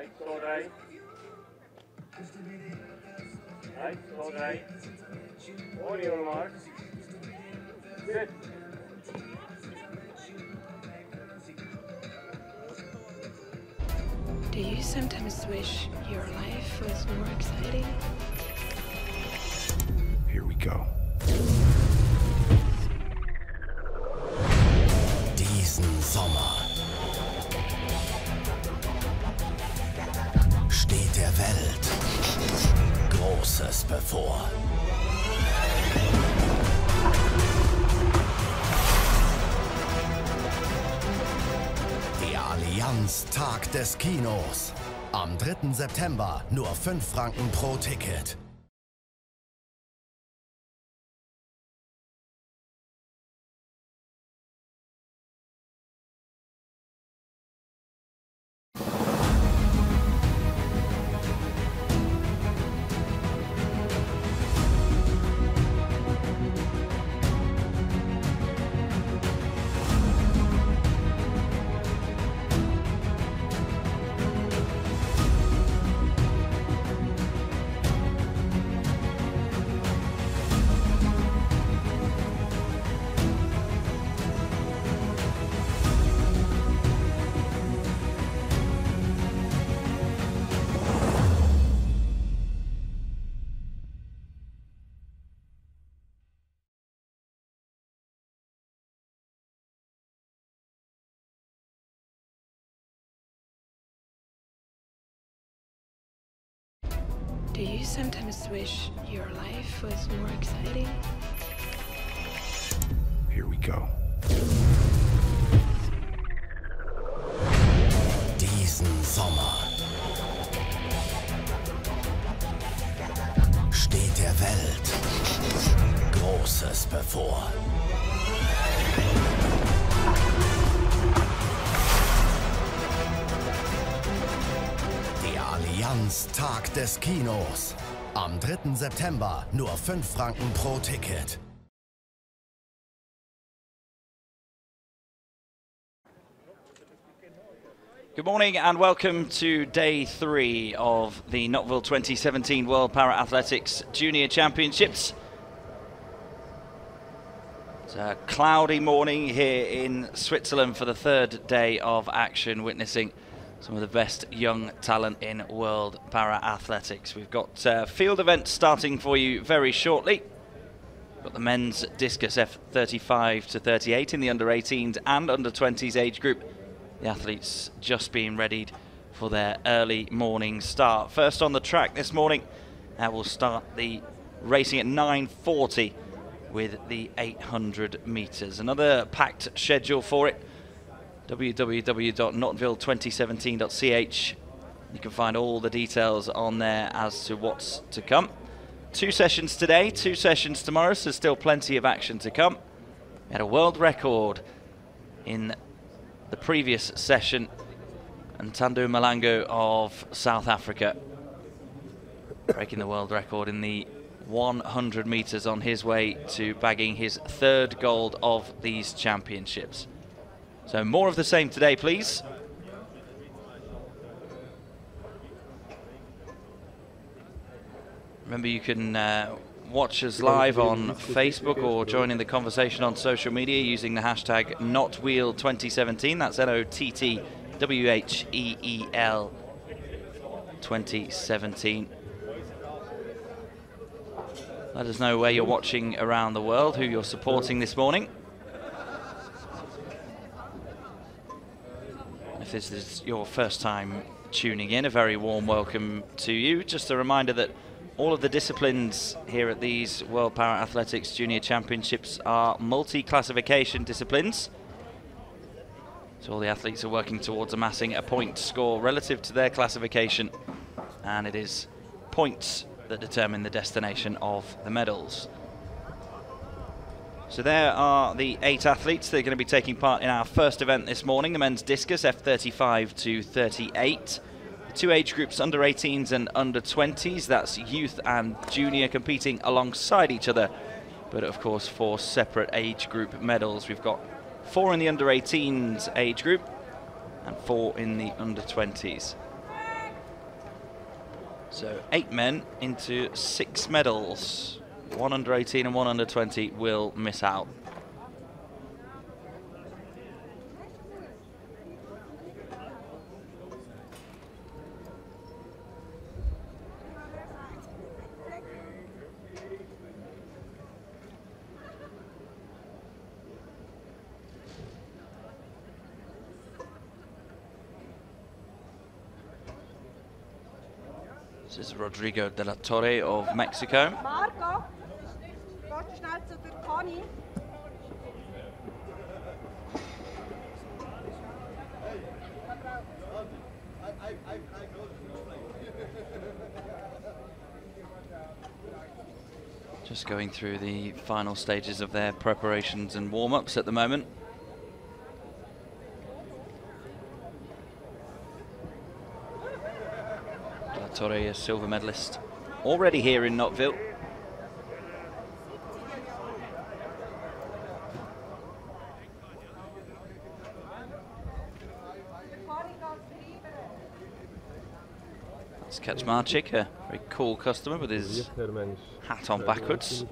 Right, sword right. Right, sword right. On your marks. Sit. Do you sometimes wish your life was more exciting? Here we go. Diesen Sommer steht der Welt Großes bevor. Der Allianz Tag des Kinos. Am 3. September nur 5 Franken pro Ticket. Do you sometimes wish your life was more exciting? Here we go. Diesen Sommer steht der Welt Großes bevor. Der Allianz Tag des Kinos. Am 3. September nur 5 Franken pro Ticket. Good morning and welcome to day 3 of the Nottwil 2017 World Para-Athletics Junior Championships. It's a cloudy morning here in Switzerland for the 3rd day of action, witnessing some of the best young talent in world para-athletics. We've got field events starting for you very shortly. We've got the men's discus F35 to 38 in the under-18s and under-20s age group. The athletes just being readied for their early morning start. First on the track this morning, we'll start the racing at 9:40 with the 800 metres. Another packed schedule for it. www.nottwil2017.ch. You can find all the details on there as to what's to come. 2 sessions today, 2 sessions tomorrow, so still plenty of action to come. We had a world record in the previous session, and Tandu Malango of South Africa breaking the world record in the 100 metres on his way to bagging his 3rd gold of these championships. So more of the same today, please. Remember, you can watch us live on Facebook or join in the conversation on social media using the hashtag Nottwil2017. That's NOTTWHEEL 2017. Let us know where you're watching around the world, who you're supporting this morning. If this is your first time tuning in, a very warm welcome to you. Just a reminder that all of the disciplines here at these World Para-Athletics Junior Championships are multi-classification disciplines. So all the athletes are working towards amassing a point score relative to their classification, and it is points that determine the destination of the medals. So there are the 8 athletes that are going to be taking part in our first event this morning, the men's discus F35 to 38. The 2 age groups, under 18s and under 20s, that's youth and junior, competing alongside each other, but of course 4 separate age group medals. We've got 4 in the under 18s age group and 4 in the under 20s. So 8 men into 6 medals. 1 under 18 and 1 under 20 will miss out. This is Rodrigo de la Torre of Mexico. Marco, gehst schnell zu der Conny. Just going through the final stages of their preparations and warm-ups at the moment. De la Torre, a silver medalist, already here in Nottwil. That's Kaczmarczyk, a very cool customer with his hat on backwards.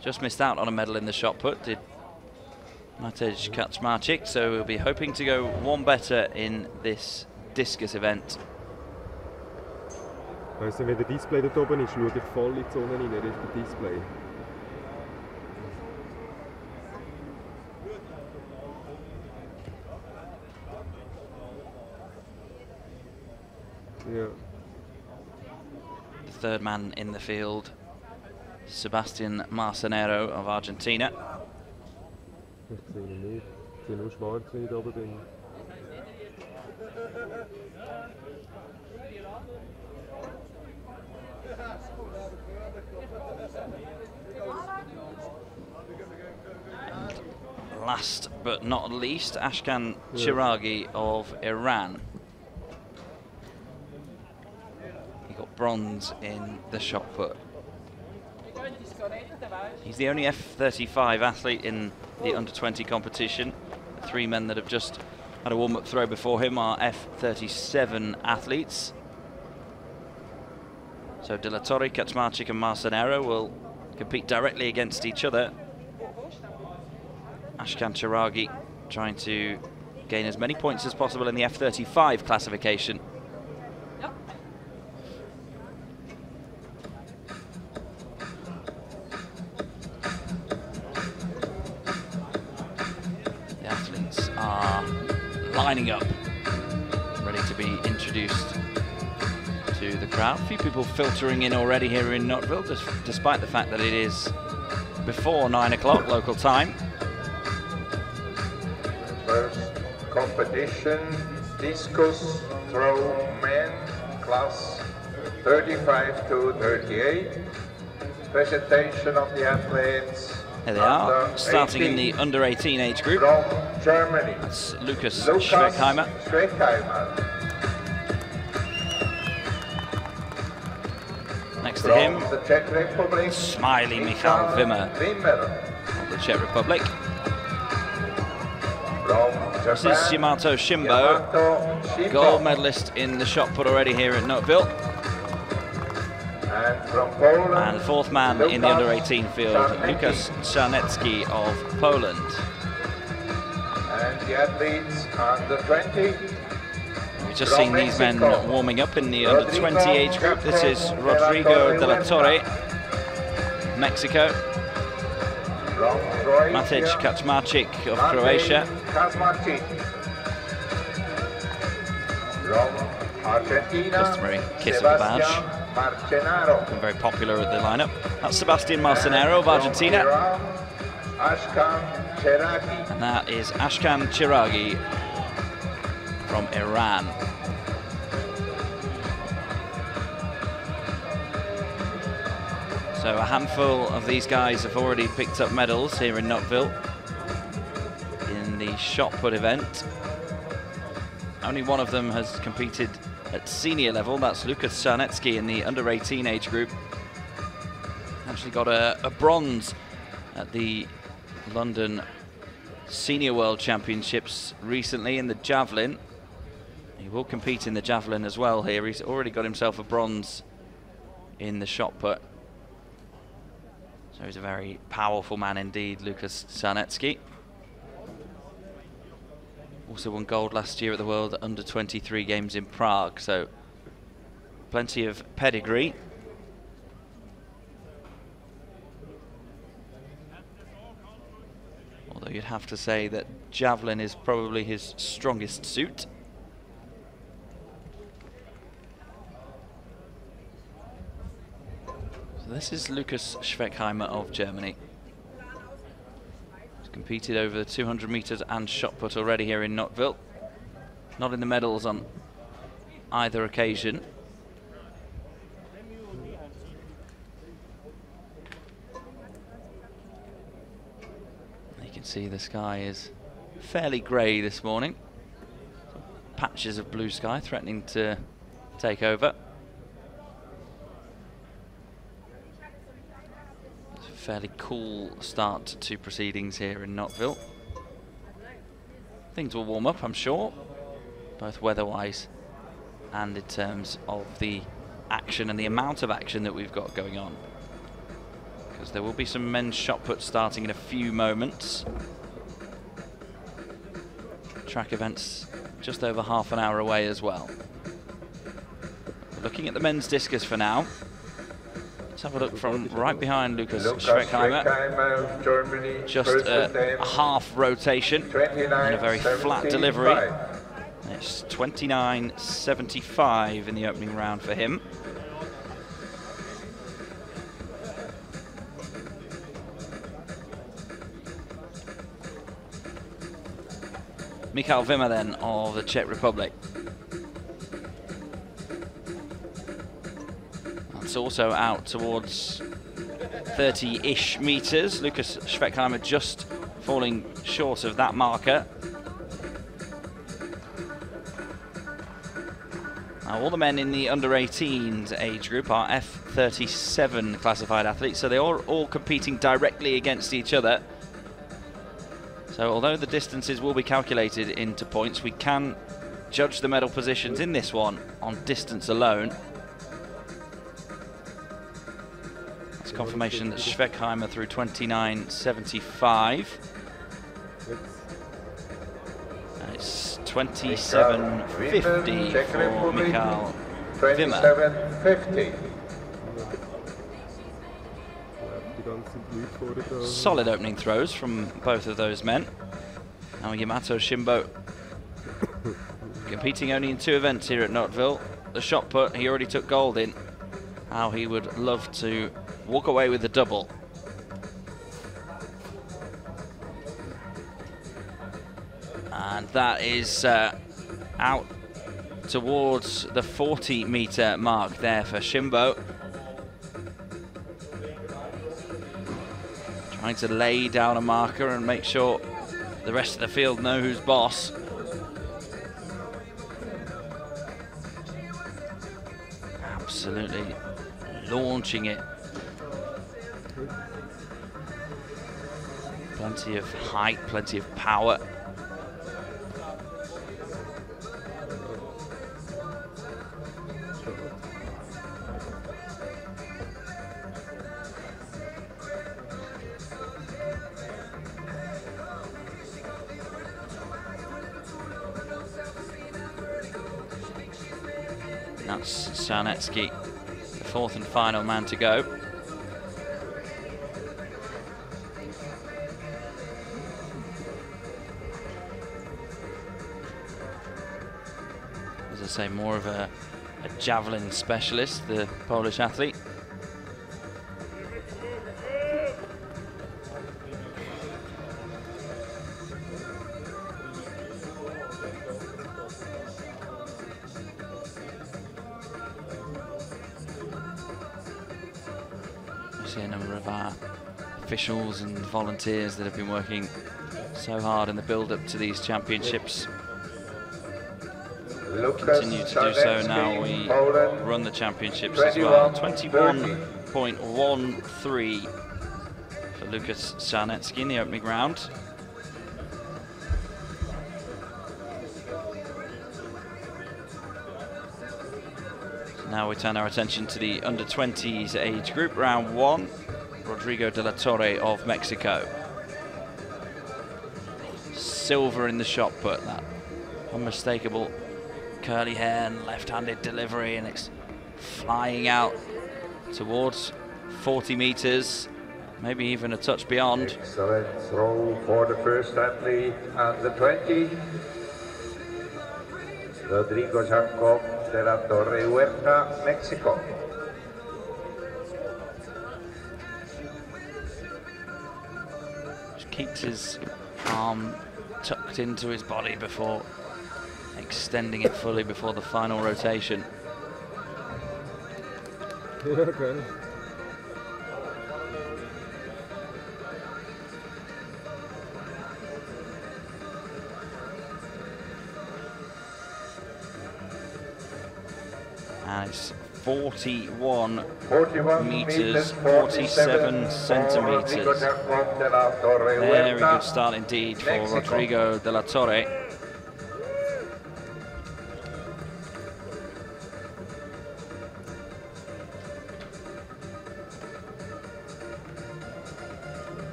Just missed out on a medal in the shot put, did Matej Kaczmarczyk, so we'll be hoping to go one better in this discus event. Also, wenn der Display dort oben ist, schaue ich voll in die Sonne rein, Richtung Display. Yeah. The third man in the field, Sebastian Marcenero of Argentina. Ich sehe ihn nicht. Ich sehe nur schwarz, wenn ich da oben bin. And last but not least, Ashkan Chiragi of Iran. He got bronze in the shot put. He's the only F35 athlete in the under-20 competition. The 3 men that have just had a warm-up throw before him are F37 athletes. So De La Torre, Kaczmarczyk and Marcenero will compete directly against each other. Ashkan Chiragi trying to gain as many points as possible in the F35 classification. Lining up, ready to be introduced to the crowd. A few people filtering in already here in Nottwil, despite the fact that it is before 9 o'clock local time. First competition, discus throw men, class 35 to 38. Presentation of the athletes. There they are, starting in the under 18 age group. From Germany. That's Lucas Schweckheimer. Next to him, the Czech Republic, smiley Michal Wimmer of the Czech Republic. This is Yamato Shimbo, gold medalist in the shot put already here at Nottwil. And from Poland, and the 4th man in the under 18 field, Lukas Czarnecki of Poland. And the athletes under 20. We've just seen these men warming up in the under 20 age group. This is Rodrigo de la Torre, Mexico. Matej Kaczmarczyk of Croatia. Customary kiss of the badge. Been very popular at the lineup. That's Sebastian Marcenero of Argentina. And that is Ashkan Chiragi from Iran. So a handful of these guys have already picked up medals here in Nottwil in the shot put event. Only one of them has competed at senior level. That's Lukas Czarnecki in the under 18 age group. Actually got a bronze at the London Senior World Championships recently in the javelin. He will compete in the javelin as well here. He's already got himself a bronze in the shot put. So he's a very powerful man indeed, Lukas Czarnecki. Also won gold last year at the World Under-23 Games in Prague, so plenty of pedigree. Although you'd have to say that javelin is probably his strongest suit. So this is Lukas Schweckheimer of Germany. He's competed over the 200 meters and shot put already here in Nottwil. Not in the medals on either occasion. You can see the sky is fairly grey this morning. Patches of blue sky threatening to take over. It's a fairly cool start to proceedings here in Nottwil. Things will warm up, I'm sure, both weather-wise and in terms of the action and the amount of action that we've got going on. Because there will be some men's shot put starting in a few moments. Track events just over half an hour away as well. Looking at the men's discus for now. Let's have a look from right behind Lukas Schweckheimer. Just a half rotation and a very flat delivery. It's 29.75 in the opening round for him. Michal Wimmer then of the Czech Republic. That's also out towards 30-ish meters. Lukas Schweckheimer just falling short of that marker. Now, all the men in the under-18s age group are F37 classified athletes, so they're all competing directly against each other. So although the distances will be calculated into points, we can judge the medal positions in this one on distance alone. That's confirmation that Schweckheimer through 29.75. And it's 27.50 for Michal Wimmer. 27.50. Solid opening throws from both of those men. Now Yamato Shimbo competing only in 2 events here at Nottwil. The shot put, he already took gold in. How he would love to walk away with the double. And that is out towards the 40-meter mark there for Shimbo. Trying to lay down a marker and make sure the rest of the field know who's boss. Absolutely launching it. Plenty of height, plenty of power. That's Czarnecki, the 4th and final man to go. As I say, more of a javelin specialist, the Polish athlete. A number of our officials and volunteers that have been working so hard in the build-up to these championships continue to do so now. We run the championships as well. 21.13 for Lukas Czarnecki in the opening round. Now we turn our attention to the under-20s age group, round 1. Rodrigo de la Torre of Mexico. Silver in the shot put, that unmistakable curly hair and left-handed delivery, and it's flying out towards 40 meters, maybe even a touch beyond. Excellent throw for the first athlete under 20. Rodrigo Jacob de la Torre Huerta, Mexico. Just keeps his arm tucked into his body before extending it fully before the final rotation. Yeah, okay. And it's 41 41 meters, 47 centimeters. Very good start indeed for Mexico. Rodrigo de la Torre.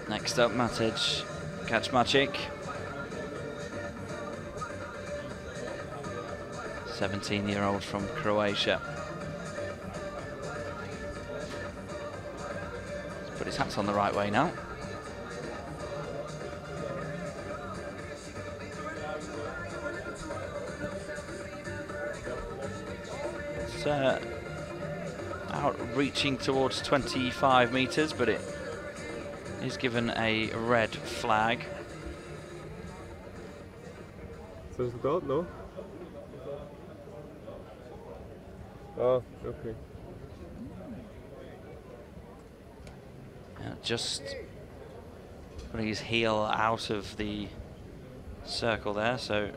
Next up, Matej Kaczmarczyk. 17-year-old from Croatia. Let's put his hats on the right way now. It's out reaching towards 25 meters, but it is given a red flag. Resultat, no? Ah, okay. Just putting his heel out of the circle there, so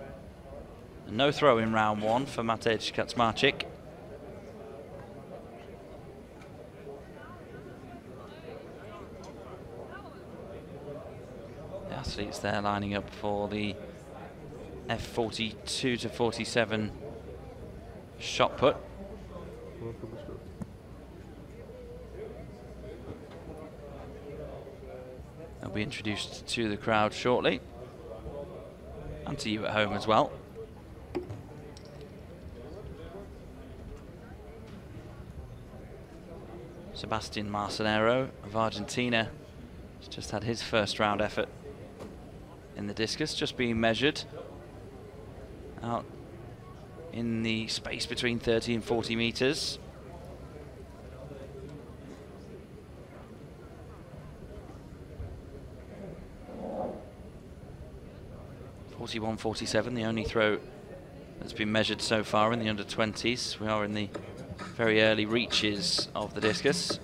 no throw in round 1 for Matej Kaczmarczyk. The athletes there lining up for the F42 to 47 shot put. They'll be introduced to the crowd shortly, and to you at home as well. Sebastian Marcenero of Argentina has just had his first round effort in the discus, just being measured out in the space between 30 and 40 meters. .47, the only throw that's been measured so far in the under-20s. We are in the very early reaches of the discus.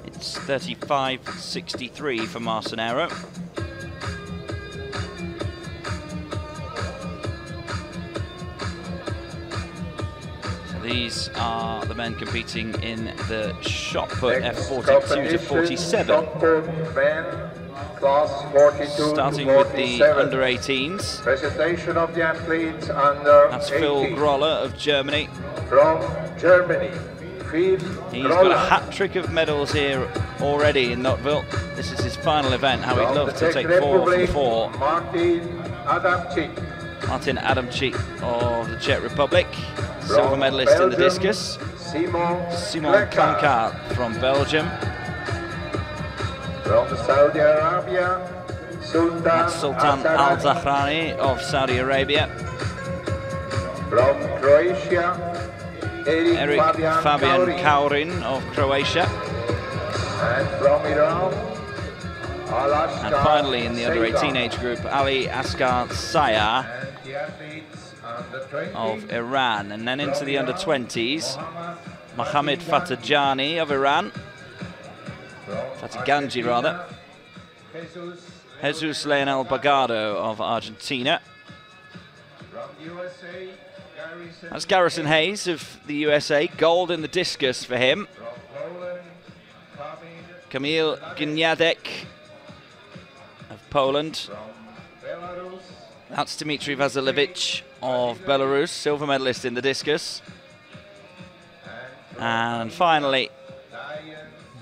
It's 35.63 for Marcenero. So these are the men competing in the shot put F42 to 47. Class 42 Starting to with the 47. under-18s. Presentation of the athletes under That's Phil 18. Groller of Germany. From Germany, Phil He's got a Groller. hat-trick of medals here already in Nottwil. This is his final event, how he'd From love the to Czech take 4 from Republic, 4. Martin Adamczyk. Martin Adamczyk of the Czech Republic, From silver medalist in the Belgium, discus. Simon Klankart from Belgium. From Saudi Arabia, Sultan That's Sultan Al Zahrani of Saudi Arabia. From Croatia, Eric Fabian Kaurin of Croatia. And from Iran, Alaska. And finally in the under-18 age group, Ali Asghar Sayar And the athletes under 20 of Iran. And then into the under-20s, Mohamed Fatahjani of Iran. Fataganji rather. Jesus Leonel Bagado of Argentina. From USA, Garrison. That's Garrison Hayes of the USA. Gold in the discus for him. From Poland, Kamil Gniadek of Poland. From That's Dmitry Vasilevich of Belarus, silver medalist in the discus. And finally,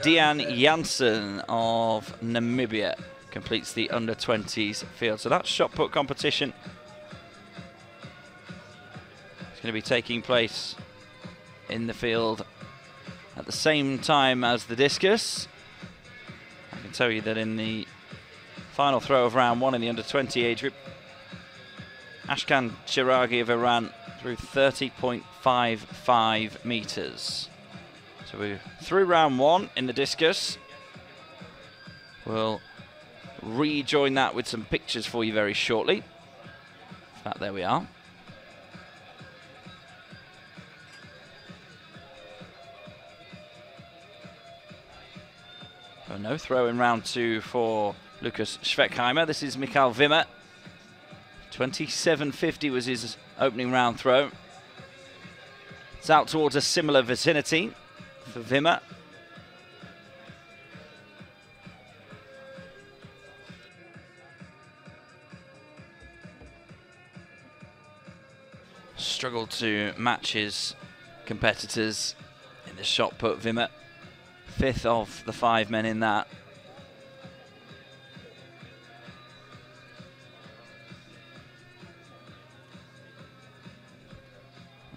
Dean Janssen of Namibia completes the under-20s field. So that shot put competition is going to be taking place in the field at the same time as the discus. I can tell you that in the final throw of round 1 in the under-20 age group, Ashkan Chiragi of Iran threw 30.55 meters. So we're through round 1 in the discus. We'll rejoin that with some pictures for you very shortly. In fact, there we are. So no throw in round 2 for Lukas Schweckheimer. This is Michael Wimmer. 27.50 was his opening round throw. It's out towards a similar vicinity for Wimmer. Struggled to match his competitors in the shot put. Wimmer, 5th of the 5 men in that.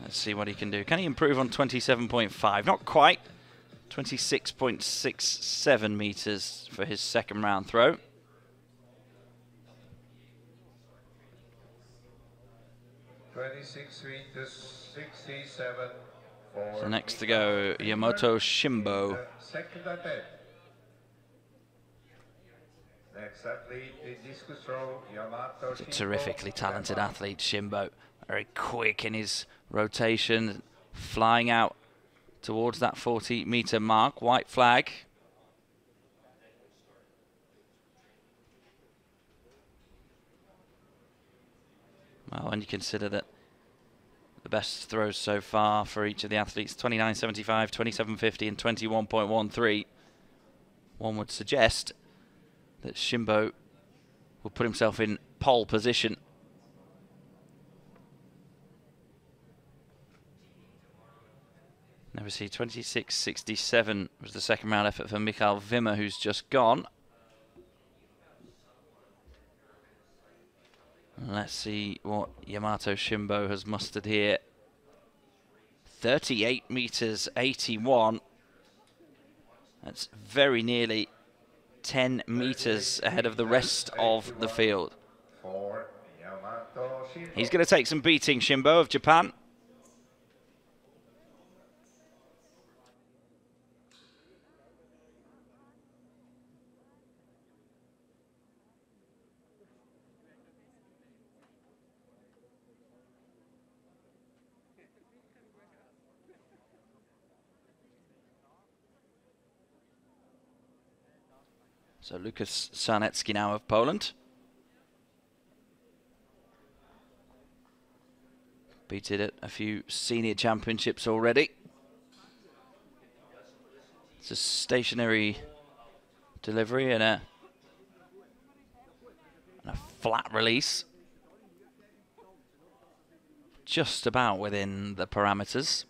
Let's see what he can do. Can he improve on 27.5? Not quite. 26.67 meters for his second round throw. So next to go, Yamato Shimbo. Next athlete, the discus throw, Yamato He's a terrifically talented athlete, Shimbo. Very quick in his rotation, flying out towards that 40-meter mark. White flag. Well, when you consider that the best throws so far for each of the athletes, 29.75, 27.50 and 21.13, one would suggest that Shimbo will put himself in pole position. Never see 26.67 was the second round effort for Michael Wimmer, who's just gone. Let's see what Yamato Shimbo has mustered here. 38 meters 81. That's very nearly 10 meters ahead of the rest of the field. He's going to take some beating, Shimbo of Japan. So Lukas Sarnecki now of Poland. Beaten at a few senior championships already. It's a stationary delivery and a flat release. Just about within the parameters.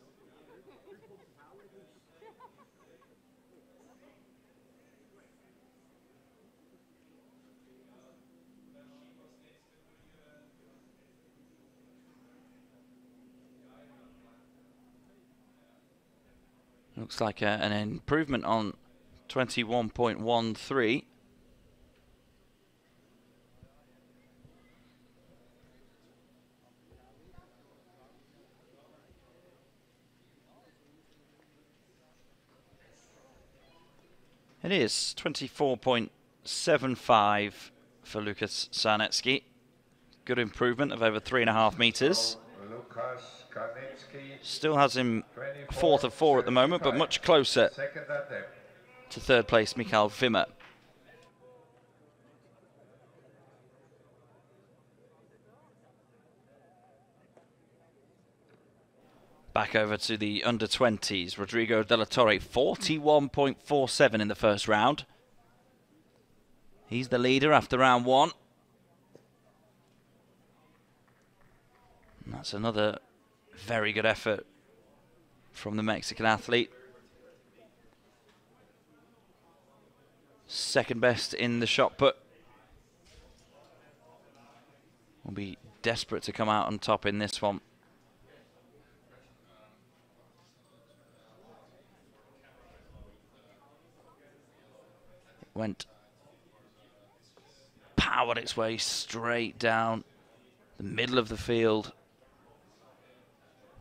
Looks like an improvement on 21.13. It is 24.75 for Lukas Sarnecki. Good improvement of over 3.5 meters. Still has him 4th of 4 at the moment, but much closer to 3rd place Michael Wimmer. Back over to the under-20s. Rodrigo de la Torre, 41.47 in the first round. He's the leader after round 1. That's another very good effort from the Mexican athlete. Second best in the shot put. Will be desperate to come out on top in this one. It went, powered its way straight down the middle of the field,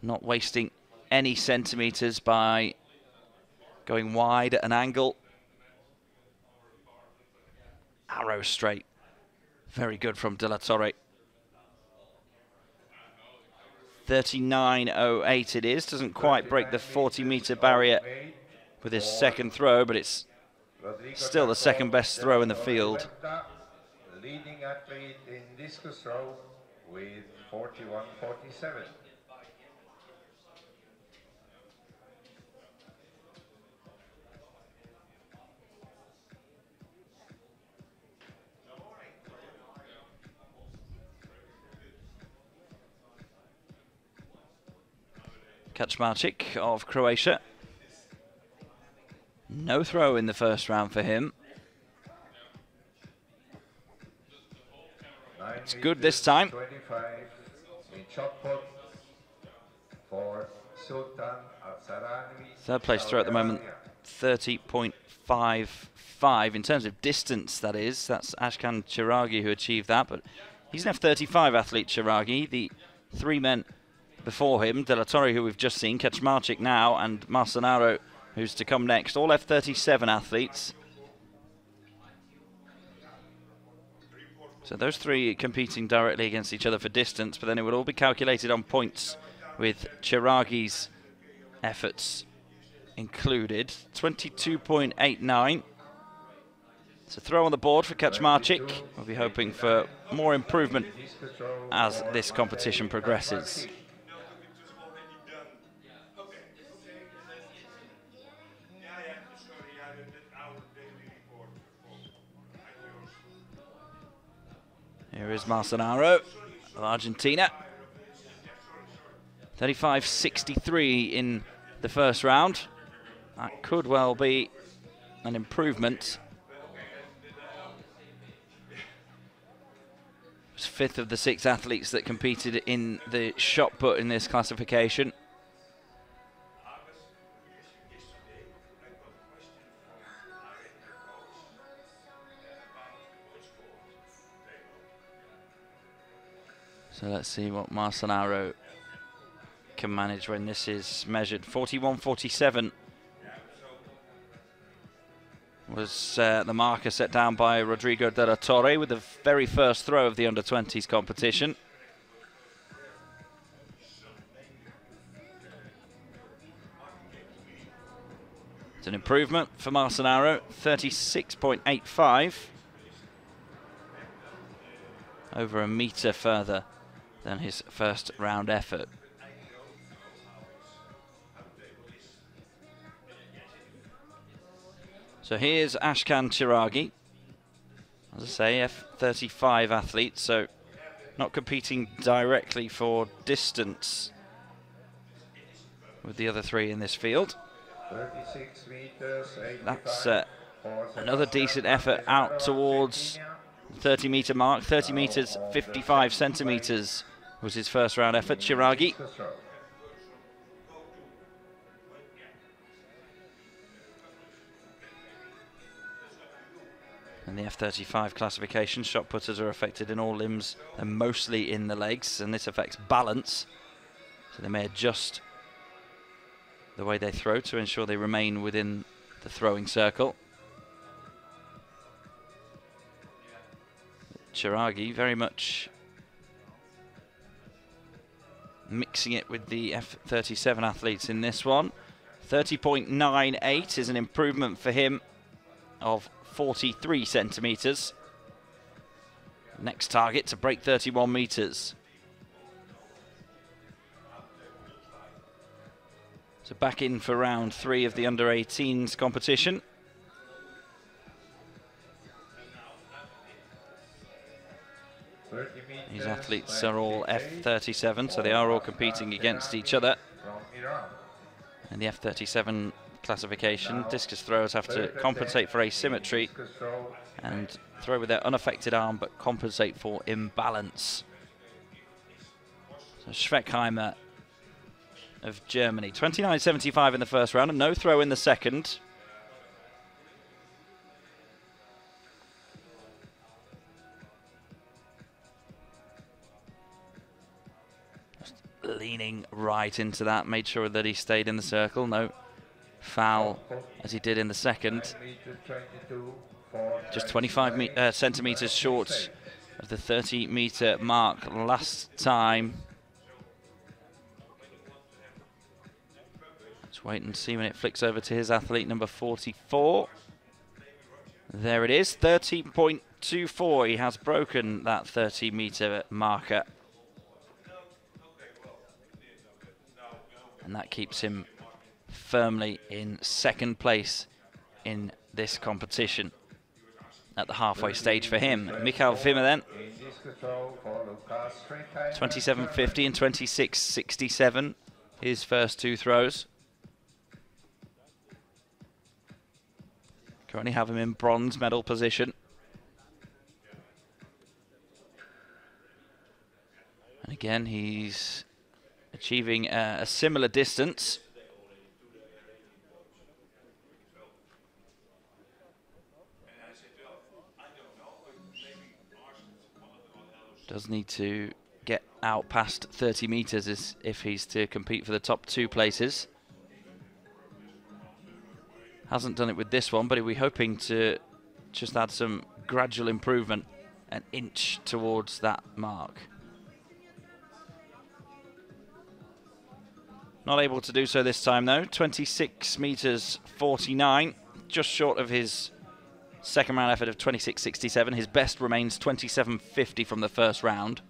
not wasting any centimeters by going wide at an angle. Arrow straight. Very good from De La Torre. 39.08 it is. Doesn't quite break the 40-meter barrier with his second throw, but it's still the second best throw in the field. Leading athlete in discus throw with 41.47. Kaczmarczyk of Croatia. No throw in the first round for him. It's good this time. 25 in shot put for Sultan Al-Sarani. Third place throw at the moment, 30.55 in terms of distance, that is. That's Ashkan Chiragi who achieved that, but he's an F35 athlete, Chiragi. The three men before him, De La Torre, who we've just seen, Kaczmarczyk now, and Marcenaro, who's to come next, all F37 athletes. So those three competing directly against each other for distance, but then it would all be calculated on points with Chiragi's efforts included. 22.89. It's a throw on the board for Kaczmarczyk. We'll be hoping for more improvement as this competition progresses. Here is Marcenaro of Argentina. 35.63 in the first round. That could well be an improvement. It was fifth of the six athletes that competed in the shot put in this classification. So let's see what Marcenaro can manage when this is measured. 41.47 was the marker set down by Rodrigo De La Torre with the very first throw of the under-20s competition. It's an improvement for Marcenaro, 36.85. Over a metre further than his first round effort. So here's Ashkan Chiragi. As I say, F35 athlete, so not competing directly for distance with the other three in this field. 36 meters, That's another decent effort out towards the 30-meter mark. 30 meters, 55 centimeters was his first round effort. Chiragi. In the F35 classification, shot putters are affected in all limbs and mostly in the legs, and this affects balance. So they may adjust the way they throw to ensure they remain within the throwing circle. Chiragi very much mixing it with the F37 athletes in this one. 30.98 is an improvement for him of 43 centimeters. Next target to break 31 meters. So back in for round 3 of the under-18s competition. These athletes are all F37, so they are all competing against each other. In the F37 classification, discus throwers have to compensate for asymmetry and throw with their unaffected arm but compensate for imbalance. So Schweckheimer of Germany, 29.75 in the first round and no throw in the second. Just leaning right into that, made sure that he stayed in the circle. No foul as he did in the second. Just 25 centimetres short of the 30-metre mark last time. Let's wait and see when it flicks over to his athlete, number 44. There it is, 30.24. He has broken that 30-metre marker. And that keeps him firmly in second place in this competition. At the halfway stage for him, Michael Wimmer then, 27.50 and 26.67, his first two throws. Currently have him in bronze medal position. And again, he's achieving a similar distance. Does need to get out past 30 metres if he's to compete for the top two places. Hasn't done it with this one, but we're hoping to just add some gradual improvement, an inch towards that mark. Not able to do so this time though, 26 metres 49, just short of his second round effort of 26.67. His best remains 27.50 from the first round.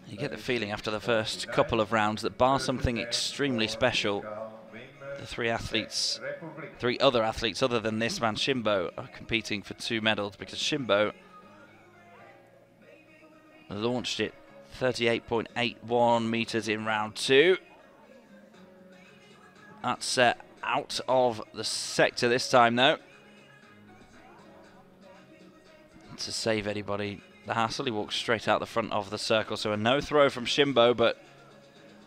You get the feeling after the first couple of rounds that bar something extremely special, the three other athletes other than this man, Shimbo, are competing for two medals, because Shimbo launched it 38.81 metres in round two. That's out of the sector this time, though. To save anybody the hassle, he walks straight out the front of the circle. So a no throw from Shimbo, but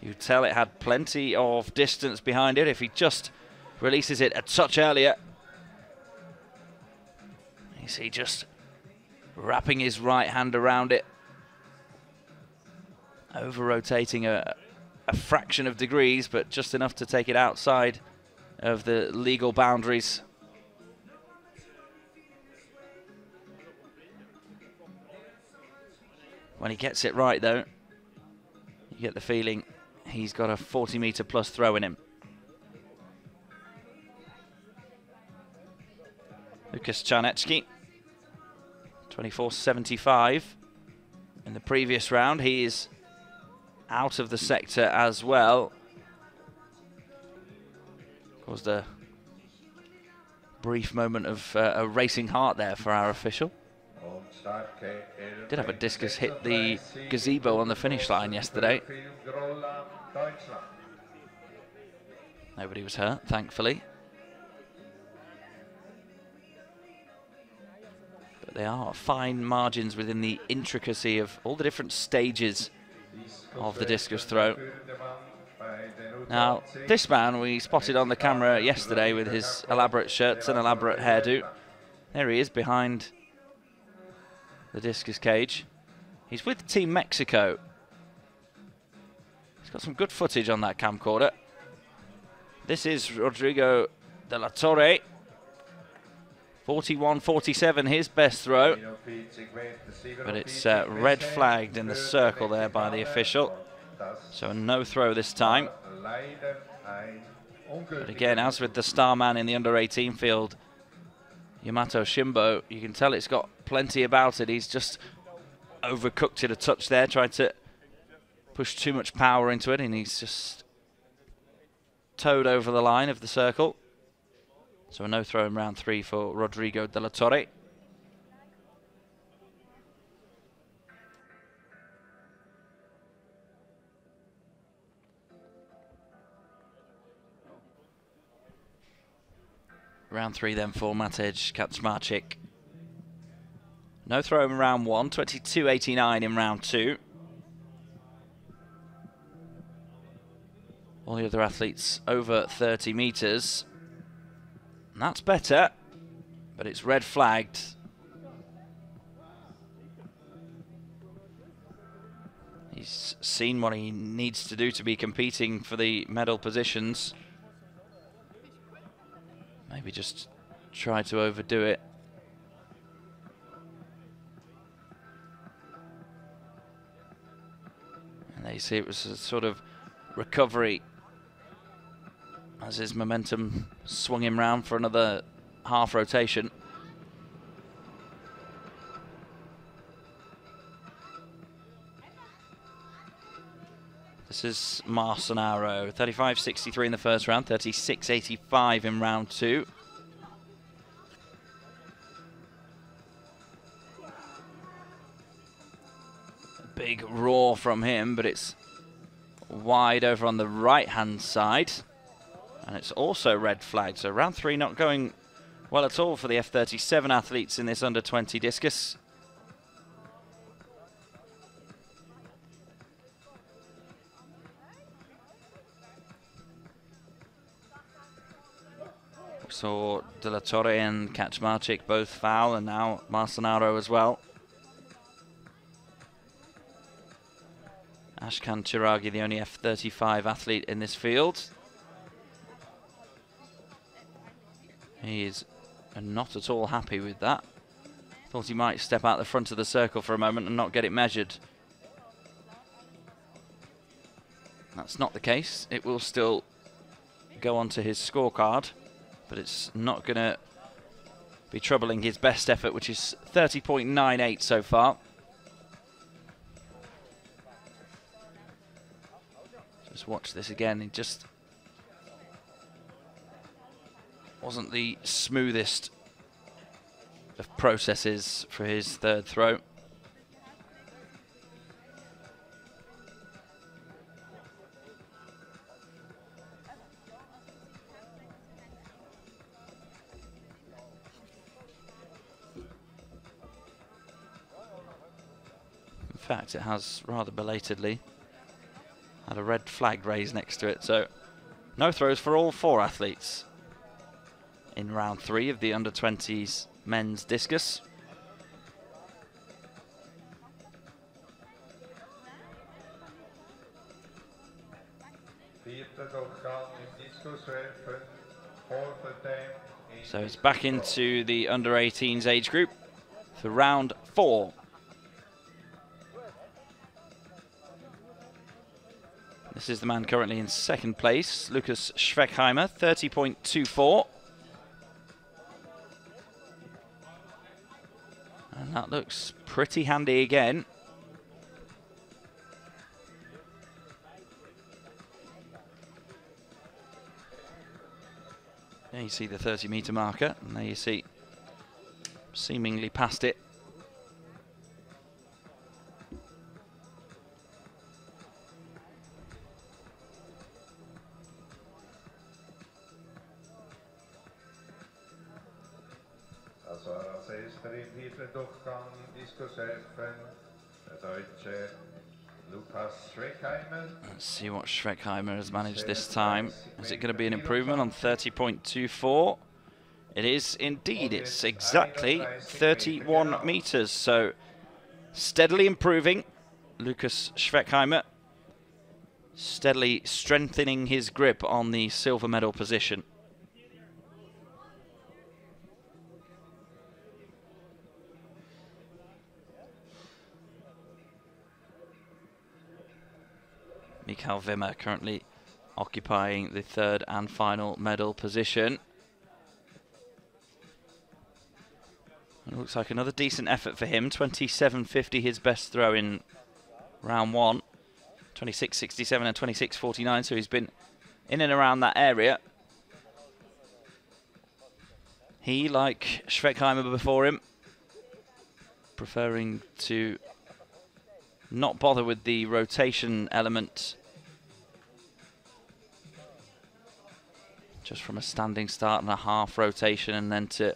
you tell it had plenty of distance behind it if he just releases it a touch earlier. You see just wrapping his right hand around it, over-rotating a fraction of degrees, but just enough to take it outside of the legal boundaries. When he gets it right, though, you get the feeling he's got a 40-metre plus throw in him. Lukas Czarnecki, 24.75. In the previous round, he is out of the sector as well. Caused a brief moment of a racing heart there for our official. Did have a discus hit the gazebo on the finish line yesterday. Nobody was hurt, thankfully. But they are fine margins within the intricacy of all the different stages of the discus throw. Now, this man we spotted on the camera yesterday with his elaborate shirts and elaborate hairdo. There he is behind the discus cage. He's with Team Mexico. He's got some good footage on that camcorder. This is Rodrigo de la Torre. 41.47, his best throw. But it's red flagged in the circle there by the official. So no throw this time. But again, as with the star man in the under-18 field, Yamato Shimbo, you can tell it's got plenty about it. He's just overcooked it a touch there, tried to push too much power into it, and he's just towed over the line of the circle. So a no throw in round 3 for Rodrigo de la Torre. Round 3 then for Matej Kaczmarczyk. No throw in round 1, 22.89 in round 2. All the other athletes over 30 metres. And that's better, but it's red flagged. He's seen what he needs to do to be competing for the medal positions. Maybe just try to overdo it. And there you see it was a sort of recovery as his momentum swung him round for another half rotation. This is Marcenaro, 35.63 in the first round, 36.85 in round 2. A big roar from him, but it's wide over on the right-hand side. And it's also red flag, so round 3 not going well at all for the F37 athletes in this under-20 discus. We saw De La Torre and Kaczmarczyk both foul, and now Marcenaro as well. Ashkan Chiragi, the only F35 athlete in this field. He is not at all happy with that. Thought he might step out the front of the circle for a moment and not get it measured. That's not the case. It will still go onto his scorecard, but it's not going to be troubling his best effort, which is 30.98 so far. Just watch this again. It just wasn't the smoothest of processes for his third throw. In fact, it has rather belatedly had a red flag raised next to it, so no throws for all 4 athletes in round 3 of the under-20s men's discus. So it's back into the under-18s age group for round 4. This is the man currently in second place, Lukas Schweckheimer, 30.24. And that looks pretty handy again. There you see the 30-meter marker, and there you see seemingly past it. Let's see what Schweckheimer has managed this time. Is it going to be an improvement on 30.24? It is indeed. It's exactly 31 meters. So steadily improving. Lukas Schweckheimer steadily strengthening his grip on the silver medal position. Mikael Wimmer currently occupying the third and final medal position. It looks like another decent effort for him. 27.50 his best throw in round 1. 26.67 and 26.49, so he's been in and around that area. He, like Schweckheimer before him, preferring to not bother with the rotation element. Just from a standing start and a half rotation, and then to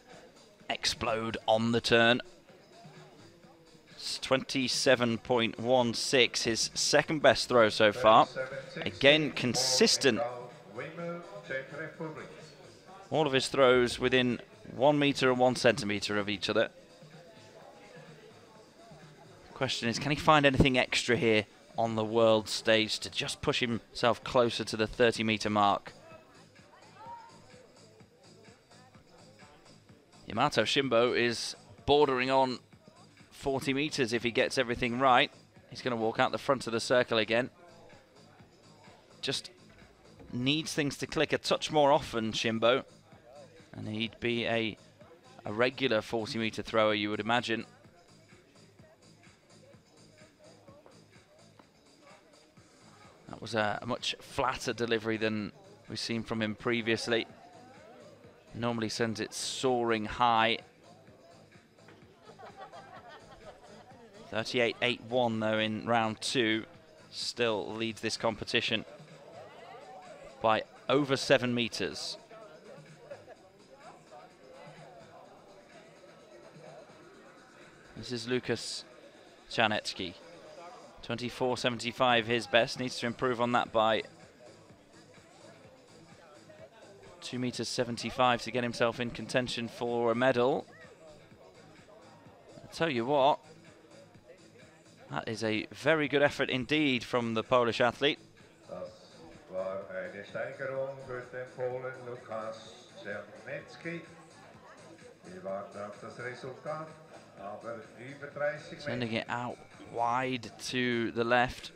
explode on the turn. It's 27.16, his second best throw so far. Again, consistent. All of his throws within 1 meter and 1 centimeter of each other. Question is, can he find anything extra here on the world stage to just push himself closer to the 30-meter mark? Yamato Shimbo is bordering on 40 meters if he gets everything right. He's going to walk out the front of the circle again. Just needs things to click a touch more often, Shimbo. And he'd be a regular 40-meter thrower, you would imagine. That was a much flatter delivery than we've seen from him previously. Normally sends it soaring high. 38.81 though in round 2. Still leads this competition by over 7 meters. This is Lukas Czarnecki. 24.75 his best. Needs to improve on that by 2 meters 75 to get himself in contention for a medal. I'll tell you what, that is a very good effort indeed from the Polish athlete. Das war eine Steigerung für den Polen Lukas Czarnecki. Wir warten auf das Resultat, aber über 30 Sending it out wide to the left.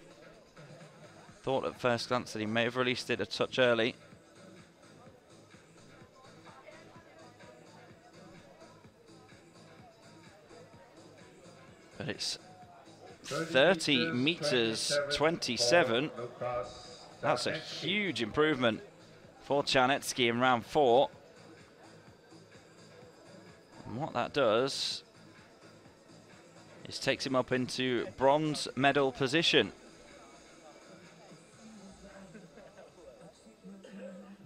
Thought at first glance that he may have released it a touch early. But it's 30 meters 27. That's a huge improvement for Czarnecki in round 4. And what that does is takes him up into bronze medal position.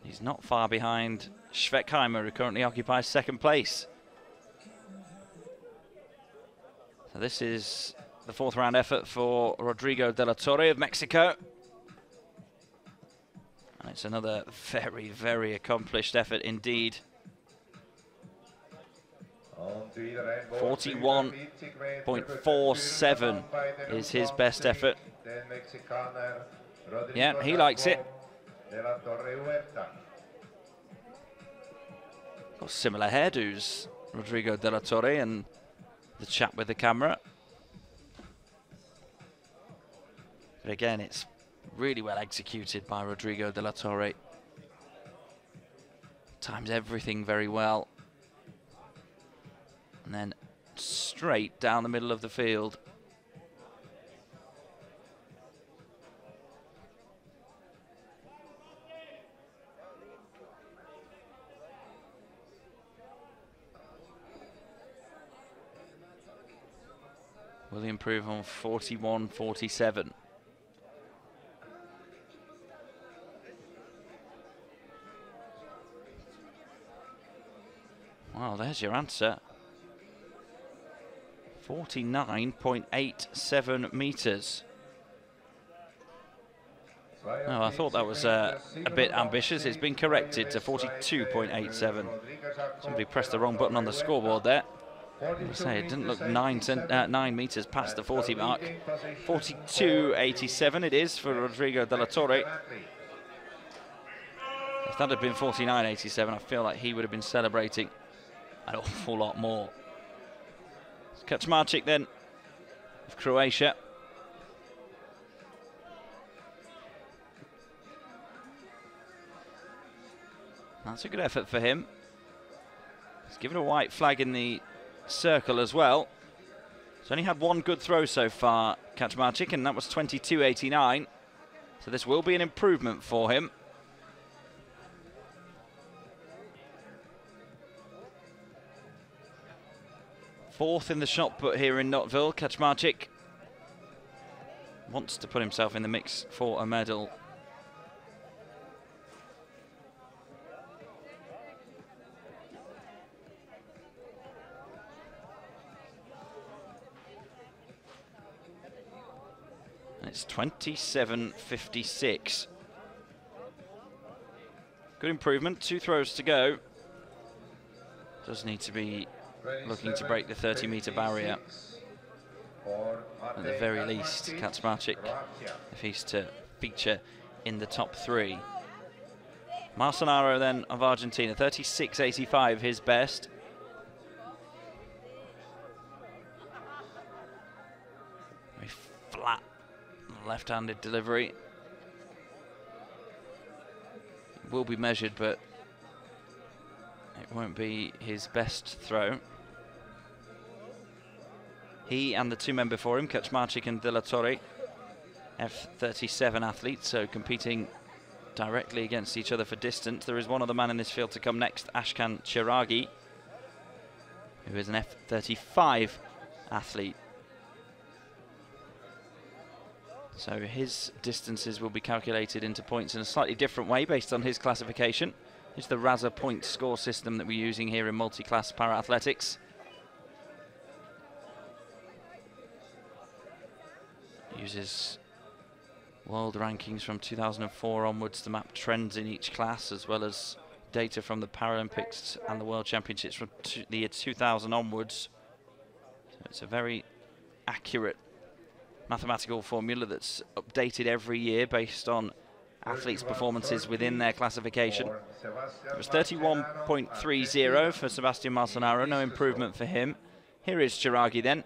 He's not far behind Schweckheimer, who currently occupies 2nd place. So this is the 4th round effort for Rodrigo de la Torre of Mexico. And it's another very, very accomplished effort indeed. 41.47 is his best effort. Yeah, he likes it. Got similar hairdos, Rodrigo de la Torre and the chap with the camera. But again, it's really well executed by Rodrigo de la Torre. Times everything very well. And then straight down the middle of the field. Will he improve on 41.47? Well, there's your answer. 49.87 meters. Oh, I thought that was a bit ambitious. It's been corrected to 42.87. Somebody pressed the wrong button on the scoreboard there. As I say, it didn't look 9 meters past the 40 mark. 42.87 it is for Rodrigo de la Torre. If that had been 49.87, I feel like he would have been celebrating an awful lot more. Kaczmarczyk then of Croatia. That's a good effort for him. He's given a white flag in the circle as well. He's only had one good throw so far, Kaczmarczyk, and that was 22.89. So this will be an improvement for him. 4th in the shot put here in Nottwil. Kaczmarczyk wants to put himself in the mix for a medal. And it's 27.56. Good improvement, 2 throws to go. Does need to be looking to break the 30-meter barrier. At the very least, Kaczmarczyk, if he's to feature in the top 3. Marcenaro then of Argentina, 36.85, his best. Very flat left-handed delivery. It will be measured, but it won't be his best throw. He and the 2 men before him, Kaczmarczyk and De La Torre, F37 athletes, so competing directly against each other for distance. There is one other man in this field to come next, Ashkan Chiragi, who is an F35 athlete. So his distances will be calculated into points in a slightly different way based on his classification. It's the RASA point score system that we're using here in multi-class para-athletics. Uses world rankings from 2004 onwards to map trends in each class, as well as data from the Paralympics and the World Championships from the year 2000 onwards. So it's a very accurate mathematical formula that's updated every year based on athletes' performances within their classification. It was 31.30 for Sebastian Marcenaro, no improvement for him. Here is Chiragi then,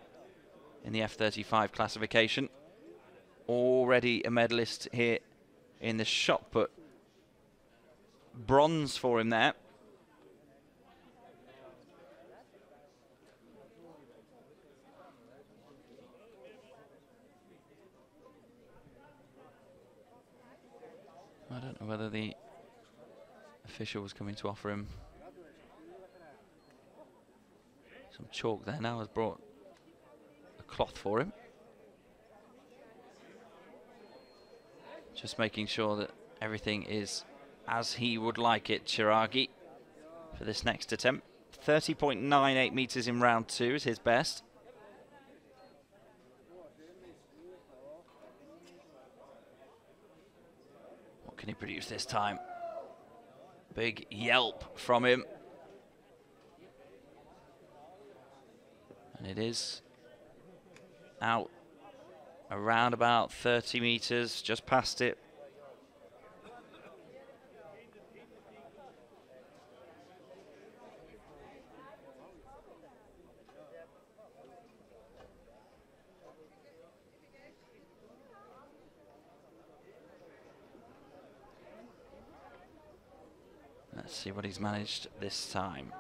in the F35 classification. Already a medalist here in the shot put. Bronze for him there. I don't know whether the official was coming to offer him some chalk there. Now has brought a cloth for him. Just making sure that everything is as he would like it. Chiragi for this next attempt. 30.98 meters in round 2 is his best. What can he produce this time? Big yelp from him. And it is out around about 30 meters, just past it. Let's see what he's managed this time.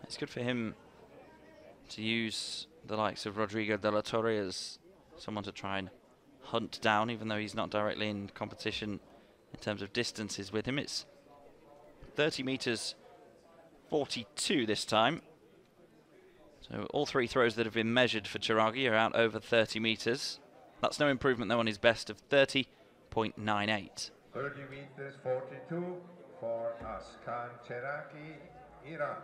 It's good for him to use the likes of Rodrigo De La Torre as someone to try and hunt down, even though he's not directly in competition in terms of distances with him. It's 30 meters 42 this time. So all 3 throws that have been measured for Chiragi are out over 30 meters. That's no improvement though on his best of 30.98. 30 meters 42 for Ashkan Chiragi, Iran.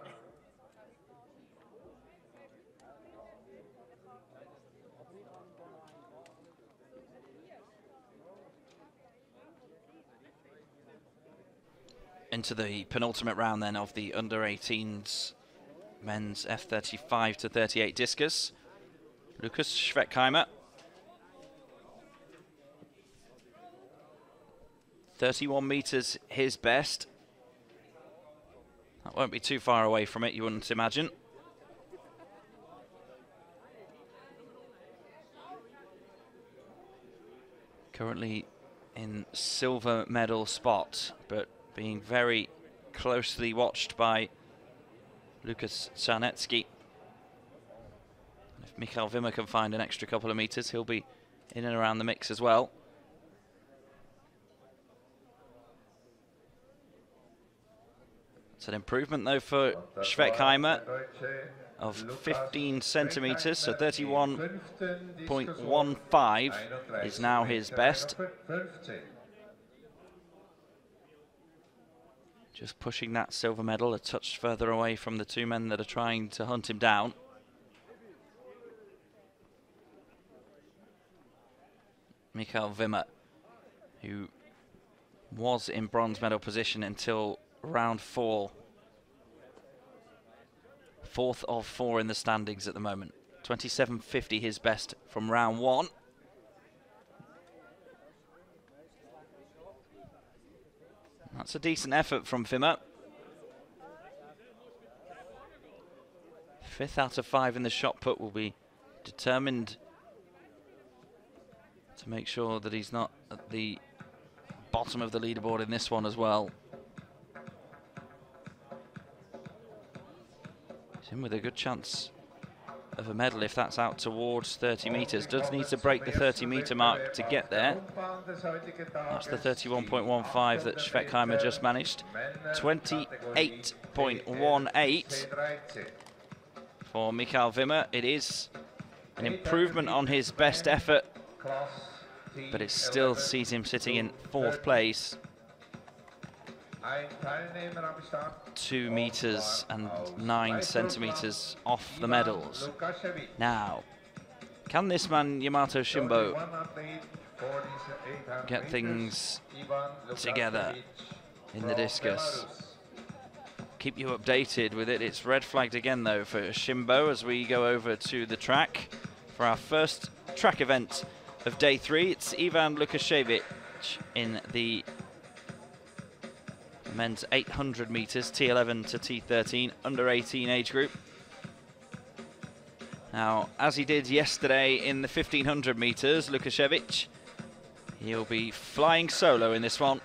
Into the penultimate round then of the under-18s men's F35 to 38 discus. Lukas Schweckheimer. 31 meters his best. That won't be too far away from it, you wouldn't imagine. Currently in silver medal spot, but being very closely watched by Lukas Czarnecki. If Michael Wimmer can find an extra couple of meters, he'll be in and around the mix as well. It's an improvement though for Schweckheimer of 15 centimeters, so 31.15 is now his best. Just pushing that silver medal a touch further away from the two men that are trying to hunt him down. Michael Wimmer, who was in bronze medal position until round 4. 4th of 4 in the standings at the moment. 27.50 his best from round 1. That's a decent effort from Wimmer. 5th out of 5 in the shot put, will be determined to make sure that he's not at the bottom of the leaderboard in this one as well. He's in with a good chance of a medal if that's out towards 30 metres. Does need to break the 30-metre mark to get there. That's the 31.15 that Schweckheimer just managed. 28.18 for Michael Wimmer. It is an improvement on his best effort, but it still sees him sitting in 4th place. 2 meters and 9 centimeters off the medals. Now, can this man Yamato Shimbo get things together in the discus? Keep you updated with it. It's red flagged again though for Shimbo as we go over to the track for our first track event of day 3. It's Ivan Lukashevich in the men's 800 meters, T11 to T13, under 18 age group. Now, as he did yesterday in the 1500 meters, Lukashevich, he'll be flying solo in this one,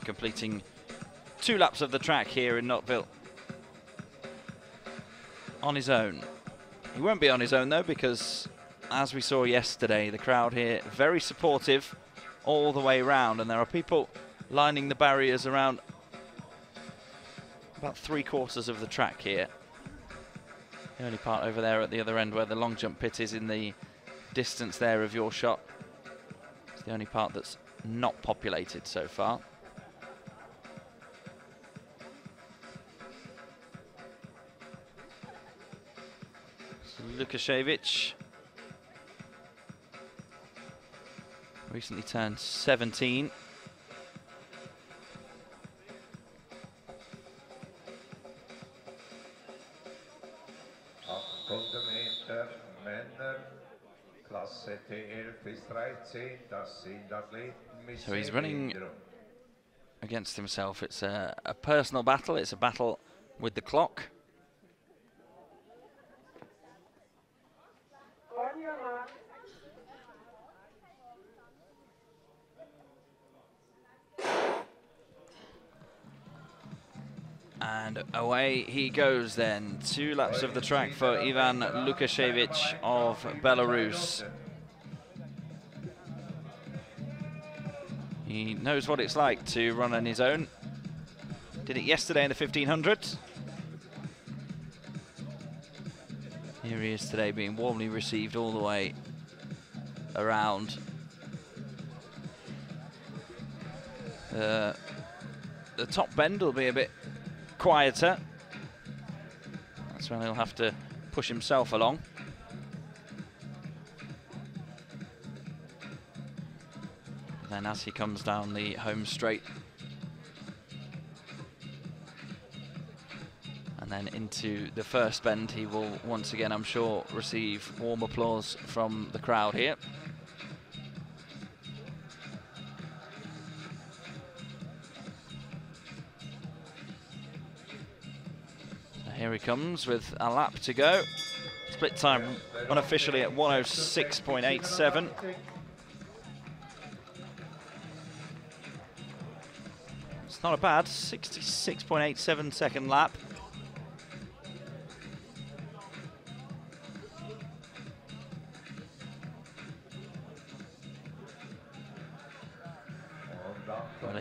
completing 2 laps of the track here in Nottwil on his own. He won't be on his own though, because as we saw yesterday, the crowd here very supportive all the way round, and there are people lining the barriers around about 3/4 of the track here. The only part over there at the other end where the long jump pit is in the distance there of your shot. It's the only part that's not populated so far. So Lukashevich recently turned 17. So he's running against himself. It's a personal battle. It's a battle with the clock. And away he goes then. 2 laps of the track for Ivan Lukashevich of Belarus. He knows what it's like to run on his own. Did it yesterday in the 1500. Here he is today, being warmly received all the way around. The top bend will be a bit quieter. That's when he'll have to push himself along. Then as he comes down the home straight and then into the first bend, he will once again, I'm sure, receive warm applause from the crowd here. So here he comes with a lap to go. Split time unofficially at 106.87. Not a bad 66.87 second lap. Well,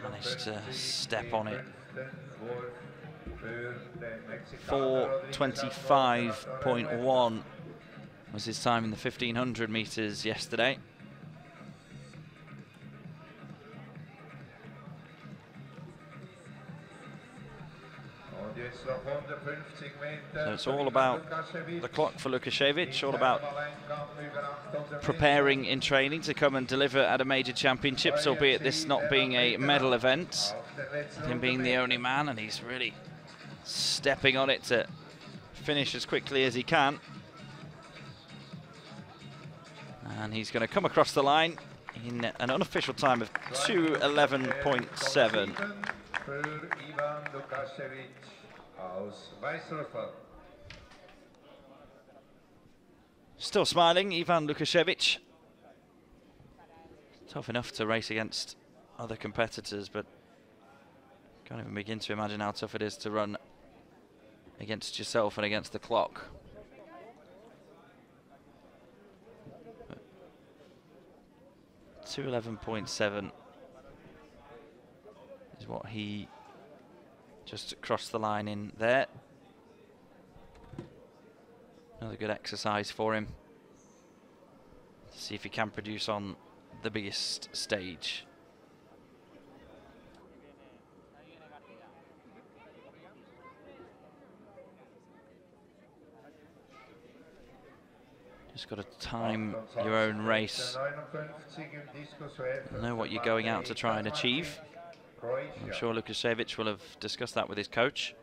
managed to step on it. 4:25.1 was his time in the 1500 meters yesterday. So it's all about the clock for Lukasiewicz, all about preparing in training to come and deliver at a major championships, albeit this not being a medal event, him being the only man, and he's really stepping on it to finish as quickly as he can. And he's going to come across the line in an unofficial time of 2:11.7. Still smiling, Ivan Lukasiewicz. Tough enough to race against other competitors, but can't even begin to imagine how tough it is to run against yourself and against the clock. 2:11.7 is what he just crossed the line in there. Another good exercise for him to see if he can produce on the biggest stage. Just got to time your own race, know what you're going out to try and achieve. I'm sure Lukasiewicz will have discussed that with his coach.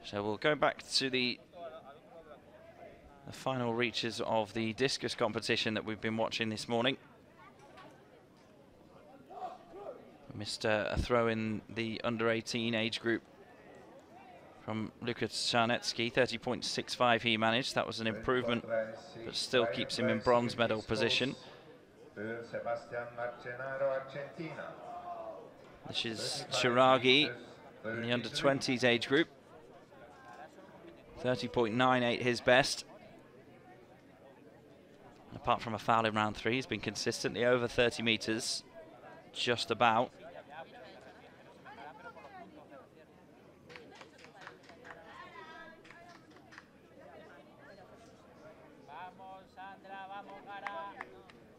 So we'll go back to the final reaches of the discus competition that we've been watching this morning. Missed a throw in the under-18 age group from Lukas Czarnecki. 30.65 he managed. That was an improvement, but still keeps him in bronze medal position. This is Chiragi in the under-20s age group. 30.98 his best. Apart from a foul in round 3, he's been consistently over 30 meters, just about.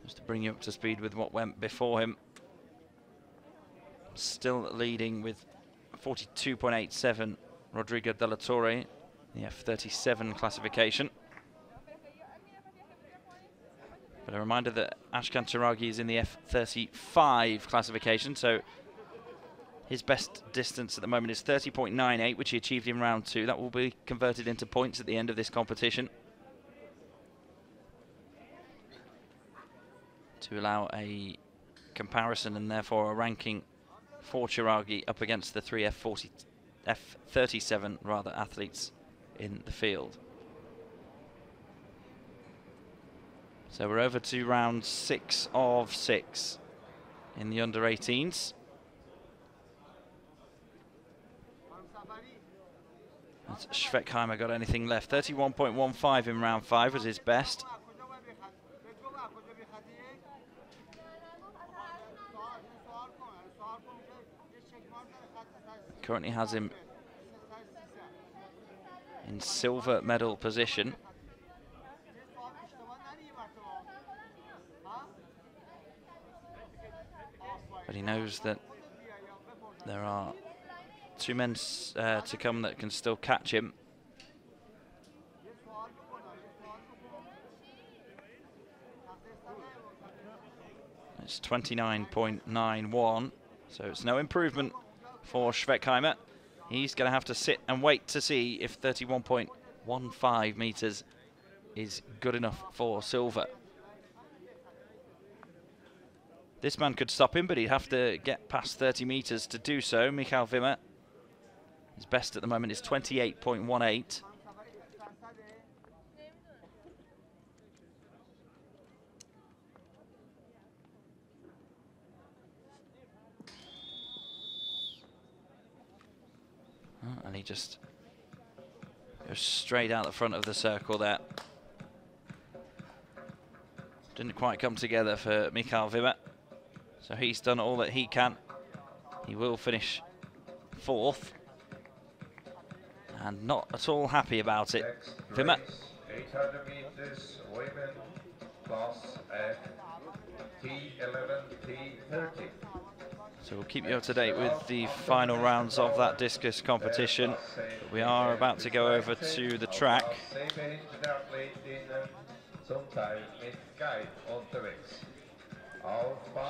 Just to bring you up to speed with what went before him. Still leading with 42.87, Rodrigo de la Torre, the F37 classification. But a reminder that Ashkan Chiragi is in the F35 classification, so his best distance at the moment is 30.98, which he achieved in round 2. That will be converted into points at the end of this competition to allow a comparison and therefore a ranking for Chiragi up against the 3 F37 rather athletes in the field. So we're over to round 6 of 6 in the under-18s. Has Schweckheimer got anything left? 31.15 in round 5 was his best. Currently has him in silver medal position. But he knows that there are 2 men to come that can still catch him. It's 29.91, so it's no improvement for Schweckheimer. He's going to have to sit and wait to see if 31.15 meters is good enough for silver. This man could stop him, but he'd have to get past 30 meters to do so. Michael Wimmer, his best at the moment is 28.18. And he just Goes straight out the front of the circle there. Didn't quite come together for Michael Wimmer. So he's done all that he can. He will finish 4th. And not at all happy about it. Wimmer. 800 meters, women, class F, T11, T30. So we'll keep you up to date with the final rounds of that discus competition. But we are about to go over to the track.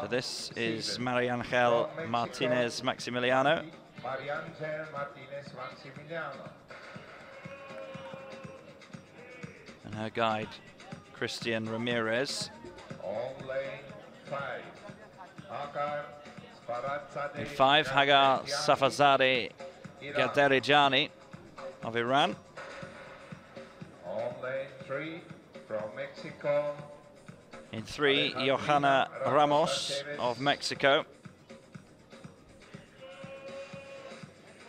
So this is Mariangel Martinez Maximiliano. And her guide, Christian Ramirez. In 5, Hagar Safazadeh Gaderijani of Iran. On lane 3 from Mexico. In 3, Johanna Ramos of Mexico.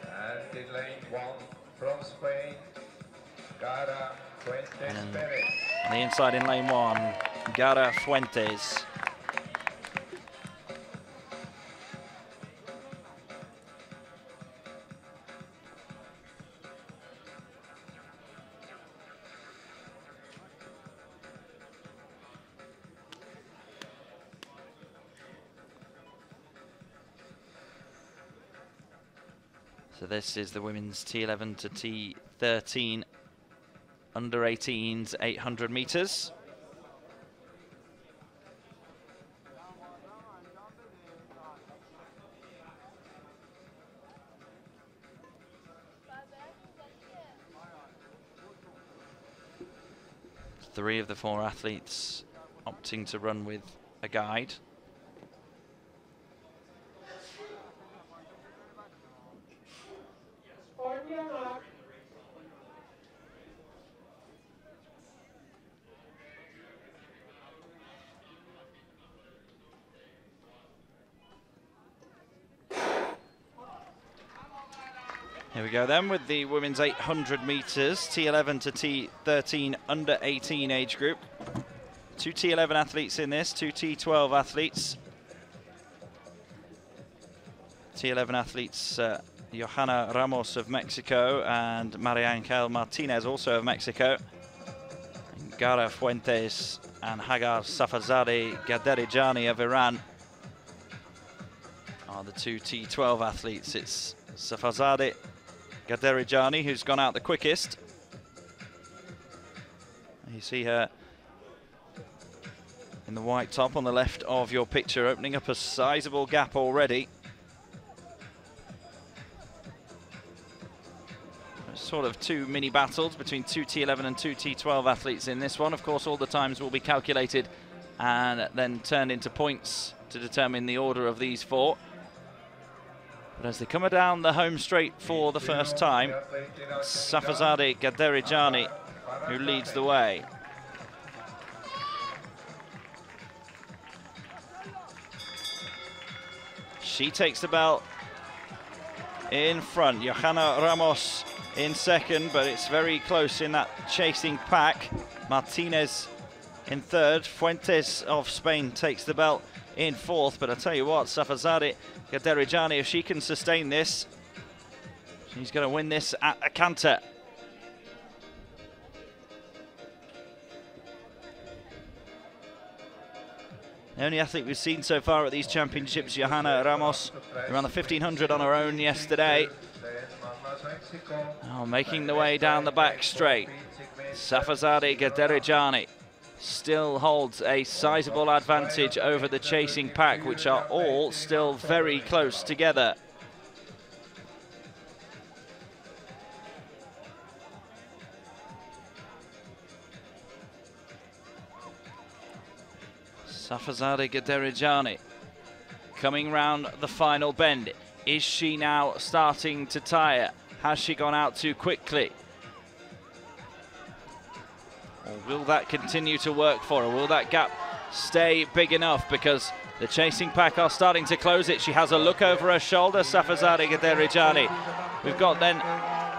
And in lane 1 from Spain, Gara Fuentes Perez. On the inside in lane 1, Gara Fuentes. So this is the women's T11 to T13 under 18s 800 meters. Three of the 4 athletes opting to run with a guide. Here we go then with the women's 800 meters, T11 to T13 under 18 age group. 2 T11 athletes in this, 2 T12 athletes. T11 athletes, Johanna Ramos of Mexico and Mariangel Martinez, also of Mexico. Gara Fuentes and Hagar Safazadeh Gaderijani of Iran are the 2 T12 athletes. It's Safazadeh Gaderijani who's gone out the quickest. You see her in the white top on the left of your picture, opening up a sizable gap already. There's sort of 2 mini battles between 2 T11 and 2 T12 athletes in this one. Of course, all the times will be calculated and then turned into points to determine the order of these 4. But as they come down the home straight for the first time, Safazadeh Gaderijani who leads the way. She takes the belt in front. Johanna Ramos in second, but it's very close in that chasing pack. Martinez in third. Fuentes of Spain takes the belt in 4th, but I tell you what, Safazadeh Gaderijani, if she can sustain this, she's going to win this at a canter. The only athlete we've seen so far at these championships, Johanna Ramos, around the 1500 on her own yesterday. Oh, making the way down the back straight. Safazadeh Gaderijani still holds a sizable advantage over the chasing pack, which are all still very close together. Safazadeh Gaderijani coming round the final bend. Is she now starting to tire? Has she gone out too quickly? Or will that continue to work for her? Will that gap stay big enough? Because the chasing pack are starting to close it. She has a look over her shoulder, Safazadeh Gaderijani. We've got then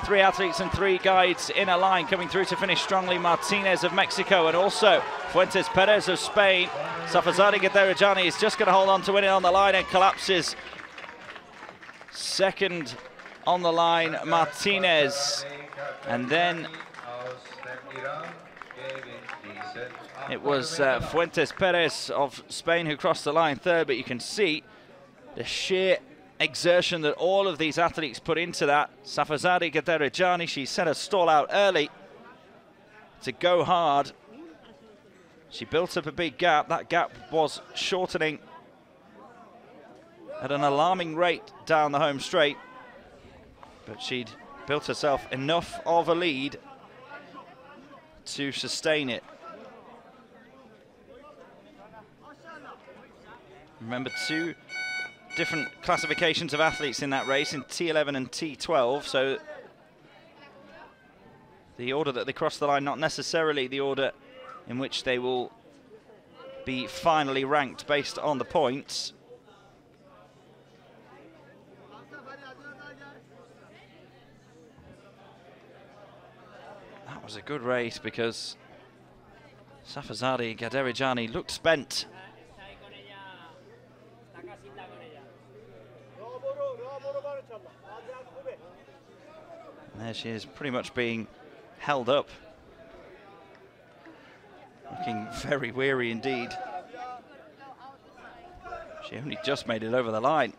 3 athletes and 3 guides in a line coming through to finish strongly. Martinez of Mexico and also Fuentes Perez of Spain. Safazade Gaderajani is just going to hold on to win it on the line and collapses. Second on the line, Martinez. And then it was Fuentes Perez of Spain who crossed the line third, but you can see the sheer exertion that all of these athletes put into that. Safazade Gaderajani, she set her stall out early to go hard. She built up a big gap. That gap was shortening at an alarming rate down the home straight, but she'd built herself enough of a lead to sustain it. Remember, 2 different classifications of athletes in that race, in T11 and T12, so the order that they cross the line, not necessarily the order in which they will be finally ranked based on the points. That was a good race because Safazade Gaderajani looked spent. And there she is, pretty much being held up. Looking very weary indeed. She only just made it over the line.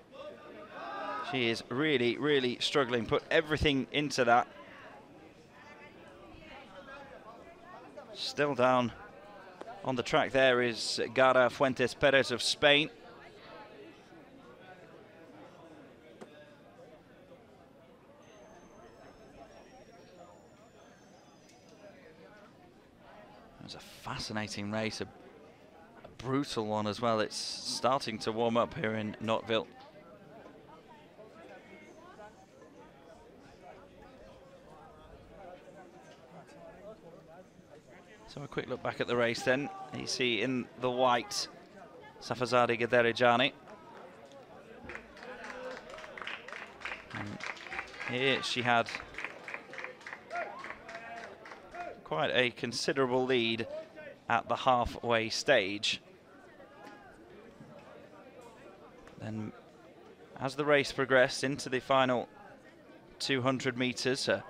She is really, really struggling. Put everything into that. Still down on the track there is Gara Fuentes Perez of Spain. It was a fascinating race, a brutal one as well. It's starting to warm up here in Nottwil. So a quick look back at the race then. You see in the white, Safazade Gaderajani. And here she had quite a considerable lead at the halfway stage. Then as the race progressed into the final 200 meters, her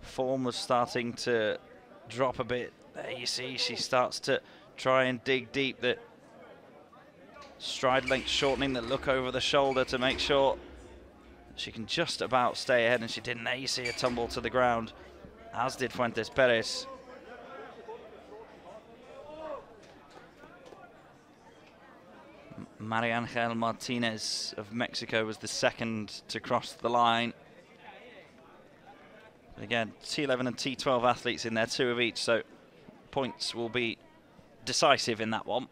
form was starting to drop a bit. There you see she starts to try and dig deep, the stride length shortening, the look over the shoulder to make sure she can just about stay ahead, and she didn't. There you see her tumble to the ground, as did Fuentes Perez. Mariangel Martinez of Mexico was the second to cross the line. Again, T11 and T12 athletes in there, 2 of each, so points will be decisive in that one.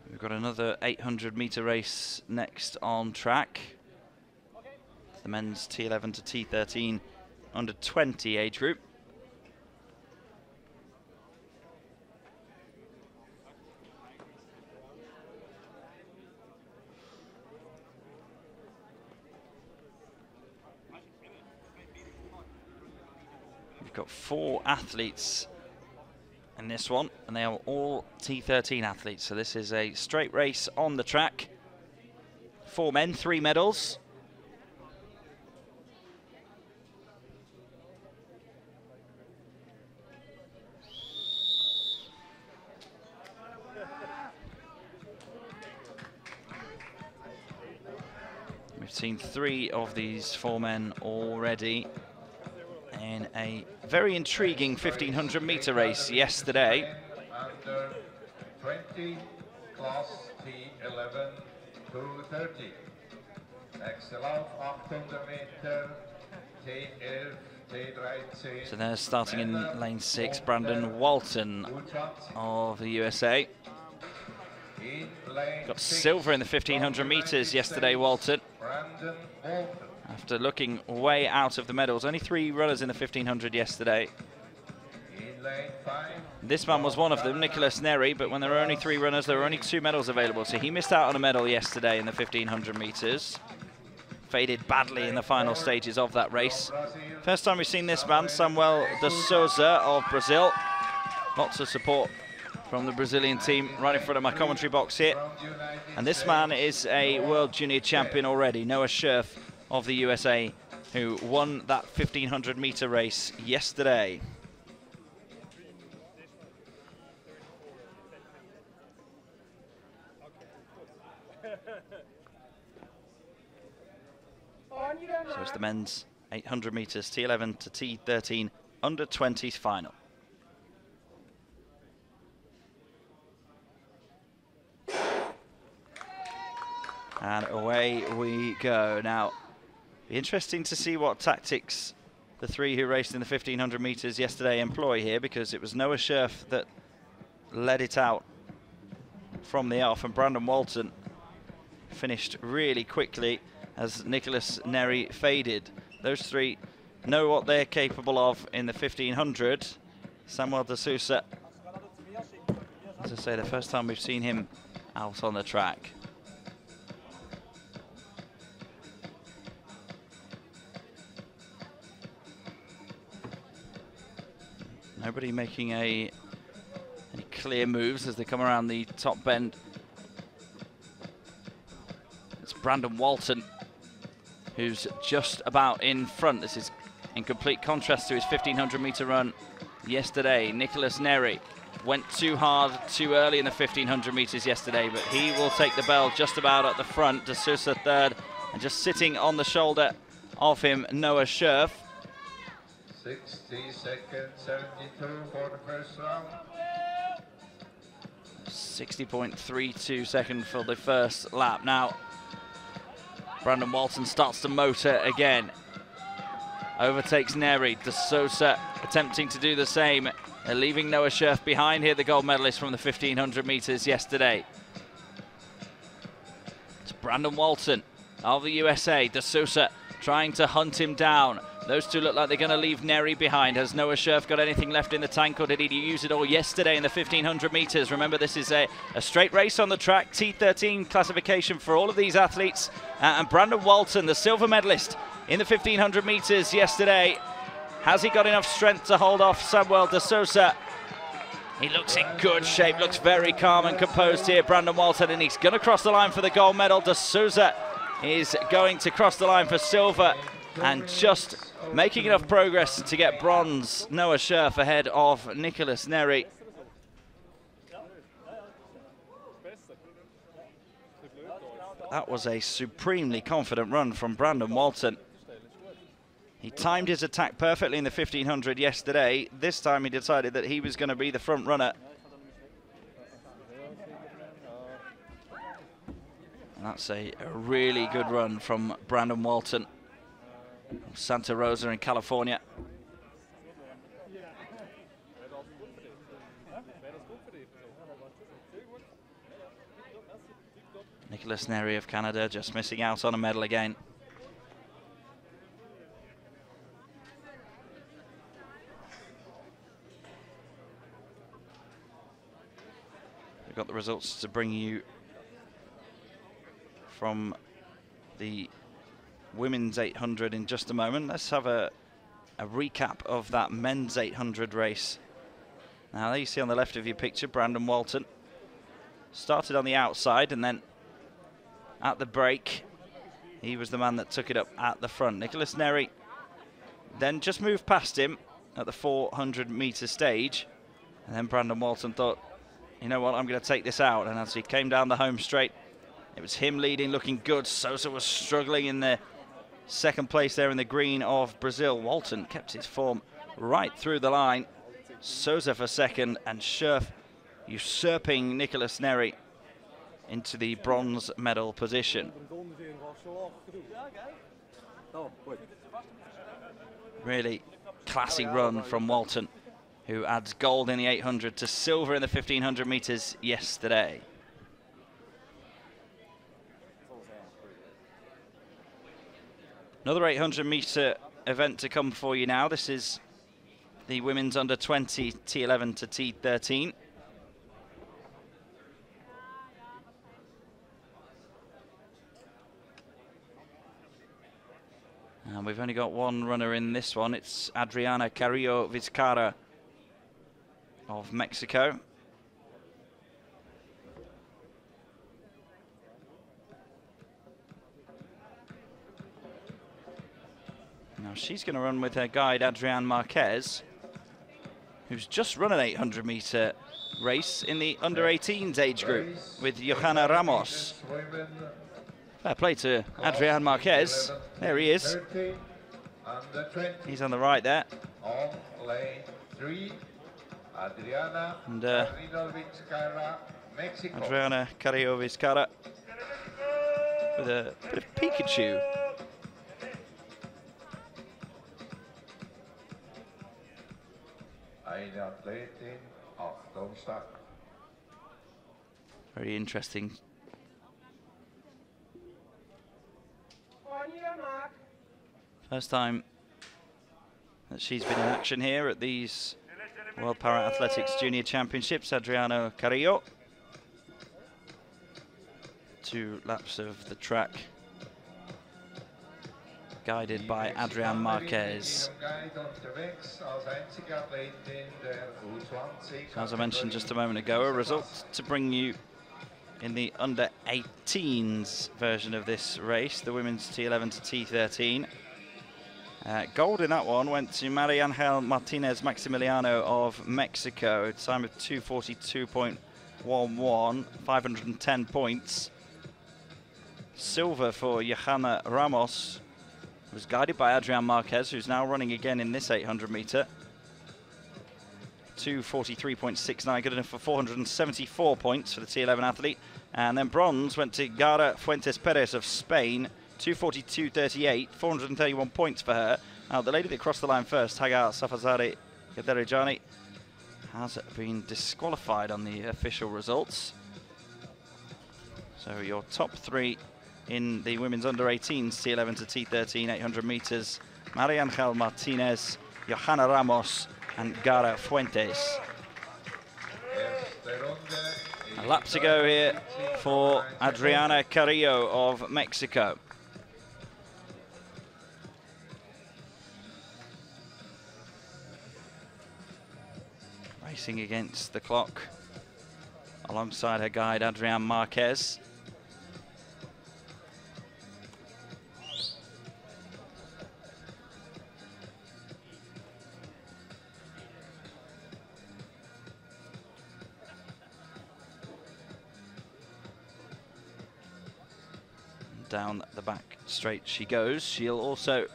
We've got another 800-meter race next on track. The men's T11 to T13 under 20 age group. We've got 4 athletes in this one, and they are all T13 athletes, so this is a straight race on the track. 4 men, 3 medals. We've seen 3 of these 4 men already in a very intriguing 1500-meter race yesterday. Under 20, class T11 to 30. Nächste Lauf 800 Meter, T11, T13. So they're starting in lane 6, Brandon Walton of the USA. Got silver in the 1500 meters yesterday, Walton. After looking way out of the medals. Only 3 runners in the 1500 yesterday. lane 5. This man was one of them, Nicholas Neri, but when there were only 3 runners, there were only 2 medals available, so he missed out on a medal yesterday in the 1500 metres. Faded badly in the final stages of that race. First time we've seen this man, Samuel de Souza of Brazil. Lots of support from the Brazilian team right in front of my commentary box here. And this man is a World Junior Champion already, Noah Scherf of the USA, who won that 1500 metre race yesterday. So it's the men's 800 metres, T11 to T13, under 20s final. And away we go. Now, be interesting to see what tactics the 3 who raced in the 1500 metres yesterday employ here, because it was Noah Scherf that led it out from the off, and Brandon Walton finished really quickly as Nicholas Neri faded. Those 3 know what they're capable of in the 1500. Samuel de Souza, as I say, the first time we've seen him out on the track. Nobody making any clear moves as they come around the top bend. It's Brandon Walton who's just about in front. This is in complete contrast to his 1500 metre run yesterday. Nicholas Neri went too hard too early in the 1500 metres yesterday, but he will take the bell just about at the front. De Souza third, and just sitting on the shoulder of him, Noah Scherf. 60 seconds, 72 for the first round. 60.32 seconds for the first lap. Now, Brandon Walton starts to motor again. Overtakes Neri. De Souza attempting to do the same. They're leaving Noah Scherf behind here, the gold medalist from the 1500 metres yesterday. It's Brandon Walton of the USA. De Souza trying to hunt him down. Those 2 look like they're going to leave Neri behind. Has Noah Scherf got anything left in the tank, or did he use it all yesterday in the 1500 metres? Remember, this is a straight race on the track, T13 classification for all of these athletes. And Brandon Walton, the silver medalist in the 1500 metres yesterday, has he got enough strength to hold off Samuel de Souza? He looks in good shape, looks very calm and composed here, Brandon Walton, and he's going to cross the line for the gold medal. De Souza is going to cross the line for silver, and just making enough progress to get bronze. Noah Scherf ahead of Nicholas Neri. That was a supremely confident run from Brandon Walton. He timed his attack perfectly in the 1500 yesterday. This time he decided that he was going to be the front runner. And that's a really good run from Brandon Walton. Santa Rosa in California. Nicholas Neri of Canada just missing out on a medal again. We've got the results to bring you from the women's 800 in just a moment. Let's have a recap of that men's 800 race. Now, there you see on the left of your picture, Brandon Walton. Started on the outside, and then at the break, he was the man that took it up at the front. Nicholas Neri then just moved past him at the 400 metre stage, and then Brandon Walton thought, you know what, I'm going to take this out. And as he came down the home straight, it was him leading, looking good. Souza was struggling in the second place there in the green of Brazil. Walton kept his form right through the line. Souza for second, and Scherf usurping Nicholas Neri into the bronze medal position. Really classy run from Walton, who adds gold in the 800 to silver in the 1500 metres yesterday. Another 800 metre event to come for you now. This is the women's under 20 T11 to T13. And we've only got one runner in this one. It's Adriana Carrillo Vizcarra of Mexico. Now she's going to run with her guide Adrian Marquez, who's just run an 800-meter race in the under-18s age group with Johanna Ramos. Fair play to Adrian Marquez. There he is. He's on the right there. And Adriana Carrillo Vizcarra with a bit of Pikachu. Very interesting. First time that she's been in action here at these World Para Athletics Junior Championships. Adriana Carrillo. 2 laps of the track, guided by Adrian Marquez. As I mentioned just a moment ago, a result to bring you in the under-18s version of this race, the women's T11 to T13. Gold in that one went to Maria Angel Martinez Maximiliano of Mexico, a time of 2:42.11, 510 points. Silver for Johanna Ramos, was guided by Adrian Marquez, who's now running again in this 800-meter. 2:43.69, good enough for 474 points for the T11 athlete. And then bronze went to Gara Fuentes Perez of Spain, 2:42.38, 431 points for her. Now, the lady that crossed the line first, Hagar Safazari Gaderejani, has been disqualified on the official results. So your top 3 in the women's under-18s, T11 to T13, 800 meters, Maria Angel Martinez, Johanna Ramos, and Gara Fuentes. A lap to go here for Adriana Carrillo of Mexico. Racing against the clock alongside her guide Adrian Marquez. Down the back straight she goes. She'll also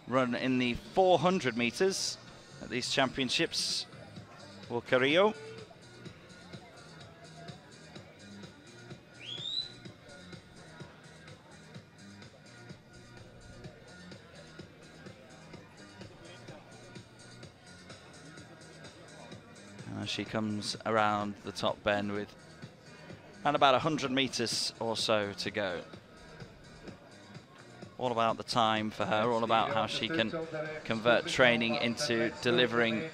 run in the 400 meters at these championships for Carrillo. She comes around the top bend with around about 100 meters or so to go. All about the time for her, all about how she can convert training into delivering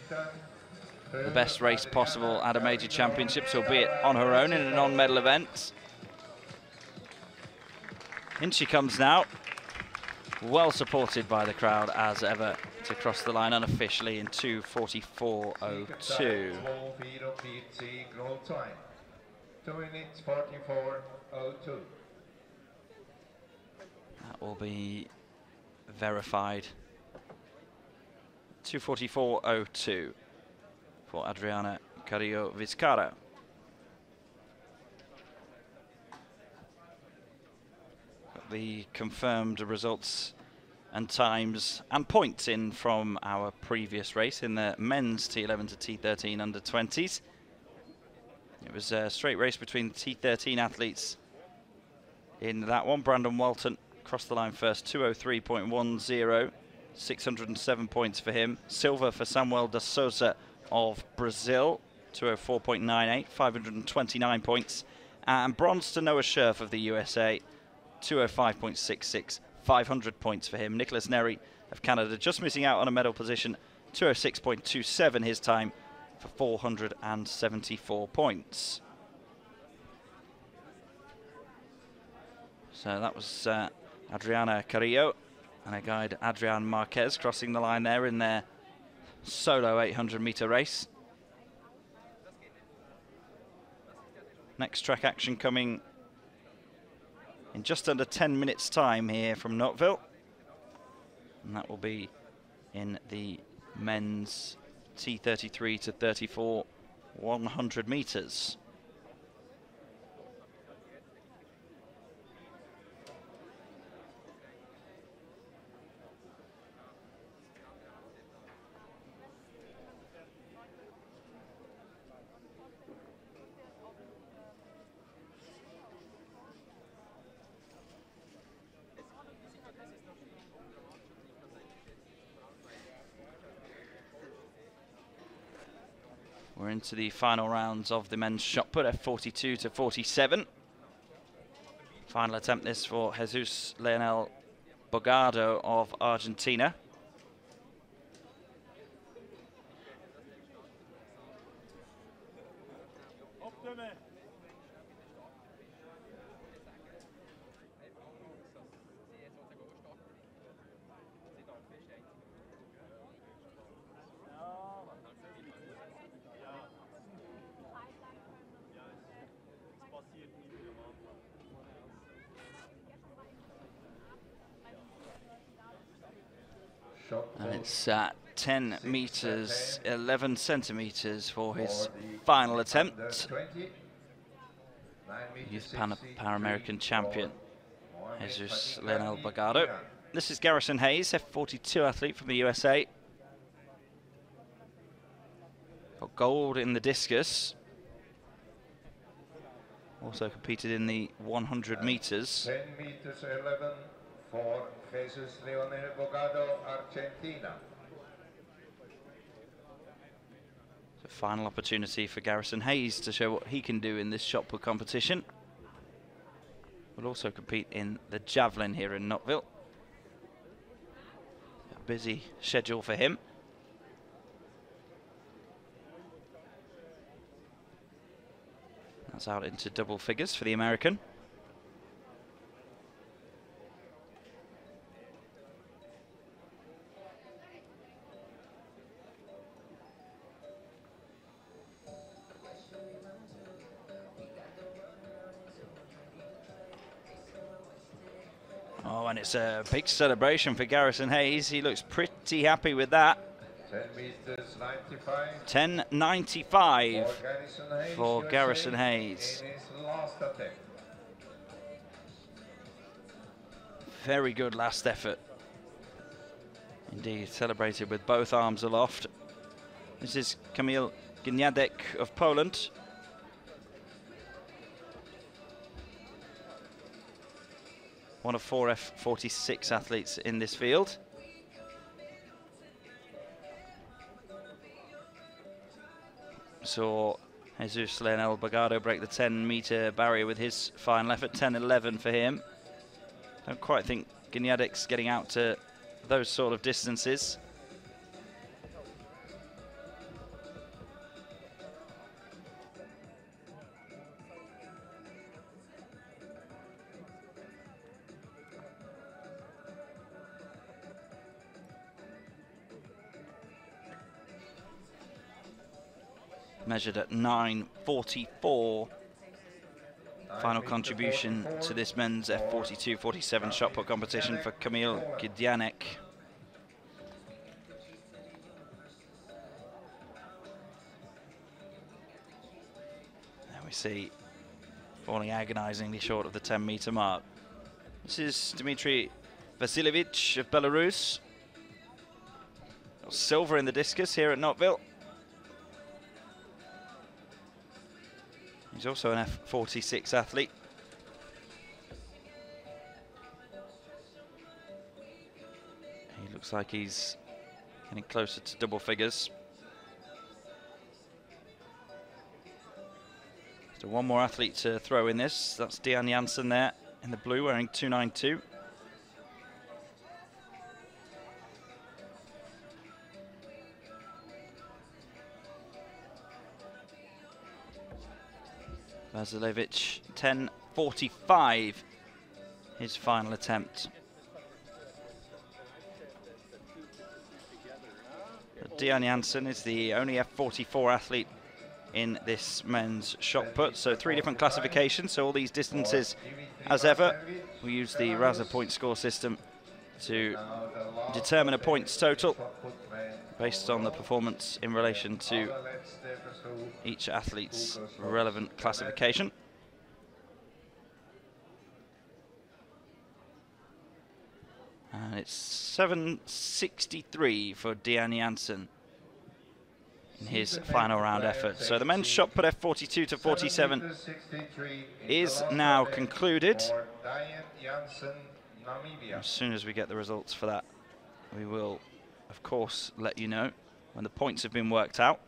the best race possible at a major championships, albeit on her own in a non-medal event. In she comes now, well supported by the crowd as ever, to cross the line unofficially in 2:44.02. 2 minutes 44.02. That will be verified. 2:44.02 for Adriana Carrillo Vizcarra. The confirmed results and times and points in from our previous race in the men's T11 to T13 under 20s. It was a straight race between the T13 athletes in that one. Brandon Walton crossed the line first, 2:03.10, 607 points for him. Silver for Samuel da Souza of Brazil, 2:04.98, 529 points. And bronze to Noah Scherf of the USA, 2:05.66, 500 points for him. Nicholas Neri of Canada just missing out on a medal position, 206.27 his time for 474 points. So that was Adriana Carrillo and her guide Adrian Marquez crossing the line there in their solo 800-meter race. Next track action coming in just under 10 minutes time here from Nottwil, and that will be in the men's T33 to 34 100 meters. We're into the final rounds of the men's shot put at 42 to 47. Final attempt this for Jesus Leonel Bogado of Argentina. And it's 10 meters, 11 centimeters for his final attempt. Youth Pan-American champion, Jesus Leonel Bogado. This is Garrison Hayes, F42 athlete from the USA. Got gold in the discus. Also competed in the 100 meters. 10 meters 11 for Jesus Leonel Bogado, Argentina. So final opportunity for Garrison Hayes to show what he can do in this shot put competition. Will also compete in the javelin here in Nottwil. A busy schedule for him. That's out into double figures for the American. Oh, and it's a big celebration for Garrison Hayes. He looks pretty happy with that. 10 meters 95. 10.95 for Garrison Hayes. In his last attempt. Very good last effort. Indeed, celebrated with both arms aloft. This is Kamil Gniadek of Poland. One of 4 F46 athletes in this field. Saw Jesus Leonel Bogado break the 10-meter barrier with his final effort, 10.11 for him. Don't quite think Gniadek's getting out to those sort of distances. Measured at 9.44. Final contribution to this men's F42-47 shot put competition for Kamil Gniadek. There we see falling agonizingly short of the 10-meter mark. This is Dmitry Vasilievich of Belarus. Got silver in the discus here at Nottwil. He's also an F46 athlete. He looks like he's getting closer to double figures. So one more athlete to throw in this. That's Dean Janssen there in the blue wearing 292. Vasiljevic 10:45, his final attempt. Dejan Janssen is the only F44 athlete in this men's shot put, so 3 different classifications, so all these distances as ever. We use the RASA point score system to determine a points total based on the performance in relation to each athlete's relevant classification. And it's 7:63 for Dejan Janssen in his final round effort. So the men's shot put F42 to 47 is now concluded. As soon as we get the results for that, we will, of course, let you know when the points have been worked out.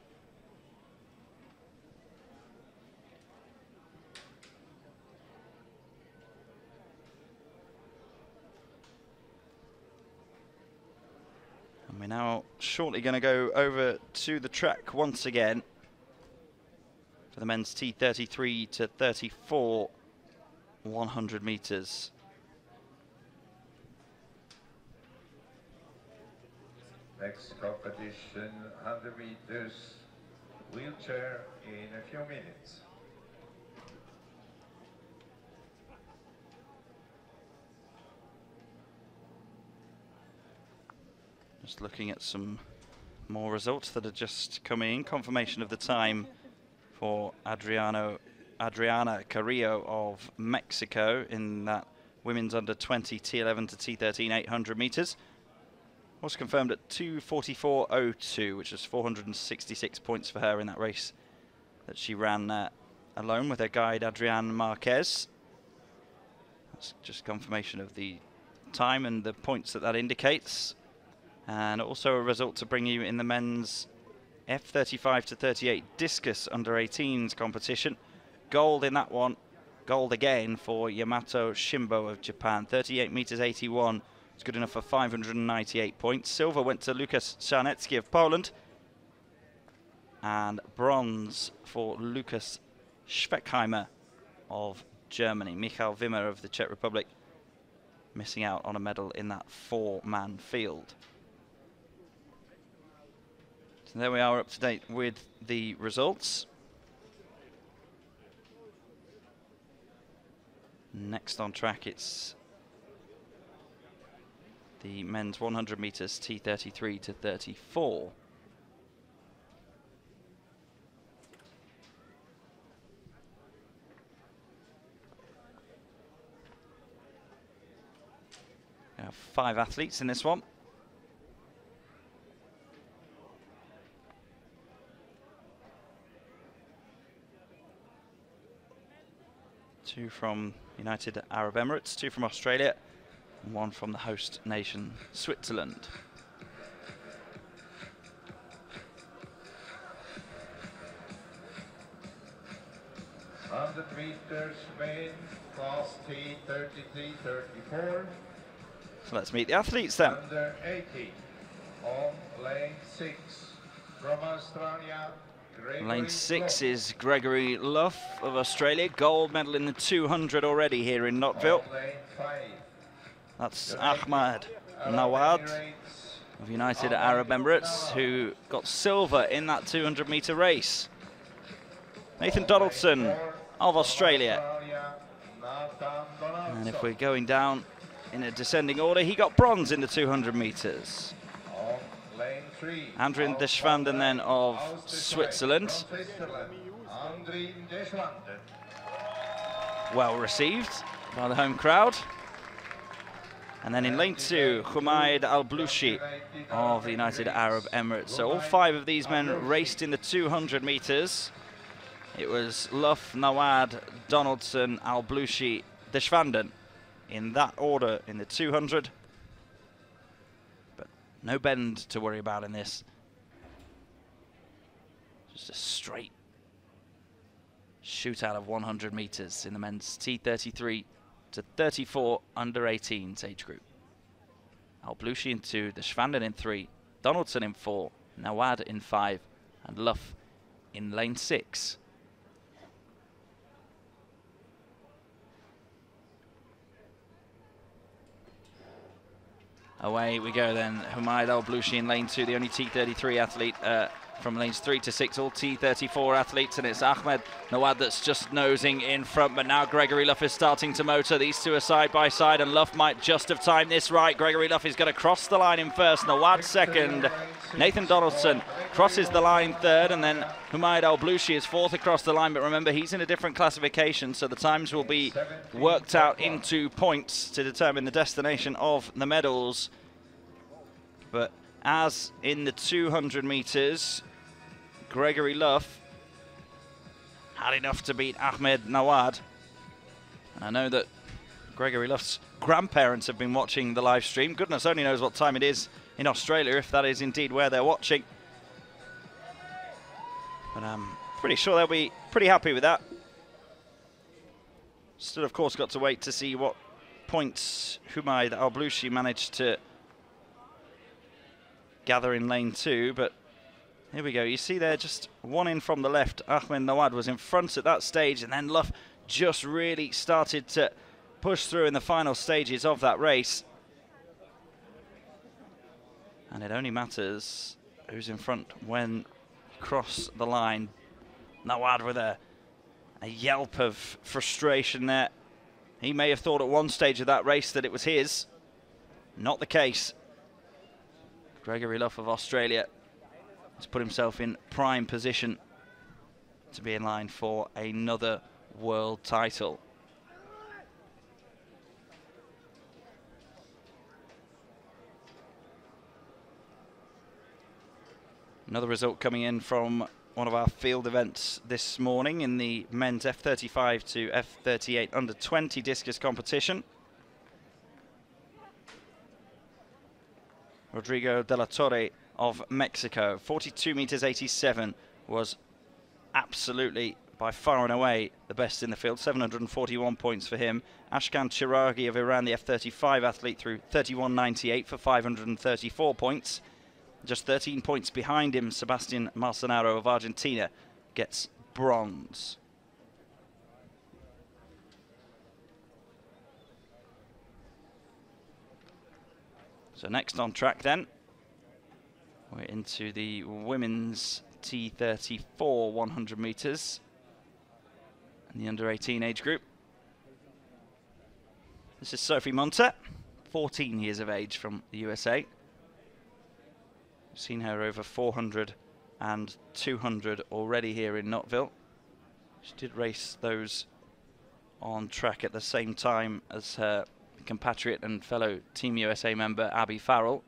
And we're now shortly going to go over to the track once again for the men's T33 to 34 100 meters. Next competition, 100 meters, wheelchair in a few minutes. Just looking at some more results that are just coming in. Confirmation of the time for Adriana Carrillo of Mexico in that women's under 20 T11 to T13 800 meters. Was confirmed at 2:44.02, which is 466 points for her in that race that she ran alone with her guide Adrian Marquez. That's just confirmation of the time and the points that that indicates. And also a result to bring you in the men's F35 to 38 discus under 18s competition. Gold in that one. Gold again for Yamato Shimbo of Japan. 38 meters 81. It's good enough for 598 points. Silver went to Lukas Czarnecki of Poland. And bronze for Lukas Schweckheimer of Germany. Michael Wimmer of the Czech Republic missing out on a medal in that 4-man field. So there we are, up to date with the results. Next on track, it's the men's 100 meters T33 to 34. We have 5 athletes in this one. Two from United Arab Emirates, 2 from Australia, and 1 from the host nation, Switzerland. Meters main, class T33-34. So let's meet the athletes then. Under 80, on lane 6, from Australia. Lane 6 is Gregory Luff of Australia, gold medal in the 200 already here in Nottwil. That's Ahmad Nawad of United Arab Emirates, who got silver in that 200 meter race. Nathan Donaldson of Australia. And if we're going down in a descending order, he got bronze in the 200 meters. Andrin Deschwanden then of Switzerland. Well received by the home crowd. And then in lane 2, Humaid Al-Blouchi of the United Arab Emirates. So all 5 of these men raced in the 200 meters. It was Luff, Nawad, Donaldson, Al-Blouchi, Deschwanden in that order in the 200. But no bend to worry about in this. Just a straight shootout of 100 meters in the men's T33 to 34 under 18s age group. Al-Blouchi in 2, Deschwanden in 3, Donaldson in 4, Nawad in 5, and Luff in lane 6. away we go then. Humaid Al-Blouchi in lane 2, the only T33 athlete from lanes 3 to 6, all T34 athletes, and it's Ahmed Nawad that's just nosing in front, but now Gregory Luff is starting to motor. These two are side by side, and Luff might just have timed this right. Gregory Luff is going to cross the line in first, Nawad second. Nathan Donaldson crosses the line third, and then Humaid Al-Blouchi is fourth across the line, but remember, he's in a different classification, so the times will be worked out into points to determine the destination of the medals. But as in the 200 metres, Gregory Luff had enough to beat Ahmed Nawad. And I know that Gregory Luff's grandparents have been watching the live stream. Goodness only knows what time it is in Australia, if that is indeed where they're watching. But I'm pretty sure they'll be pretty happy with that. Still, of course, got to wait to see what points Humaid Al-Blouchi managed to gather in lane 2, but here we go. You see there, just one in from the left. Ahmed Nawad was in front at that stage, and then Luff just really started to push through in the final stages of that race. And it only matters who's in front when you cross the line. Nawad with a yelp of frustration there. He may have thought at one stage of that race that it was his. Not the case. Gregory Luff of Australia has put himself in prime position to be in line for another world title. Another result coming in from one of our field events this morning in the men's F35 to F38 under 20 discus competition. Rodrigo de la Torre of Mexico, 42 meters 87, was absolutely by far and away the best in the field. 741 points for him. Ashkan Chiragi of Iran, the F35 athlete, threw 31.98 for 534 points. Just 13 points behind him, Sebastian Marcenaro of Argentina gets bronze. So next on track then, we're into the women's T34 100 meters in the under 18 age group. This is Sophie Munter, 14 years of age, from the USA. We've seen her over 400 and 200 already here in Nottwil. She did race those on track at the same time as her compatriot and fellow Team USA member Abby Farrell.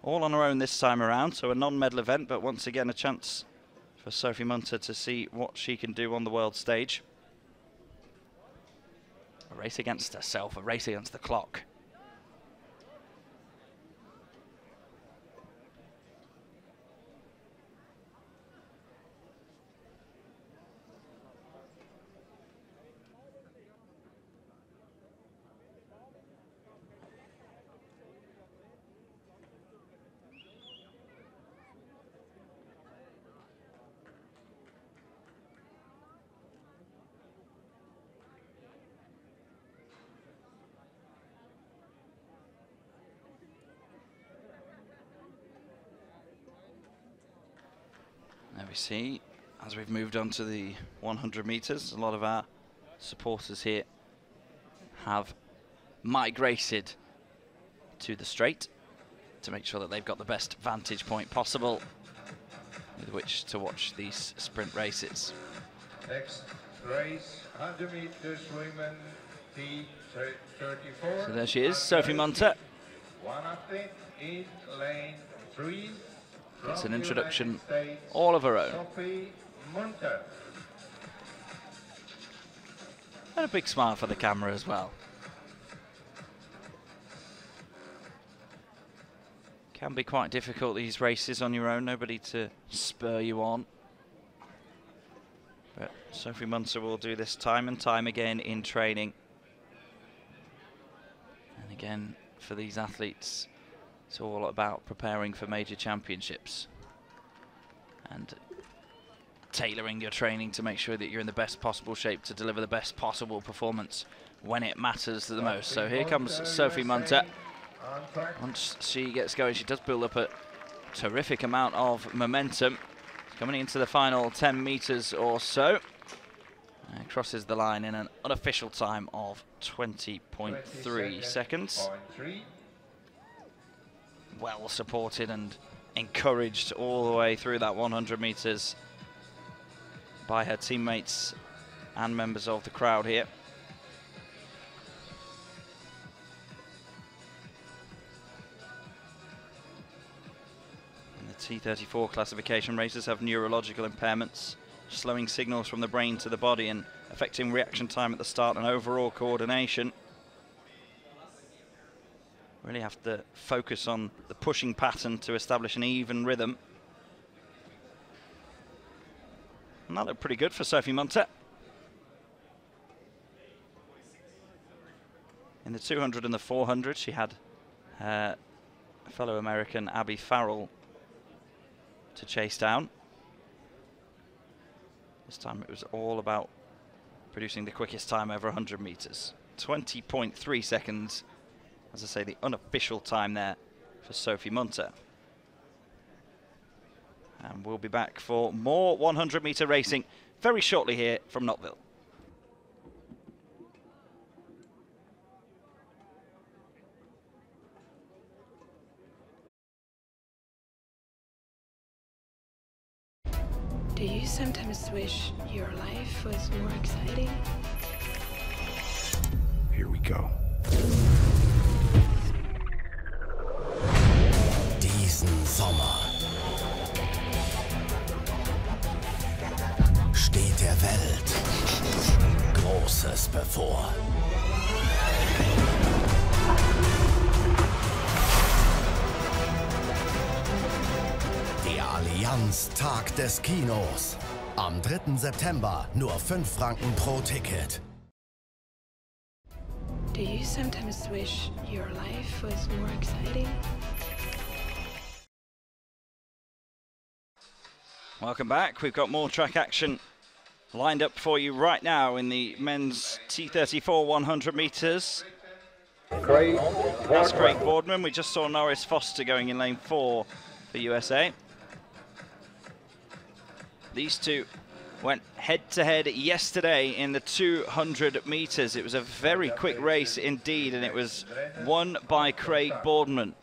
All on her own this time around, so a non-medal event, but once again a chance for Sophie Munter to see what she can do on the world stage. A race against herself, a race against the clock. There we see, as we've moved on to the 100 meters, a lot of our supporters here have migrated to the straight to make sure that they've got the best vantage point possible with which to watch these sprint races. Next race, 100 meters women, T34. So there she is, Sophie Munter. One athlete in lane 3. It's an introduction all of her own. Sophie Munter. And a big smile for the camera as well. Can be quite difficult, these races on your own, nobody to spur you on. But Sophie Munter will do this time and time again in training. And again, for these athletes, it's all about preparing for major championships. And tailoring your training to make sure that you're in the best possible shape to deliver the best possible performance when it matters the most. So here comes Sophie Munter. Once she gets going, she does build up a terrific amount of momentum. Coming into the final 10 meters or so. And crosses the line in an unofficial time of 20.3 seconds. Well supported and encouraged all the way through that 100 meters by her teammates and members of the crowd here. In the T34 classification, racers have neurological impairments, slowing signals from the brain to the body and affecting reaction time at the start and overall coordination. Really have to focus on the pushing pattern to establish an even rhythm. And that looked pretty good for Sophie Munter. In the 200 and the 400, she had her fellow American Abby Farrell to chase down. This time it was all about producing the quickest time over 100 meters. 20.3 seconds, as I say, the unofficial time there for Sophie Munter. And we'll be back for more 100-meter racing very shortly here from Nottwil. Do you sometimes wish your life was more exciting? Here we go. Diesen Sommer steht der Welt Großes bevor. Der Allianz Tag des Kinos. Am 3. September nur 5 Franken pro Ticket. Do you sometimes wish your life was more exciting? Welcome back. We've got more track action lined up for you right now in the men's T34 100 meters. That's Craig Boardman. We just saw Norris Foster going in lane 4 for USA. These two went head-to-head yesterday in the 200 meters. It was a very quick race indeed, and it was won by Craig Boardman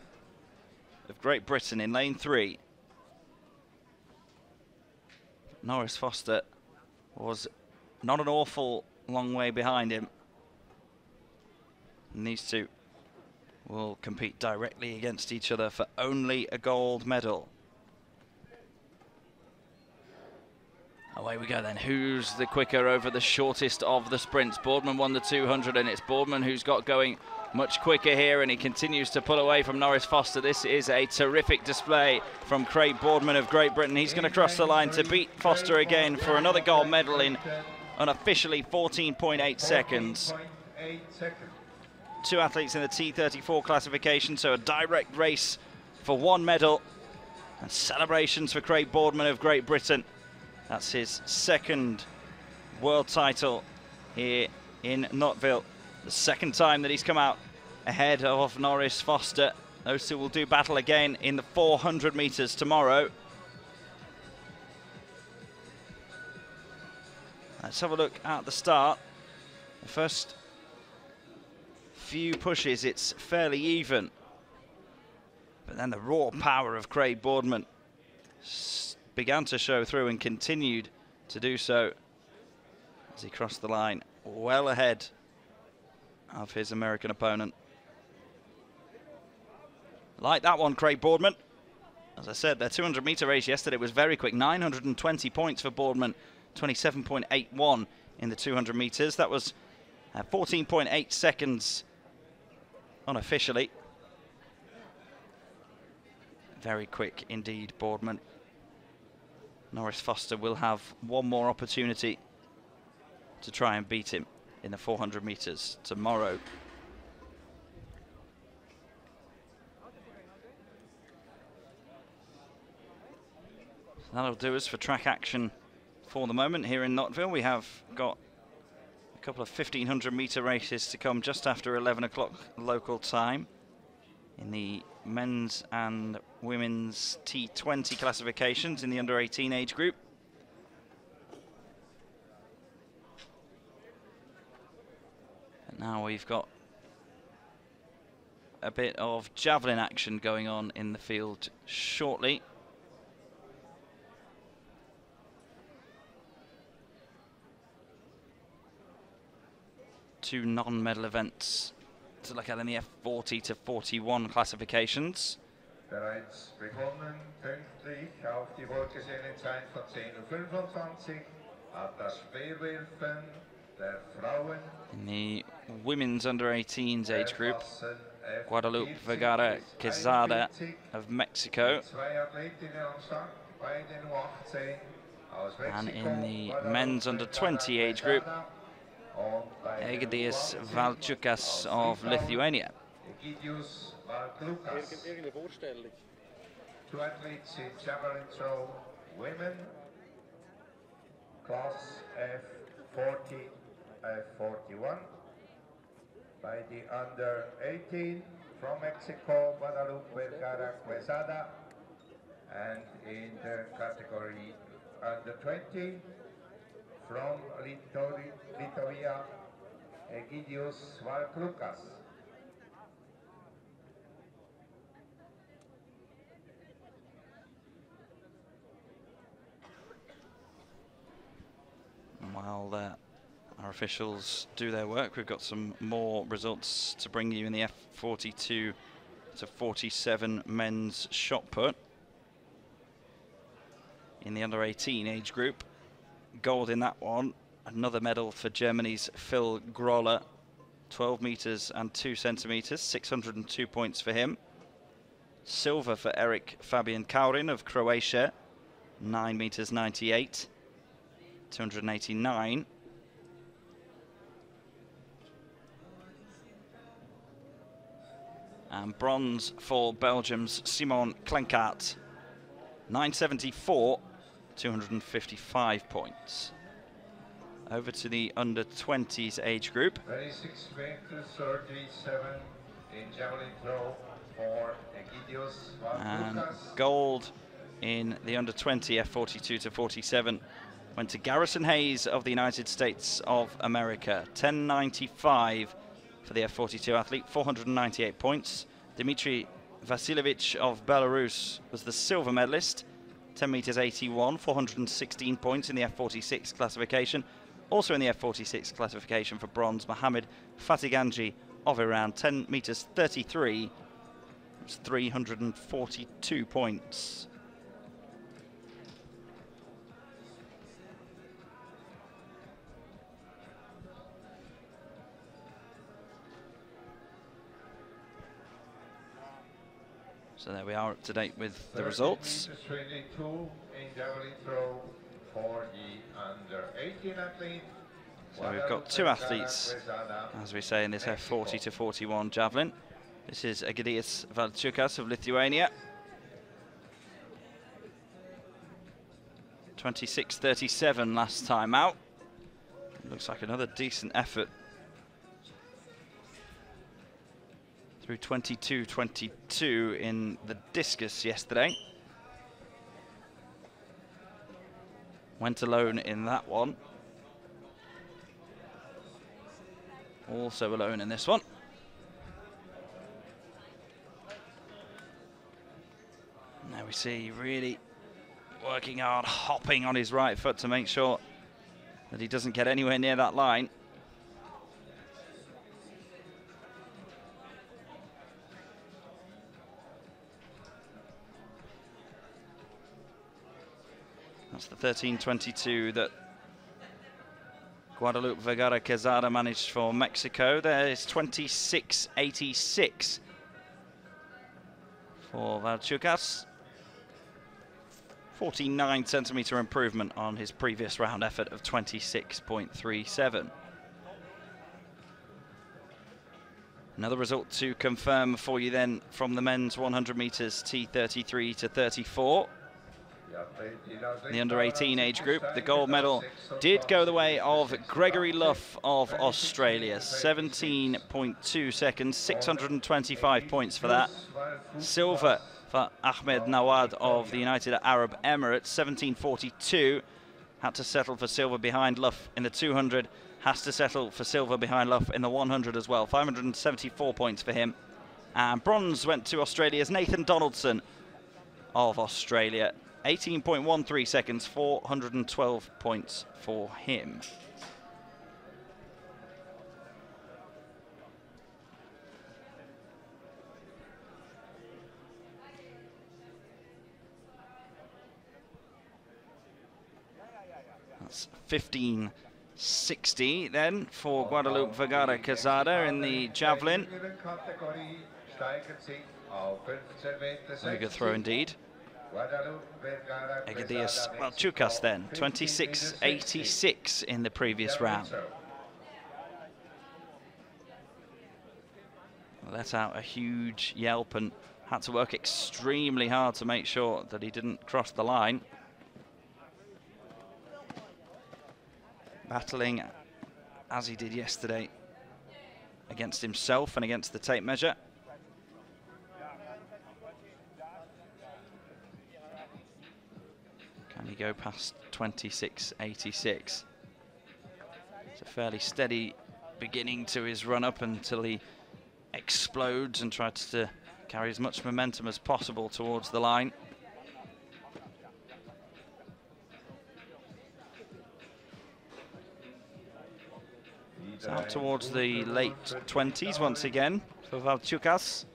of Great Britain in lane 3. Norris Foster was not an awful long way behind him. And these two will compete directly against each other for only a gold medal. Away we go then. Who's the quicker over the shortest of the sprints? Boardman won the 200, and it's Boardman who's got going much quicker here, and he continues to pull away from Norris Foster. This is a terrific display from Craig Boardman of Great Britain. He's going to cross the line to beat Foster again for another gold medal in unofficially 14.8 seconds. Two athletes in the T34 classification, so a direct race for one medal. And celebrations for Craig Boardman of Great Britain. That's his second world title here in Nottwil. The second time that he's come out ahead of Norris Foster. Those two will do battle again in the 400 meters tomorrow. Let's have a look at the start. The first few pushes, it's fairly even. But then the raw power of Craig Boardman began to show through and continued to do so as he crossed the line well ahead of his American opponent. Like that one, Craig Boardman. As I said, their 200-meter race yesterday was very quick. 920 points for Boardman, 27.81 in the 200 meters. That was 14.8 seconds unofficially. Very quick indeed, Boardman. Norris Foster will have one more opportunity to try and beat him in the 400 meters tomorrow. So that'll do us for track action for the moment here in Nottwil. We have got a couple of 1500 metre races to come just after 11 o'clock local time in the men's and women's T20 classifications in the under 18 age group. And now we've got a bit of javelin action going on in the field shortly. Two non-medal events to look at in the F40 to 41 classifications. Bereits begonnen, pünktlich auf die vorgesehene Zeit von 10:25 Uhr hat das Speerwerfen der Frauen in the women's under 18s age group. Guadalupe Vergara Quezada of Mexico. And in the men's under 20 age group, Egidijus Valčiukas of Lithuania. Two athletes in javelin throw, women, class F40, F41. By the under 18 from Mexico, Guadalupe Vergara Quezada, and in the category under 20 from Litovia, Egidijus Valčiukas. While our officials do their work, we've got some more results to bring you in the F42 to 47 men's shot put. In the under 18 age group, gold in that one. Another medal for Germany's Phil Groller, 12 meters and 2 centimeters, 602 points for him. Silver for Eric Fabian Kaurin of Croatia, 9 meters 98, 289. And bronze for Belgium's Simon Klenkart, 974, 255 points. Over to the under 20s age group. 26 meters 37 in javelin throw for Egidijus And Valčiukas. gold in the under 20 F42 to 47 went to Garrison Hayes of the United States of America, 1095 for the F42 athlete, 498 points. Dmitry Vasilievich of Belarus was the silver medalist, 10 meters 81, 416 points in the F46 classification. Also in the F46 classification for bronze, Mohamed Fatiganji of Iran, 10 meters 33, 342 points. So there we are, up to date with the results. 22 in javelin throw for the under 18 athlete. So we've got two athletes, as we say, in this F40 to 41 javelin. This is Egidijus Valčiukas of Lithuania. 26:37 last time out. Looks like another decent effort. Through 22:22 in the discus yesterday. Went alone in that one. Also alone in this one. And there we see really working hard, hopping on his right foot to make sure that he doesn't get anywhere near that line. That's the 13:22 that Guadalupe Vergara Quezada managed for Mexico. There is 26:86 for Valčiukas. 49 centimetre improvement on his previous round effort of 26.37. Another result to confirm for you then from the men's 100 metres T33 to 34. the under-18 age group. The gold medal did go the way of Gregory Luff of Australia. 17.2 seconds, 625 points for that. Silver for Ahmed Nawad of the United Arab Emirates, 17.42. Had to settle for silver behind Luff in the 200. Has to settle for silver behind Luff in the 100 as well. 574 points for him. And bronze went to Australia's Nathan Donaldson of Australia. 18.13 seconds, 412 points for him. That's 15.60 then for Guadalupe Vergara Quezada in the javelin. Very good throw indeed. Egidijus Valchukas then, 26.86 in the previous round. Let out a huge yelp and had to work extremely hard to make sure that he didn't cross the line. Battling as he did yesterday against himself and against the tape measure. Can he go past 26.86? It's a fairly steady beginning to his run up until he explodes and tries to carry as much momentum as possible towards the line. It's out towards the late 20s once again for Valchukas.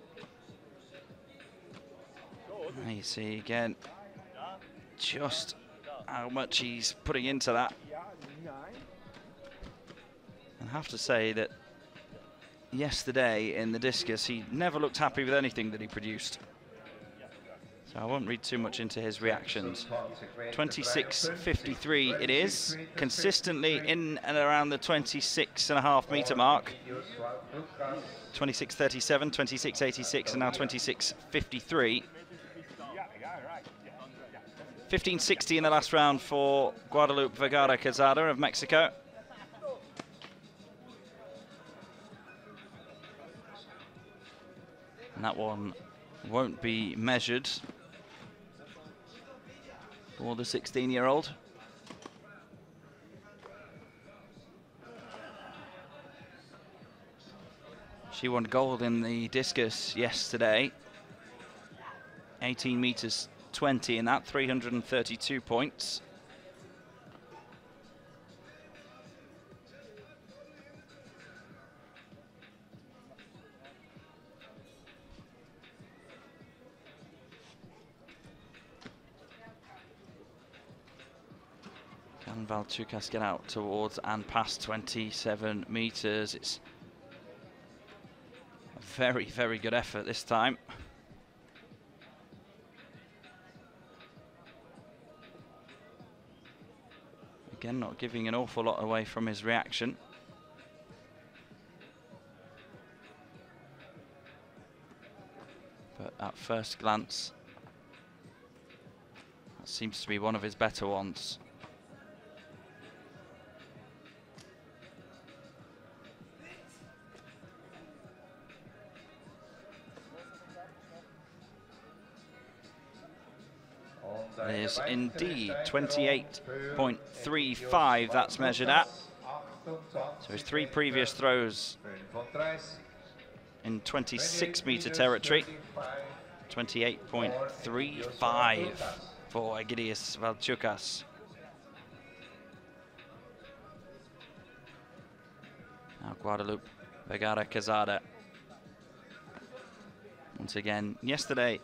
You see again just how much he's putting into that. And I have to say that yesterday in the discus he never looked happy with anything that he produced. So I won't read too much into his reactions. 26.53 it is, consistently in and around the 26.5 meter mark. 26.37, 26.86 and now 26.53. 15.60 in the last round for Guadalupe Vergara Quezada of Mexico. And that one won't be measured for the 16-year-old. She won gold in the discus yesterday. 18 meters 20 in that, 332 points. Can Valchukas get out towards and past 27 meters? It's a very, very good effort this time. Again, not giving an awful lot away from his reaction. But at first glance, that seems to be one of his better ones. It is indeed 28.35 that's measured at. So his three previous throws in 26-meter territory. 28.35 for Egidijus Valchukas. Now Guadalupe Vergara Quezada. Once again, yesterday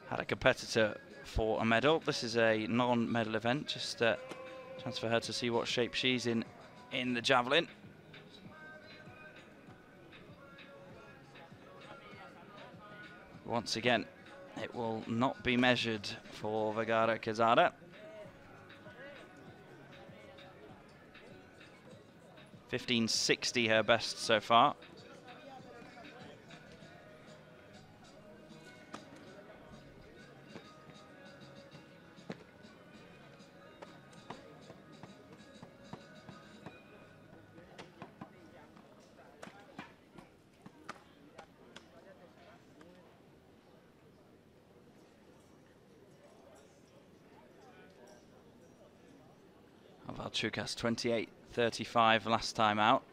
had a competitor for a medal. This is a non-medal event, just a chance for her to see what shape she's in the javelin. Once again, it will not be measured for Vergara Quezada. 15.60 her best so far. Valchukas 28.35 last time out.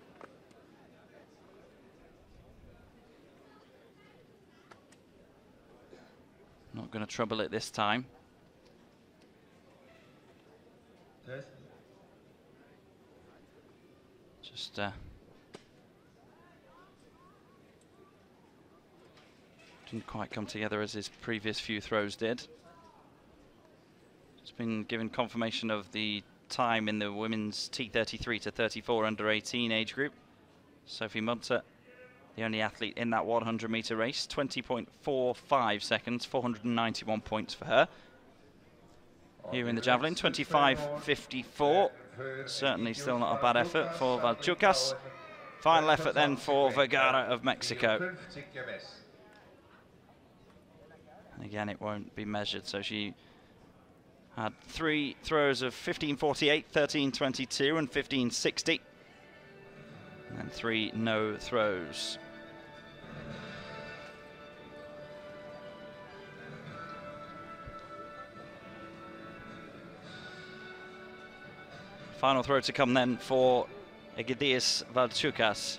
Not going to trouble it this time. Just didn't quite come together as his previous few throws did. It's been given confirmation of the time in the women's T33 to 34 under 18 age group. Sophie Munter, the only athlete in that 100-meter race, 20.45 seconds, 491 points for her. Here in the javelin, 25.54. Certainly still not a bad effort for Valchukas. Final effort then for Vergara of Mexico. And again, it won't be measured, so she had 3 throws of 15.48, 13.22 and 15.60. And then 3 no throws. Final throw to come then for Egidius Valchukas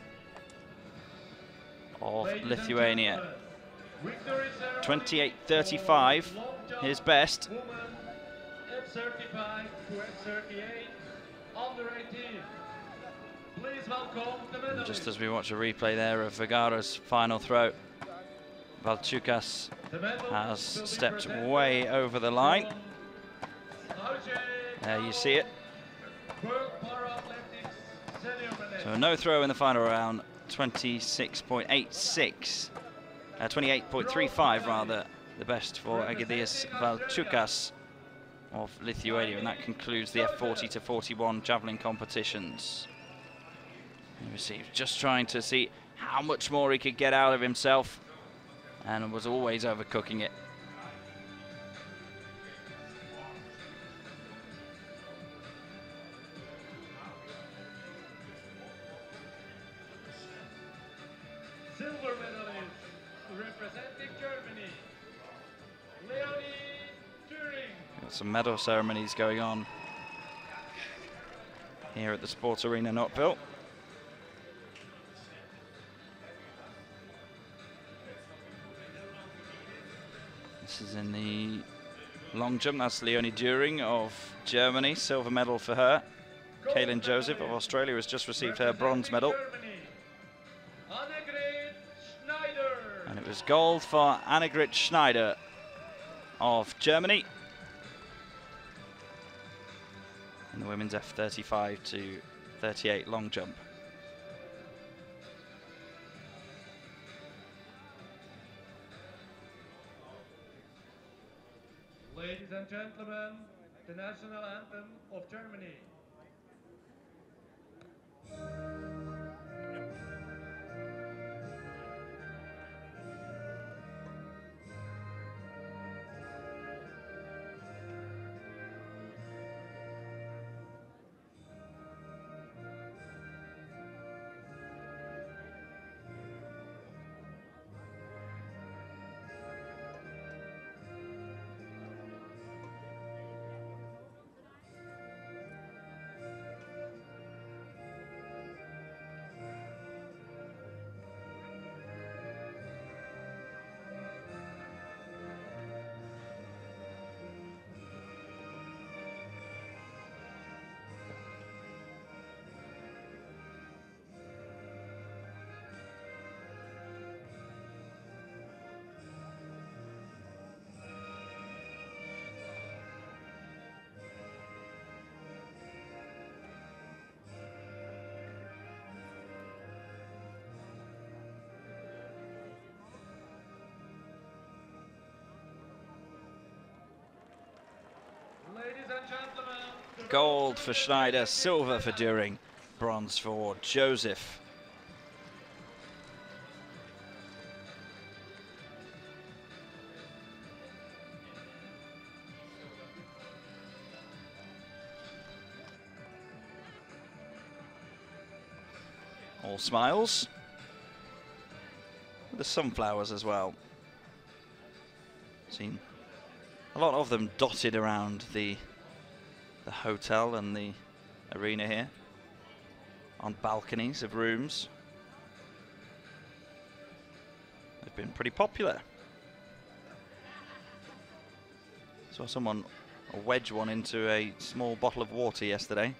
of Lithuania. 28.35, his best. And just as we watch a replay there of Vergara's final throw, Valchukas has stepped way over the line. There you see it. So no throw in the final round, 26.86. 28.35 rather, the best for Egidius Valchukas of Lithuania, and that concludes the F40 to 41 javelin competitions. You see, he was just trying to see how much more he could get out of himself, and was always overcooking it. Silver medalist representing Germany, Nottwil. Got some medal ceremonies going on here at the Sports Arena Nottwil. This is in the long jump. That's Leonie Düring of Germany, silver medal for her. Kaylin Joseph of Australia has just received her bronze medal. And it was gold for Annegret Schneider of Germany in the women's F35 to 38 long jump. Ladies and gentlemen, the national anthem of Germany. Gold for Schneider, silver for Düring, bronze for Joseph. All smiles. The sunflowers as well. Seen a lot of them dotted around the hotel and the arena here, on balconies of rooms. They've been pretty popular. Saw someone wedge one into a small bottle of water yesterday,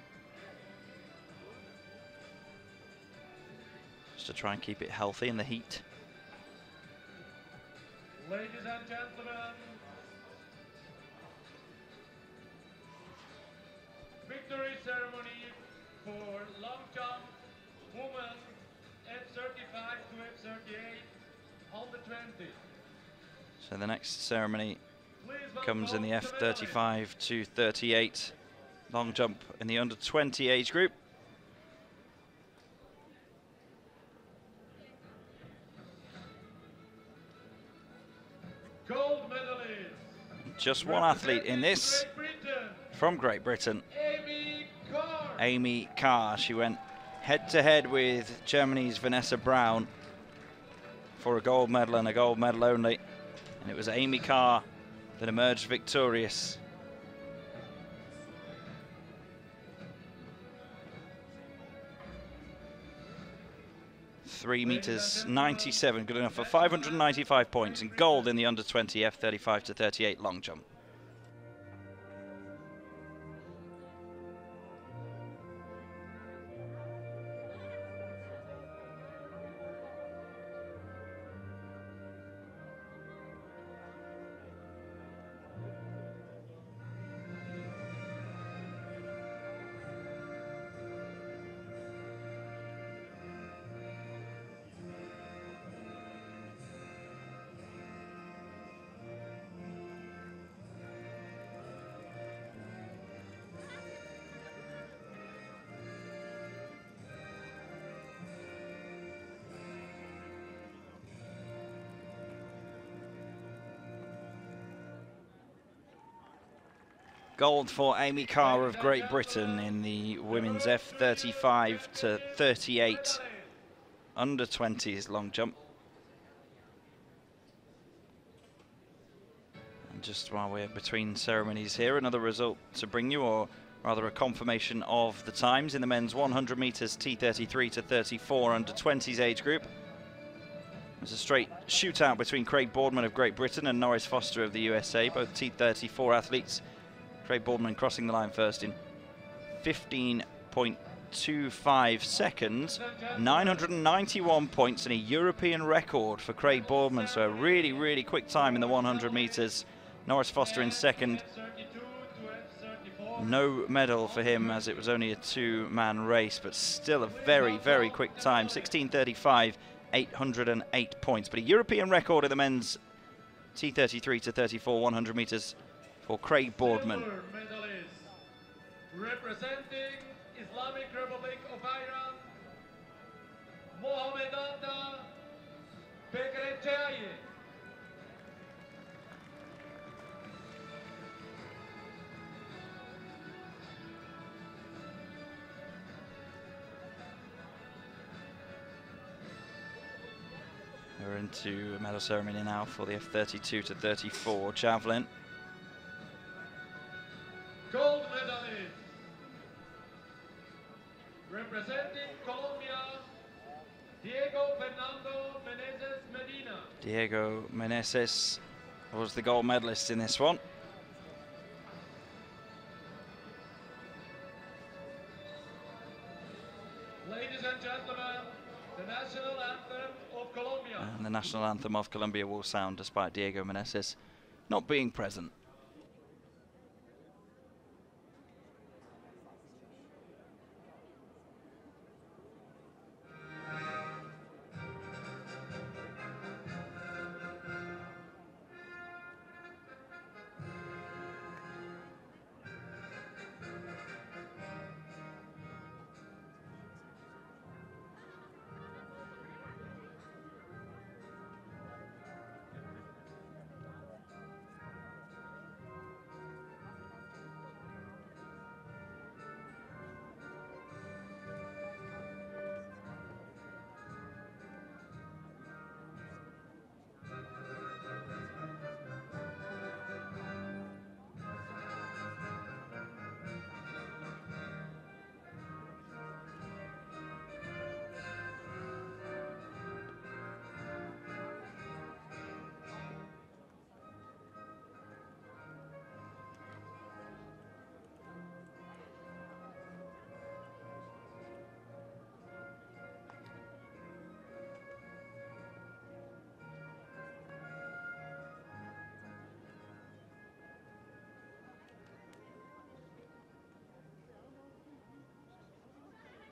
just to try and keep it healthy in the heat. Ladies and gentlemen, victory ceremony for long jump, women, F35 to F38, under 20. So the next ceremony Please comes in the welcome the F35 to 38 long jump in the under 20 age group. gold medalist. Just one athlete in this Great Britain, from Great Britain, Amy Carr. Amy Carr. She went head-to-head with Germany's Vanessa Braun for a gold medal and a gold medal only. And it was Amy Carr that emerged victorious. $3.97 meters, good enough for 595 points, and gold in the under 20 F35 to 38 long jump. Gold for Amy Carr of Great Britain in the women's F35 to 38 under 20s long jump. And just while we're between ceremonies here, another result to bring you, or rather a confirmation of the times in the men's 100 meters T33 to 34 under 20s age group. It was a straight shootout between Craig Boardman of Great Britain and Norris Foster of the USA, both T34 athletes. Craig Boardman crossing the line first in 15.25 seconds, 991 points and a European record for Craig Boardman, so a really, really quick time in the 100 meters. Norris Foster in second. No medal for him as it was only a two-man race, but still a very, very quick time, 16:35, 808 points. But a European record in the men's T33 to 34 100 meters for Craig Boardman. Silver medalist, representing Islamic Republic of Iran, Mohammedanda Bekrechaye. We're into a medal ceremony now for the F32 to 34 javelin. Gold medalist, representing Colombia, Diego Fernando Meneses Medina. Diego Meneses was the gold medalist in this one. Ladies and gentlemen, the national anthem of Colombia. And the national anthem of Colombia will sound despite Diego Meneses not being present.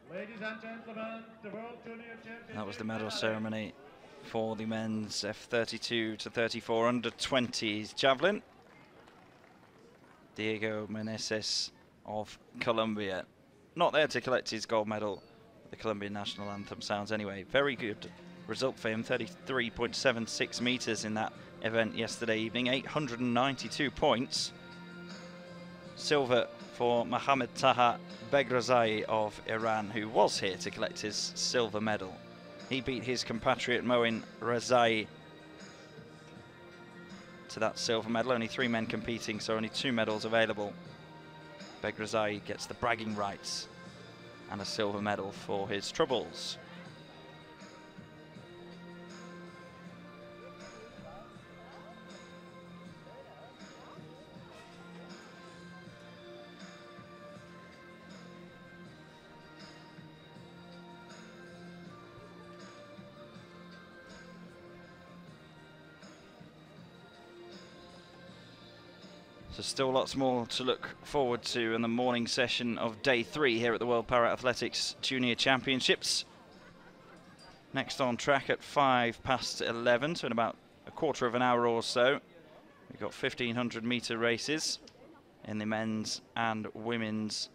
Ladies and gentlemen, the World Junior Championship. That was the medal ceremony for the men's F32 to 34 under 20s javelin. Diego Meneses of Colombia, not there to collect his gold medal. The Colombian national anthem sounds anyway. Very good result for him, 33.76 meters in that event yesterday evening, 892 points. Silver for Mohamed Taha Begrazai of Iran, who was here to collect his silver medal. He beat his compatriot Moin Rezai to that silver medal. Only 3 men competing, so only 2 medals available. Begrazai gets the bragging rights and a silver medal for his troubles. So still lots more to look forward to in the morning session of day 3 here at the World Para Athletics Junior Championships. Next on track at 11:05, so in about a quarter of an hour or so, we've got 1500 meter races in the men's and women's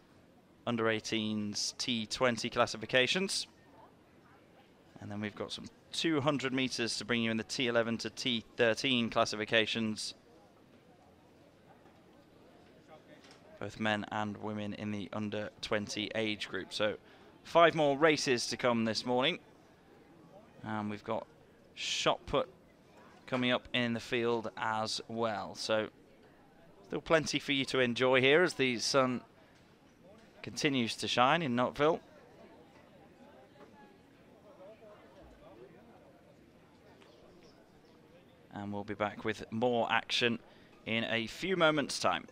under 18s T20 classifications. And then we've got some 200 meters to bring you in the T11 to T13 classifications. Both men and women in the under 20 age group. So 5 more races to come this morning. And we've got shot put coming up in the field as well. So still plenty for you to enjoy here as the sun continues to shine in Nottwil. And we'll be back with more action in a few moments' time.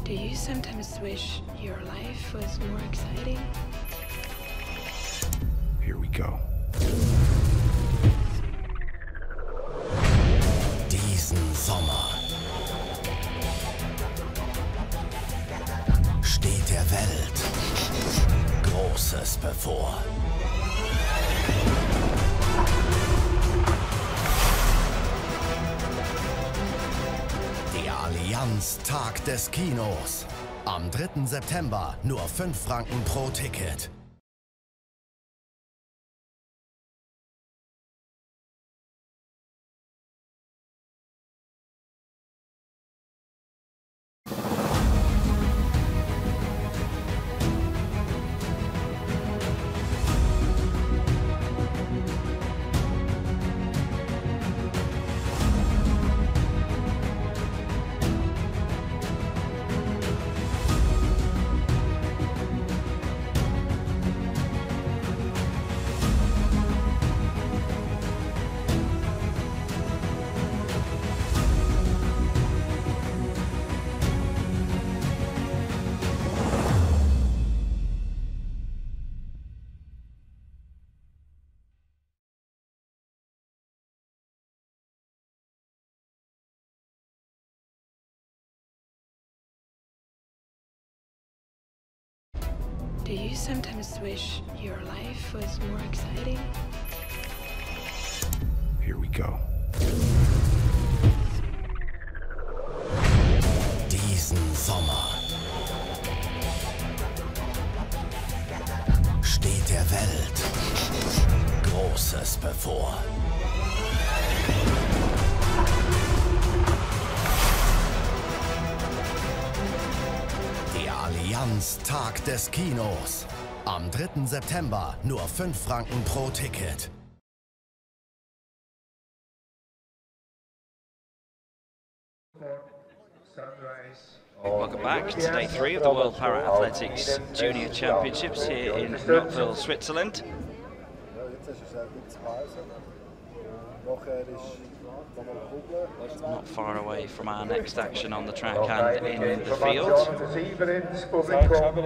Do you sometimes wish your life was more exciting? Here we go. Diesen Sommer steht der Welt Großes bevor. Allianz Tag des Kinos. Am 3. September nur 5 Franken pro Ticket. Do you sometimes wish your life was more exciting? Here we go. Diesen Sommer steht der Welt Großes bevor. Allianz Tag des Kinos. Am 3. September nur 5 Franken pro Ticket. Welcome back to day 3 of the World Para Athletics Junior Championships here in Nottwil, Switzerland. Not far away from our next action on the track and in the field.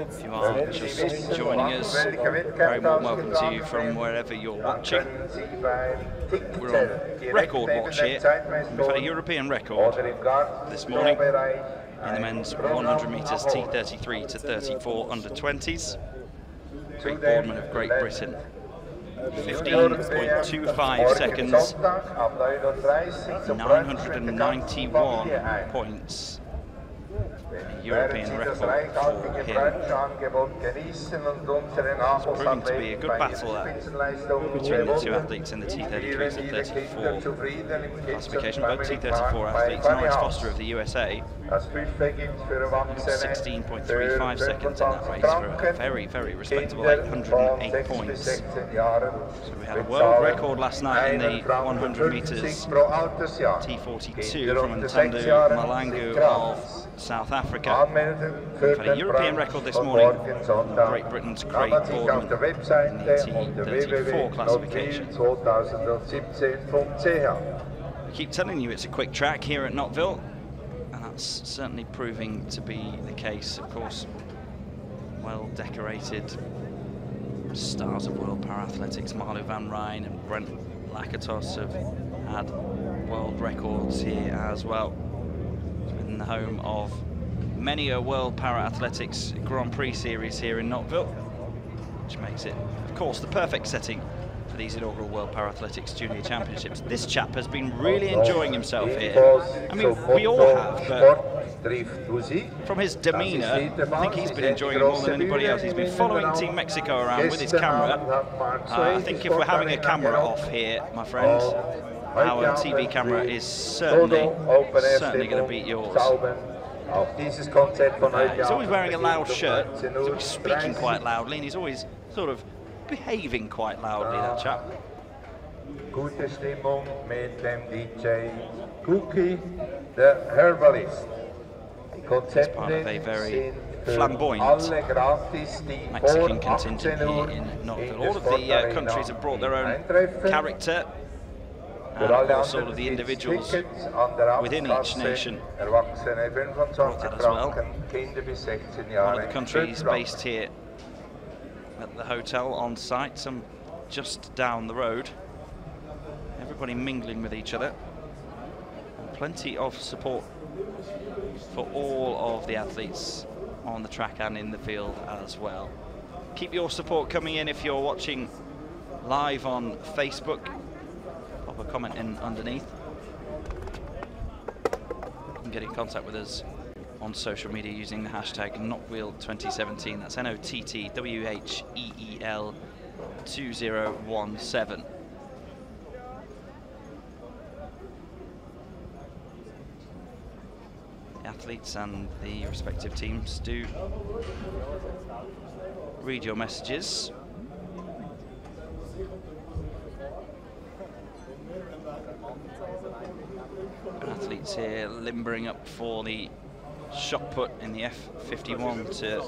If you are just joining us, very warm welcome to you from wherever you're watching. We're on record watch here. We've had a European record this morning in the men's 100 metres T33 to 34 under 20s. Greg Boardman of Great Britain. 15.25 seconds, 991 points. A European record for him. It's proving to be a good battle between the two athletes in the T33 to 34 classification. Both T34 athletes, Norris Foster of the USA, 16.35 seconds in that race for a very, very respectable 808 points. So we had a world record last night in the 100 metres T42 from Ntando Malangu of South Africa. We've had a European record this morning, Great Britain's Craig Boardman in the T34 classification. We keep telling you it's a quick track here at Nottwil, and that's certainly proving to be the case. Of course, well decorated stars of world para-athletics, Marlu van Rijn and Brent Lakatos have had world records here as well. It's been the home of many a World Para-Athletics Grand Prix series here in Nottwil, which makes it, of course, the perfect setting for these inaugural World Para-Athletics Junior Championships. This chap has been really enjoying himself here. I mean, we all have, but from his demeanour, I think he's been enjoying it more than anybody else. He's been following Team Mexico around with his camera. I think if we're having a camera off here, my friend, our TV camera is certainly going to beat yours. He's always wearing a loud shirt, he's always speaking quite loudly, and he's always sort of behaving quite loudly, that chap. Gute Stimmung mit dem DJ Cookie, the herbalist. He's part of a very flamboyant Mexican contingent here in Nottwil. All of the countries have brought their own character, and of course all of the individuals within each nation brought that as well. One of the countries based here at the hotel on site, some just down the road. Everybody mingling with each other. And plenty of support for all of the athletes on the track and in the field as well. Keep your support coming in if you're watching live on Facebook. Pop a comment in underneath. You can get in contact with us on social media using the hashtag Nottwheel2017. That's NOTTWHEEL 2017. The athletes and the respective teams do read your messages. Athletes here limbering up for the shot put in the F51 to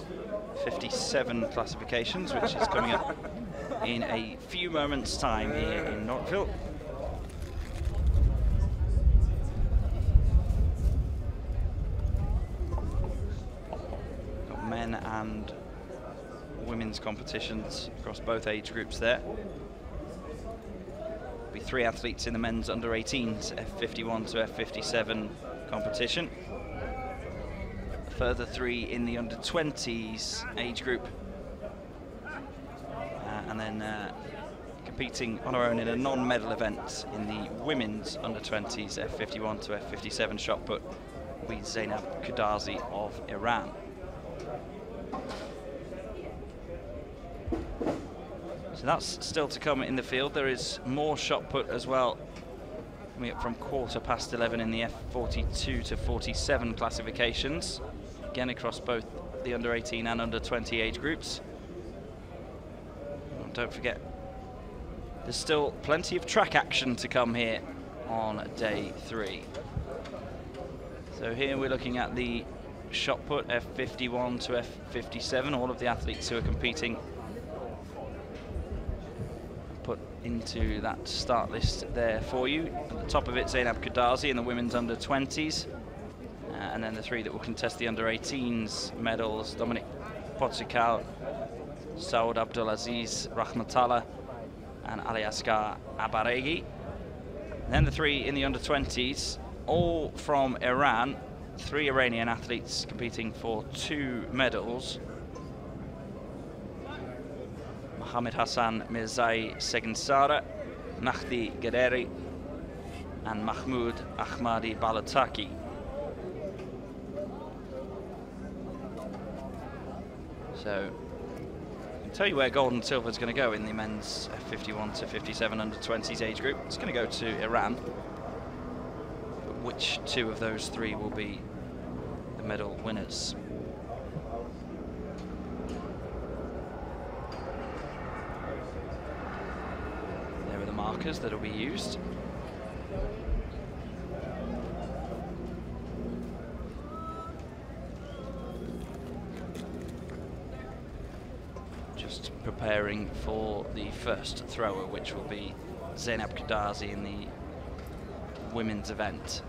57 classifications, which is coming up in a few moments' time here in Nottwil. Got men and women's competitions across both age groups there. Be 3 athletes in the men's under 18s F51 to F57 competition. A further 3 in the under 20s age group. And then competing on our own in a non-medal event in the women's under 20s F51 to F57 shot put with Zainab Kudazi of Iran. So that's still to come in the field. There is more shot put as well, coming up from 11:15 in the F42 to 47 classifications, again across both the under 18 and under 20 age groups. And don't forget, there's still plenty of track action to come here on day 3. So here we're looking at the shot put F51 to F57, all of the athletes who are competing put into that start list there for you. At the top of it, Zainab Kudazi in the women's under-20s. And then the three that will contest the under-18s medals, Dominic Potzikal, Saud Abdulaziz Rahmatullah, and Aliasgar Abaregi. And then the three in the under-20s, all from Iran, 3 Iranian athletes competing for 2 medals. Mohammed Hassan Mirzai Segunsara, Mahdi Gaderi, and Mahmoud Ahmadi Balataki. So, I can tell you where gold and silver is going to go in the men's 51 to 57 under-20s age group. It's going to go to Iran. But which 2 of those 3 will be the medal winners? There are the markers that will be used. Preparing for the first thrower, which will be Zainab Kudazi in the women's event.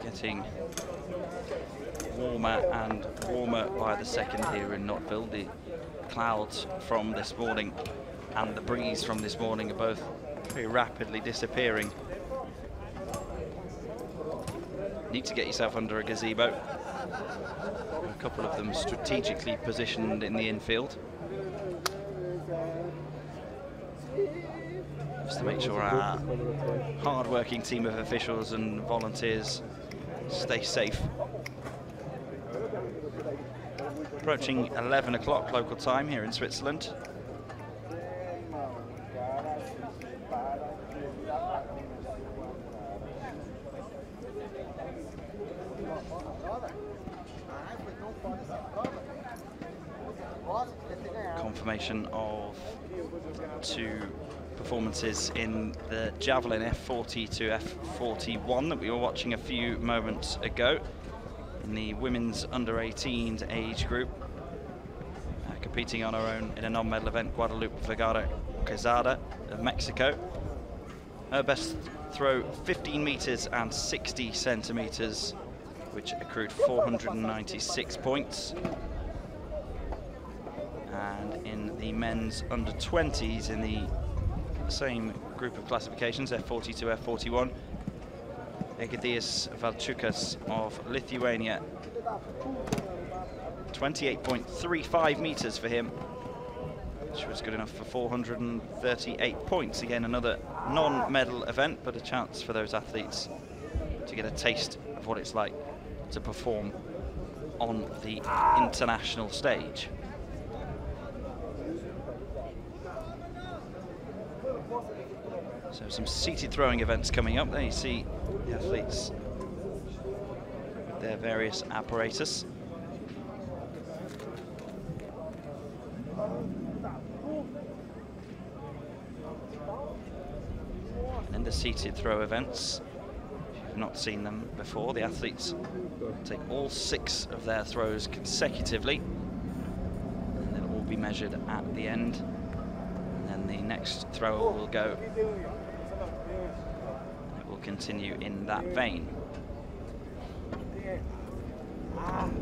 Getting warmer and warmer by the second here in Nottwil. The clouds from this morning and the breeze from this morning are both very rapidly disappearing. Need to get yourself under a gazebo. A couple of them strategically positioned in the infield, just to make sure our hard-working team of officials and volunteers stay safe. Approaching 11 o'clock local time here in Switzerland. Confirmation of 2 performances in the javelin F40 to F41 that we were watching a few moments ago. In the women's under-18s age group, competing on her own in a non-medal event, Guadalupe Vergara Quezada of Mexico. Her best throw 15 meters and 60 centimeters, which accrued 496 points. And in the men's under-20s in the same group of classifications, F40 to F41, Egidijus Valčiukas of Lithuania, 28.35 meters for him, which was good enough for 438 points. Again, another non-medal event, but a chance for those athletes to get a taste of what it's like to perform on the international stage. So some seated throwing events coming up. There you see the athletes with their various apparatus. And in the seated throw events, if you've not seen them before, the athletes take all 6 of their throws consecutively, and they'll all be measured at the end. And then the next thrower will go. Continue in that vein.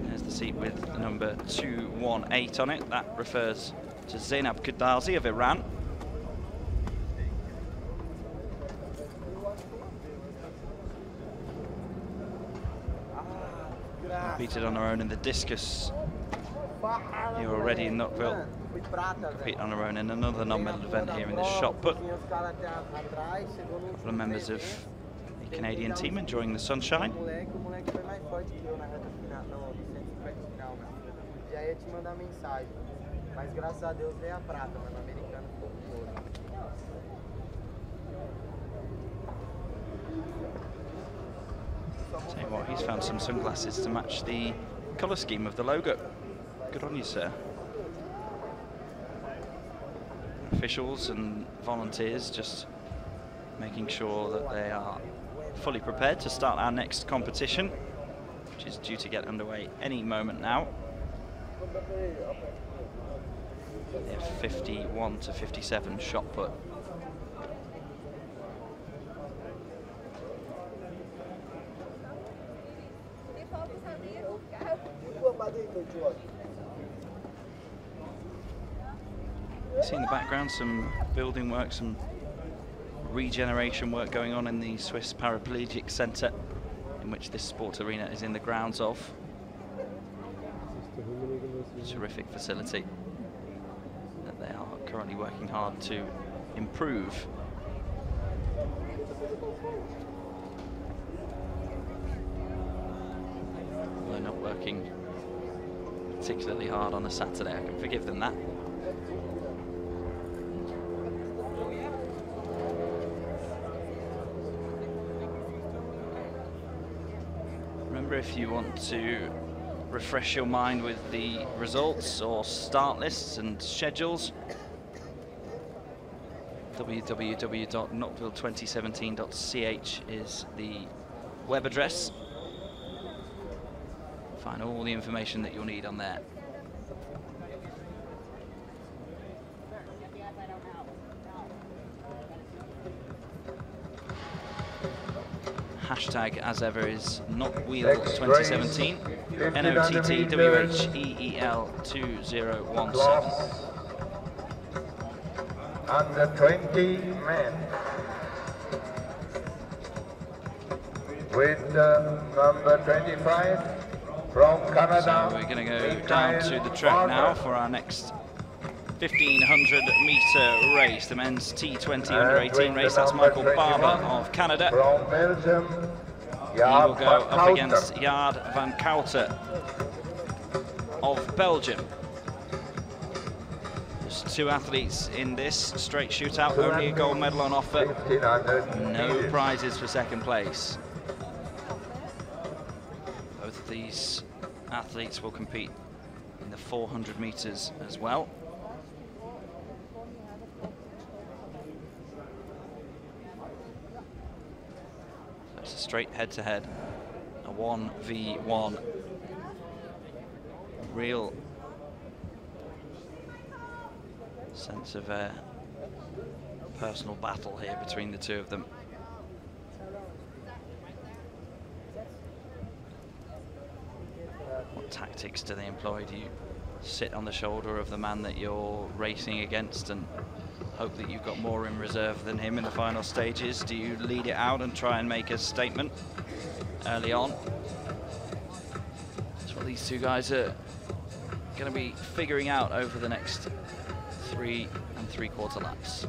There's the seat with the number 218 on it. That refers to Zainab Kudazi of Iran. Competed on her own in the discus here already in Nottwil. Compete on her own in another non-medal event here in the shot put. A couple of members of the Canadian team enjoying the sunshine. Well, he's found some sunglasses to match the colour scheme of the logo. Good on you, sir. Officials and volunteers just making sure that they are fully prepared to start our next competition, which is due to get underway any moment now. They have 51 to 57 shot put. See in the background some building work, some regeneration work going on in the Swiss Paraplegic Centre, in which this sports arena is in the grounds of. Terrific facility that they are currently working hard to improve. Although not working particularly hard on a Saturday, I can forgive them that. Remember, if you want to refresh your mind with the results or start lists and schedules, www.nottwil2017.ch is the web address. Find all the information that you'll need on there. Hashtag, as ever, is Nottwil2017, NOTTWHEEL 2017. Under 20 men. With number 25 from Canada. So we're going to go down to the track now for our next 1500 metre race, the men's T20 under 18 race. That's Michael Barber of Canada. From Belgium, He will go up against Jaard van Kouter of Belgium. There's two athletes in this straight shootout, only a gold medal on offer, no prizes for second place. Both of these athletes will compete in the 400 metres as well. It's a straight head-to-head, a 1v1. Real sense of a personal battle here between the two of them. What tactics do they employ? Do you sit on the shoulder of the man that you're racing against and hope that you've got more in reserve than him in the final stages? Do you lead it out and try and make a statement early on? That's what these two guys are going to be figuring out over the next 3 3/4 laps.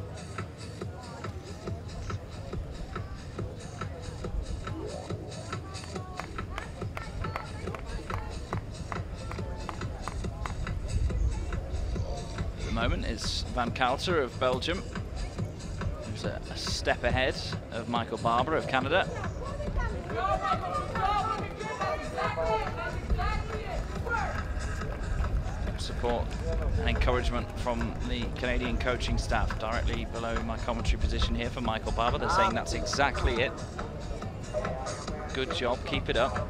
Moment is Van Kouter of Belgium, who's a step ahead of Michael Barber of Canada. Support and encouragement from the Canadian coaching staff directly below my commentary position here for Michael Barber. They're saying that's exactly it. Good job, keep it up.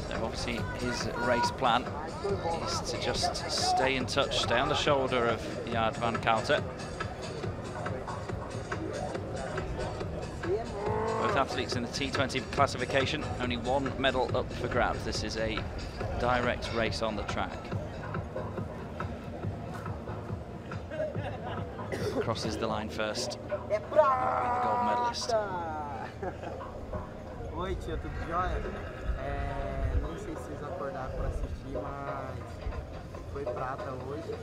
So obviously his race plan is to just stay in touch, stay on the shoulder of Jaard van Kouter. Both athletes in the T20 classification, only one medal up for grabs. This is a direct race on the track. Crosses the line first, the gold medalist. Oi, tia, tudo jóia? Nem sei se vocês acordaram para assistir, mas foi prata hoje.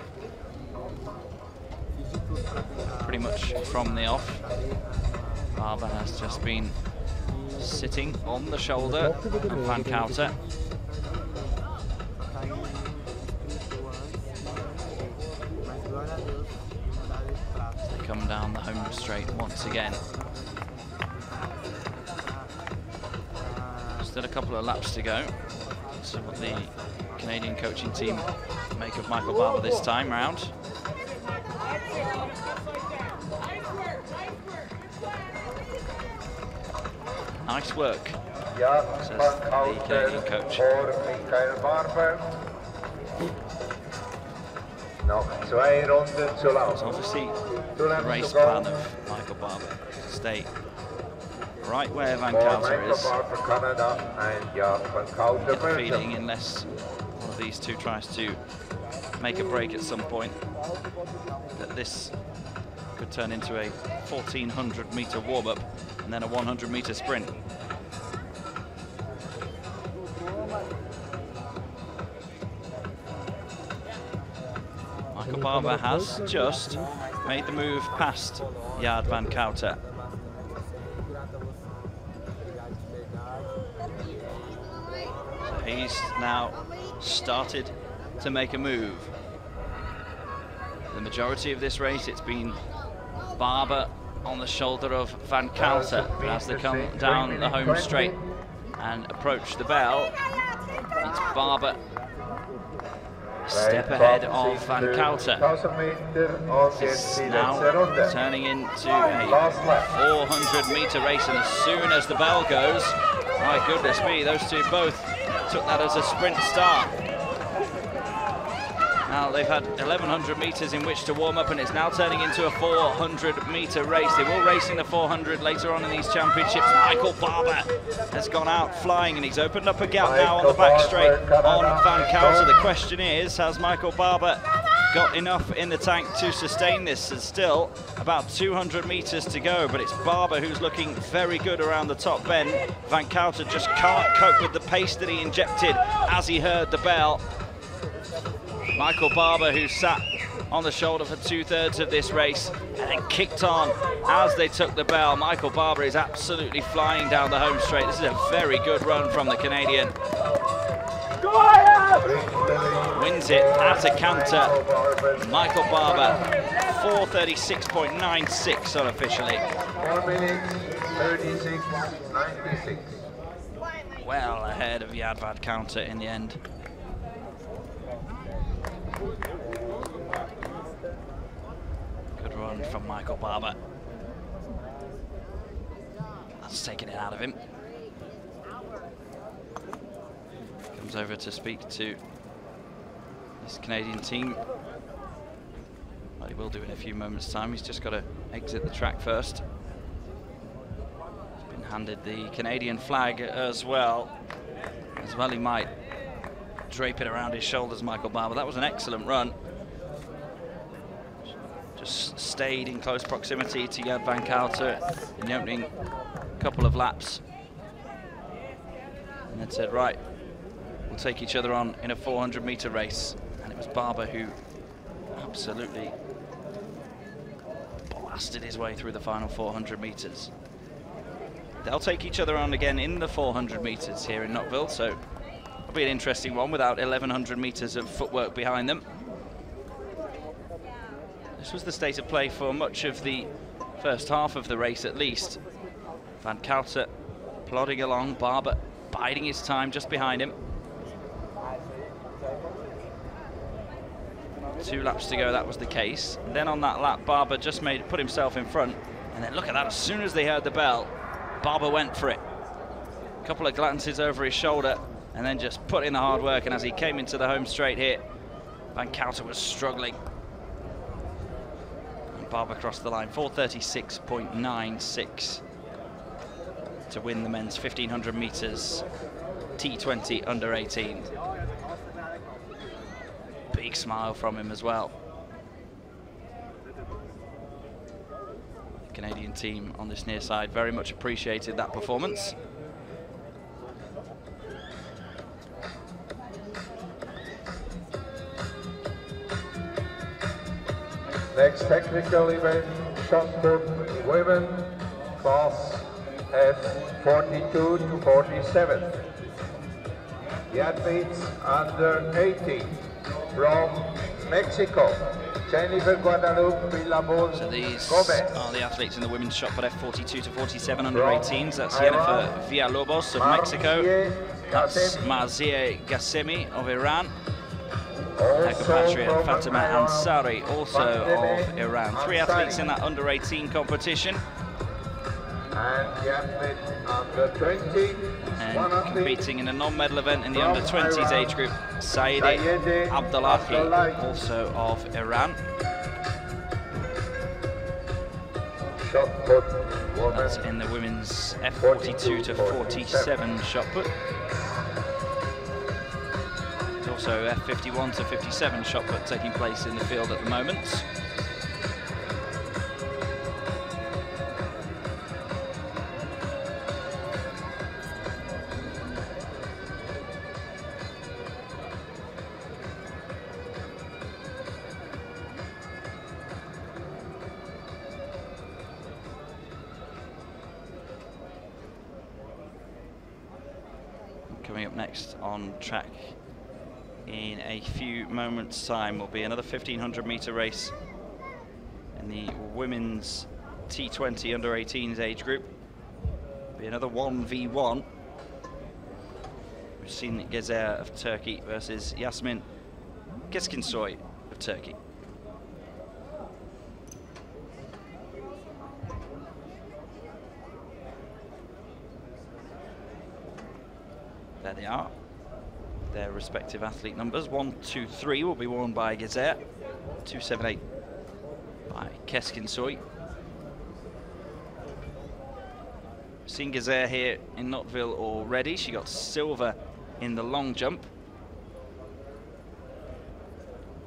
Fiz de tudo para tentar. Pretty much from the off, Barber has just been sitting on the shoulder of Van Kouter. They come down the home straight once again. Still a couple of laps to go. So what the Canadian coaching team make of Michael Barber this time round. Nice work, says the Canadian coach. It's obviously the race plan of Michael Barber to stay right where Van Coulter is. I get the feeling, unless one of these two tries to make a break at some point, that this could turn into a 1400 meter warm-up and then a 100 meter sprint. Michael Barber has just made the move past Jaard Van Coulter. So he's now started to make a move. The majority of this race, it's been Barber on the shoulder of Van Coulter. But as they come down the home straight and approach the bell, it's Barber a step ahead of Van Coulter. It's now turning into a 400 meter race, and as soon as the bell goes, my goodness me, those two both took that as a sprint start. Now they've had 1100 meters in which to warm up, and it's now turning into a 400 meter race. They will race in the 400 later on in these championships. Michael Barber has gone out flying, and he's opened up a gap now on the back straight on Van Coulter. The question is, has Michael Barber got enough in the tank to sustain this? There's still about 200 meters to go, but it's Barber who's looking very good around the top bend. Van Coulter just can't cope with the pace that he injected as he heard the bell. Michael Barber, who sat on the shoulder for 2/3 of this race and then kicked on as they took the bell. Michael Barber is absolutely flying down the home straight. This is a very good run from the Canadian. Wins it at a canter. Michael Barber, 4:36.96 unofficially. 4 minutes, 36.96. Well ahead of Jaard Van Coulter in the end. Good run from Michael Barber. That's taking it out of him. Comes over to speak to this Canadian team. Well, he will do in a few moments' time. He's just got to exit the track first. He's been handed the Canadian flag as well. He might drape it around his shoulders, Michael Barber. That was an excellent run. Just stayed in close proximity to Jaard Van Coulter in the opening couple of laps. And then said, right, we'll take each other on in a 400 meter race. And it was Barber who absolutely blasted his way through the final 400 meters. They'll take each other on again in the 400 meters here in Nottwil, so it'll be an interesting one without 1100 meters of footwork behind them. This was the state of play for much of the first half of the race, at least. Van Coulter plodding along, Barber biding his time just behind him. 2 laps to go, that was the case. And then on that lap, Barber just put himself in front, and then look at that, as soon as they heard the bell, Barber went for it. A couple of glances over his shoulder, and then just put in the hard work, and as he came into the home straight here, Van Coulter was struggling. And Barber crossed the line, 4:36.96 to win the men's 1500 meters T20 under 18. Big smile from him as well. The Canadian team on this near side very much appreciated that performance. Next technical event, shot put women, class F42 to 47. The athletes under 18 from Mexico. So these are the athletes in the women's shot put F42 to 47 under 18s. That's Jennifer Villalobos of Mexico. That's Marzieh Ghassemi of Iran. Her compatriot Fatima Ansari, also of Iran. 3 athletes in that under 18 competition. And competing in a non-medal event in the under 20s age group, Saidi Abdullahi, also of Iran. That's in the women's F42 to 47 shot put. There's also F51 to 57 shot put taking place in the field at the moment. Coming up next on track in a few moments' time will be another 1500 meter race in the women's T20 under 18s age group. Be another 1v1. We've seen Gezer of Turkey versus Yasmin Keskinsoy of Turkey. There they are, their respective athlete numbers. 1, 2, 3 will be worn by Gezer, 2, 7, 8 by Keskinsoy. Seen Gezer here in Nottwil already. She got silver in the long jump.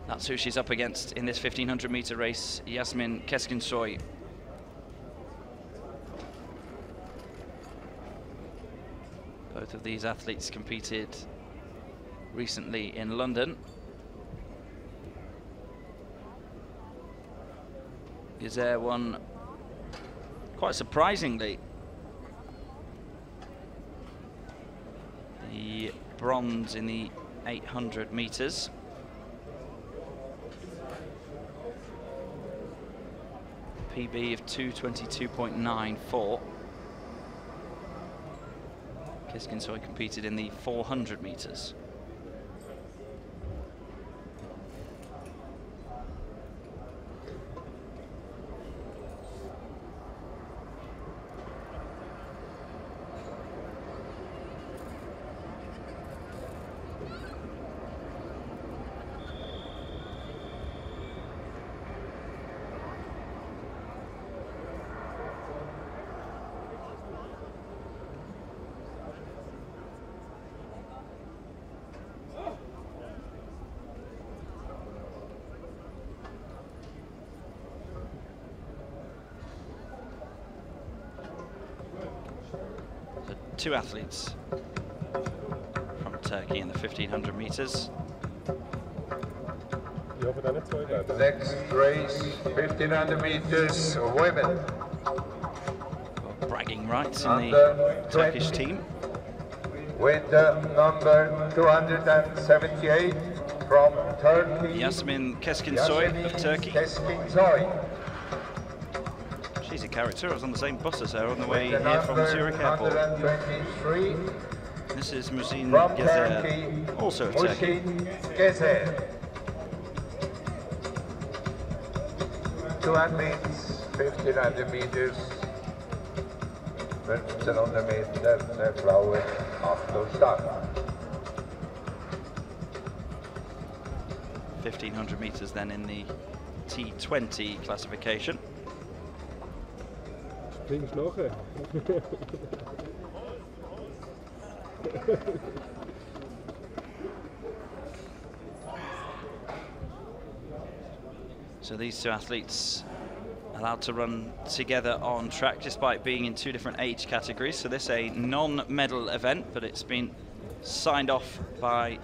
That's who she's up against in this 1500 meter race, Yasmin Keskinsoy. Both of these athletes competed recently in London. Gezer won quite surprisingly the bronze in the 800 meters. PB of 2:22.94. Keskinsoy competed in the 400 meters. Two athletes from Turkey in the 1500 meters. Next race, 1500 meters women. Got bragging rights in the Turkish team. With number 278 from Turkey, Yasmin Keskinsoy of Turkey. Keskinsoy. She's a character. I was on the same bus as her on the way here from Zurich Airport. This is Musin Gezer, also of Turkey. Gezer. 2 athletes, 1500 meters, 1500 meter med Frauen after start. 1500 meters then in the T20 classification. Springst nachher. So these two athletes allowed to run together on track despite being in 2 different age categories. So this is a non-medal event, but it's been signed off by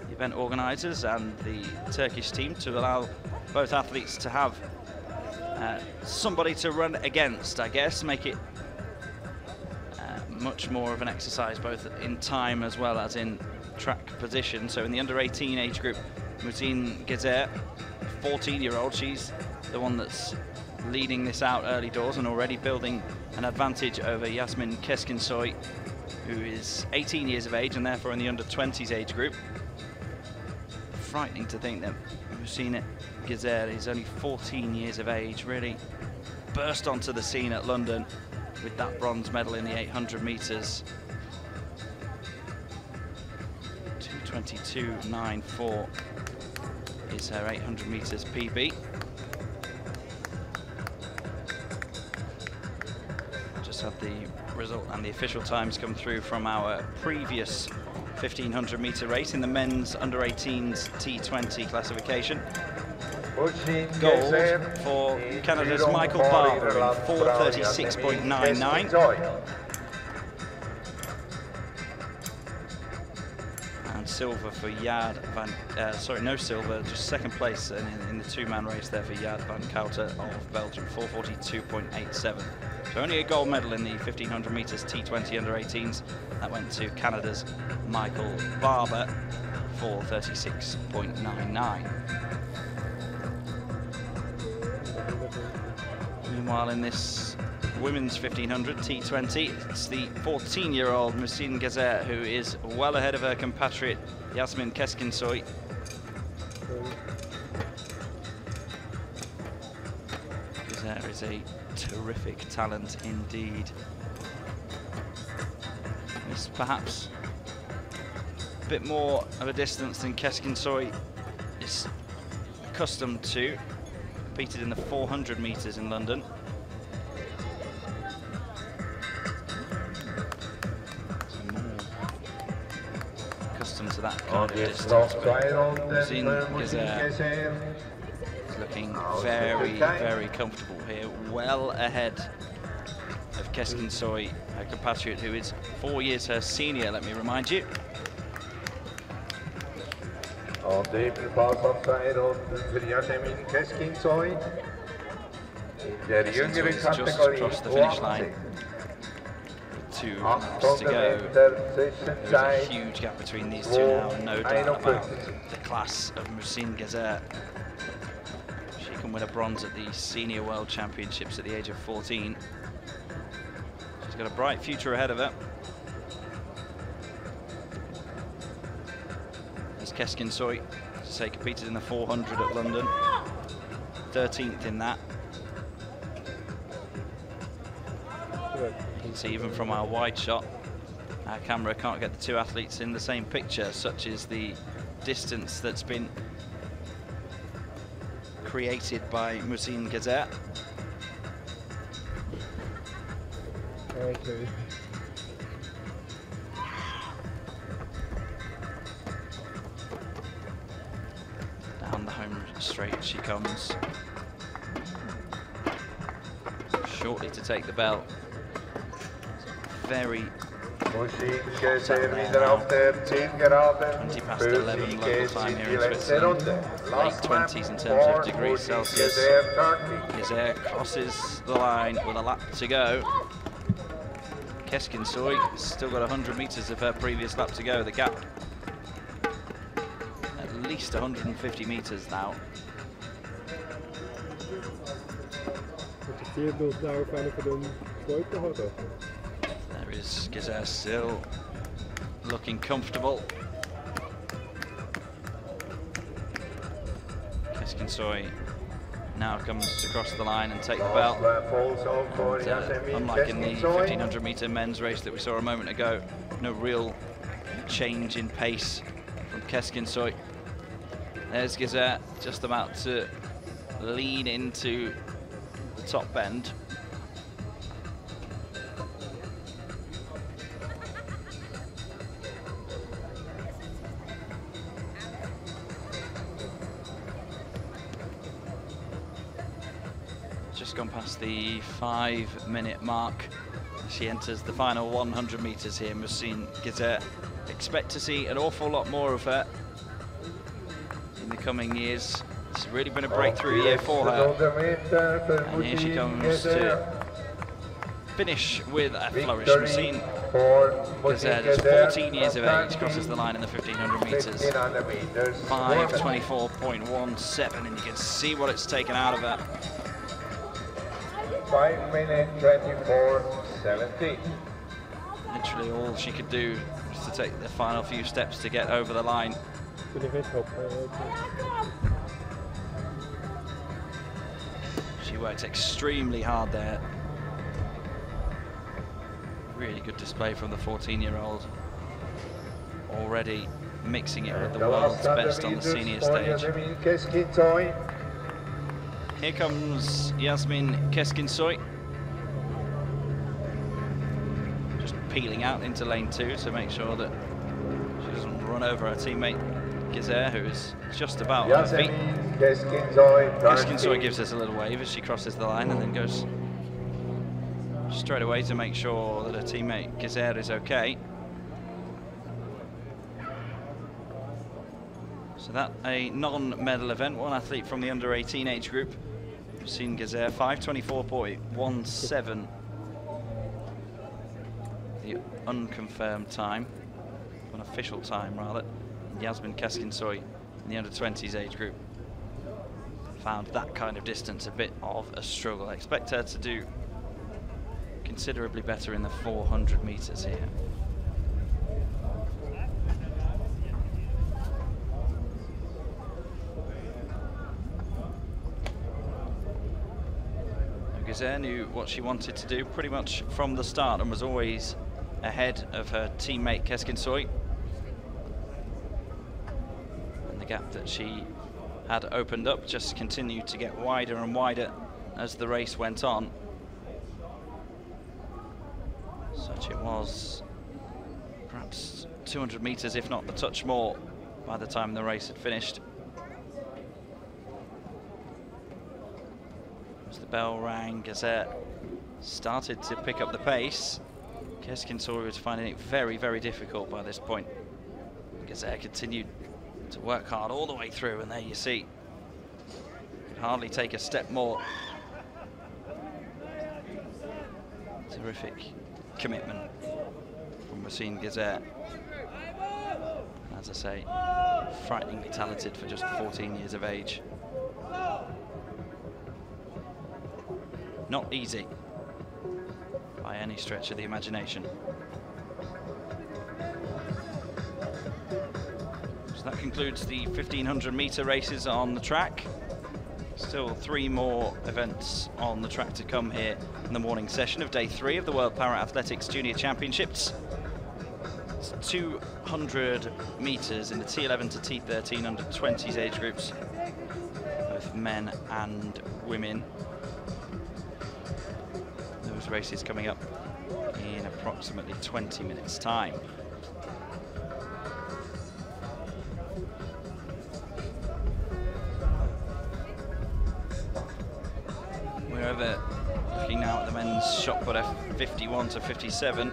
the event organisers and the Turkish team to allow both athletes to have somebody to run against, I guess, make it much more of an exercise both in time as well as in track position. So in the under 18 age group, Musin Gezer 14-year-old. She's the one that's leading this out early doors and already building an advantage over Yasmin Keskinsoy, who is 18 years of age and therefore in the under-20s age group. Frightening to think that Musine Gezer is only 14 years of age, really burst onto the scene at London with that bronze medal in the 800 metres. 2:22.94 is her 800 metres PB. Just had the result and the official times come through from our previous 1500 metre race in the men's under-18s T20 classification. Gold for Canada's Michael Barber in 4:36.99. And silver for Jaard van, no silver, just second place in the two-man race there for Jaard van Kouter of Belgium, 4:42.87. So only a gold medal in the 1500 metres T20 under-18s. That went to Canada's Michael Barber, 4:36.99. Meanwhile, in this women's 1500 T20, it's the 14-year-old Musine Gezer who is well ahead of her compatriot Yasmin Keskinsoy. Gezer is a terrific talent indeed. It's perhaps a bit more of a distance than Keskinsoy is accustomed to. Competed in the 400 metres in London. So more accustomed to that kind of distance. Musine Gezer is looking very, very comfortable here, well ahead of Keskinsoy, her compatriot, who is 4 years her senior, let me remind you. Und ebenfalls auf 2 Runden für Yasmin Keskinsoy. In der jüngeren Kategorie just across the finish line. 2 laps to go. There's a huge gap between these two now, and no doubt about the class of Musine Gezer. She can win a bronze at the Senior World Championships at the age of 14. She's got a bright future ahead of her. Keskinsoy, to say, competed in the 400 at London, 13th in that. You can see even from our wide shot, our camera can't get the two athletes in the same picture, such is the distance that's been created by Musine Gezer. Okay. Down the home straight she comes. Shortly to take the belt. Very 20 past 11 local time here in Switzerland. Late 20s in terms of degrees Celsius. Gezer crosses the line with a lap to go. Keskinsoy still got 100 metres of her previous lap to go. The gap at least 150 metres now. There is Gezer still looking comfortable. Keskinsoy now comes across the line and take the belt. And, unlike in the 1500 metre men's race that we saw a moment ago, no real change in pace from Keskinsoy. There's Gezer just about to lean into the top bend. Just gone past the 5-minute mark. She enters the final 100 metres here, Musine Gezer. Expect to see an awful lot more of her in the coming years. It's really been a breakthrough year for her. And here she comes to finish with a flourish. Musine Gazette is 14 years of age, crosses the line in the 1500 metres. 5:24.17, and you can see what it's taken out of her. 5 minutes 24:17. Literally all she could do was to take the final few steps to get over the line. She worked extremely hard there. Really good display from the 14-year-old. Already mixing it with the world's best on the senior stage. Here comes Yasmin Keskinsoy. Just peeling out into lane 2 to make sure that she doesn't run over her teammate Gizer, who is just about on her feet. Keskinsoy gives us a little wave as she crosses the line and then goes straight away to make sure that her teammate Gizer is okay. So that a non-medal event, one athlete from the under-18 age group. We've seen Gizer 5:24.17, the unconfirmed time, unofficial time rather. Yasmin Keskinsoy in the under-20s age group found that kind of distance a bit of a struggle. I expect her to do considerably better in the 400 metres here. Gizer knew what she wanted to do pretty much from the start and was always ahead of her teammate Keskinsoy. And the gap that she had opened up just continued to get wider and wider as the race went on. Such it was perhaps 200 metres, if not a touch more, by the time the race had finished. As the bell rang, Gizer started to pick up the pace. Keskinsoy was finding it very, very difficult by this point. Gizer continued to work hard all the way through, and there you see, could hardly take a step more. Terrific commitment from Wassine Gizer. As I say, frighteningly talented for just 14 years of age. Not easy by any stretch of the imagination. So that concludes the 1500 metre races on the track. Still 3 more events on the track to come here in the morning session of day 3 of the World Para-Athletics Junior Championships. It's 200 metres in the T11 to T13 under 20s age groups, both men and women. Those races coming up in approximately 20 minutes time. We're over looking now at the men's shot put F51 to 57.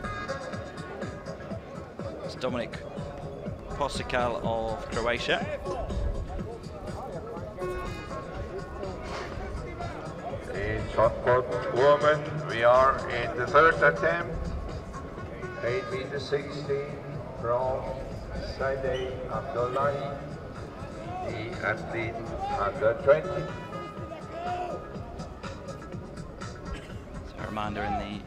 It's Dominik Posikal of Croatia. In shot put woman, we are in the 3rd attempt. 8 meters 16 from Saideh Abdullahi, the athlete under 20. So a reminder in the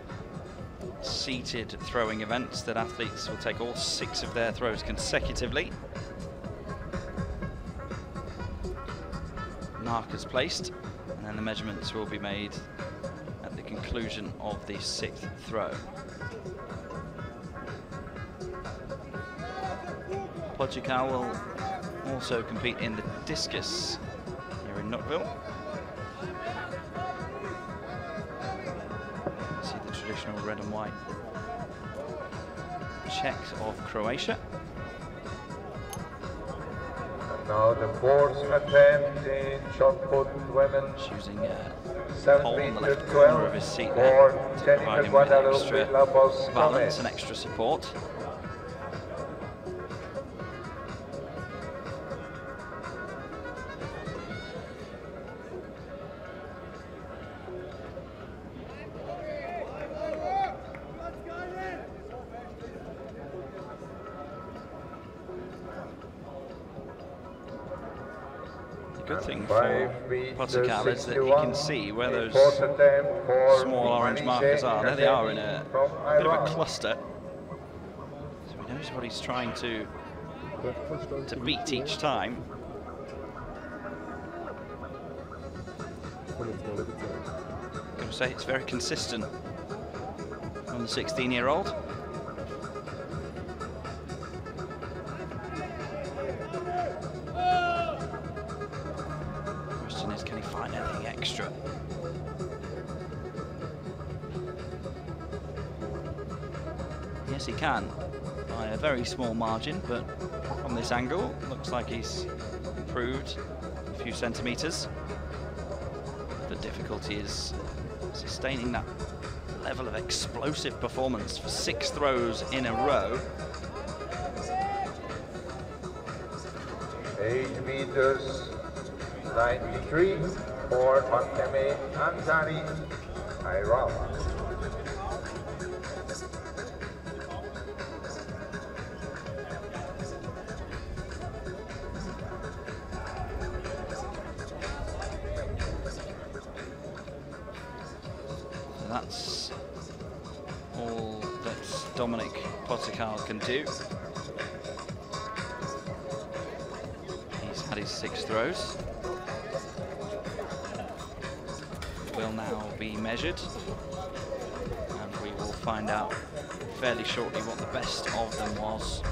seated throwing events that athletes will take all 6 of their throws consecutively. Markers placed, and then the measurements will be made at the conclusion of the 6th throw. Posikal will also compete in the discus here in Nottwil. See the traditional red and white check of Croatia. Now the 4th attempt in shot put women. Choosing a 7 pole in the meters left corner 12 of his seat for there, to Jennifer provide him with extra Guadalupe balance Gomez. and extra support. good thing for Portugal is that he can see where those small orange markers are. There they are in a bit of a cluster. So he knows what he's trying to beat each time. I've got to say it's very consistent from the 16-year-old. Question is, can he find anything extra? Yes, he can, by a very small margin, but from this angle, looks like he's improved a few centimetres. The difficulty is sustaining that level of explosive performance for 6 throws in a row. 8 meters, 93 for Fateme Ansari, Iran. That's all that Dominic Portugal can do. He's had his 6 throws. Will now be measured, and we will find out fairly shortly what the best of them was.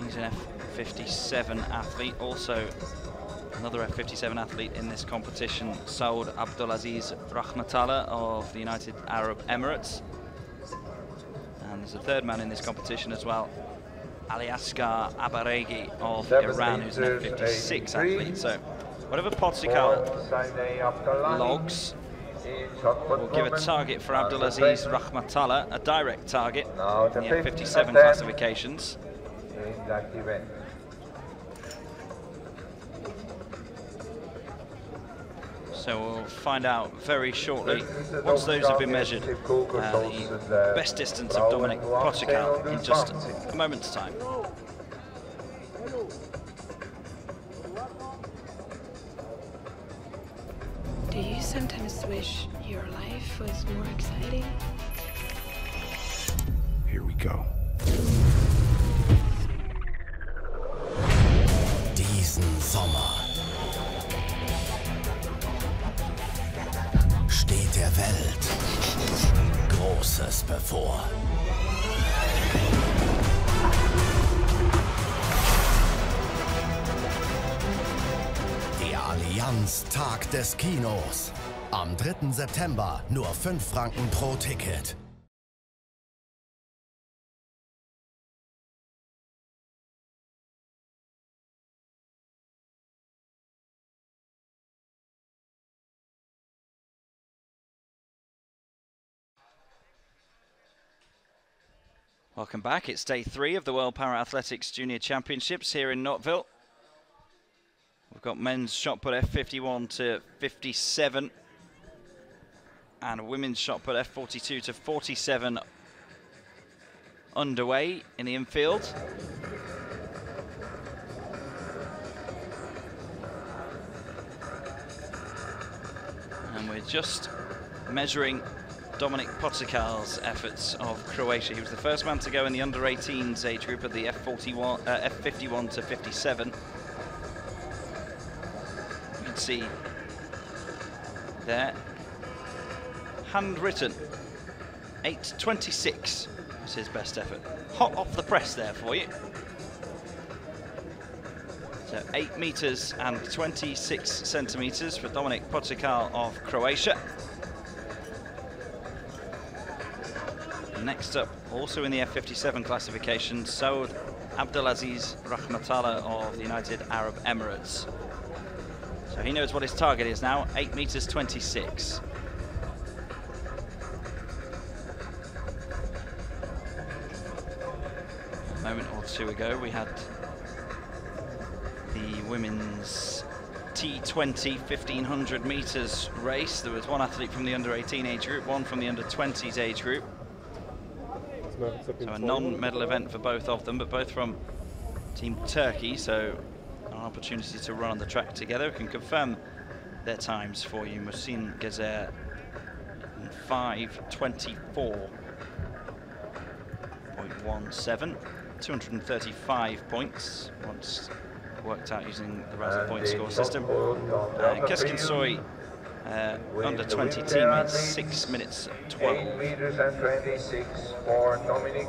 He's an F57 athlete, also another F57 athlete in this competition, Saud Abdulaziz Rahmatullah of the United Arab Emirates. And there's a third man in this competition as well, Ali Asghar Abaregi of Iran, who's an F56 athlete. So whatever Portugal logs will give a target for Abdulaziz Rahmatullah, a direct target in the F57 classifications. In that event. So we'll find out very shortly, once those have been measured, the best distance of Dominic Portugal in just a moment's time. Do you sometimes wish your life was more exciting? Here we go. Diesen Sommer steht der Welt Großes bevor. Der Allianz Tag des Kinos. Am 3. September nur 5 Franken pro Ticket. Welcome back. It's day 3 of the World Para-Athletics Junior Championships here in Nottwil. We've got men's shot put F51 to 57 and women's shot put F42 to 47 underway in the infield. And we're just measuring Dominic Portugal's efforts of Croatia. He was the first man to go in the under-18s age group at the F51 to 57. You can see there, handwritten, 8:26 was his best effort. Hot off the press there for you. So 8 meters and 26 centimeters for Dominic Portugal of Croatia. Next up, also in the F57 classification, Saud Abdulaziz Rahmatullah of the United Arab Emirates. So he knows what his target is now, 8 meters 26. A moment or two ago, we had the women's T20 1500 meters race. There was one athlete from the under-18 age group, one from the under-20s age group. So a non-medal event for both of them, but both from Team Turkey, so an opportunity to run on the track together. We can confirm their times for you. Mohsin Gezer 5:24.17, 235 points once worked out using the Raza point score system. Keskin Soy under 20 teammates, 6 minutes 12. 8 meters and 26 for Dominic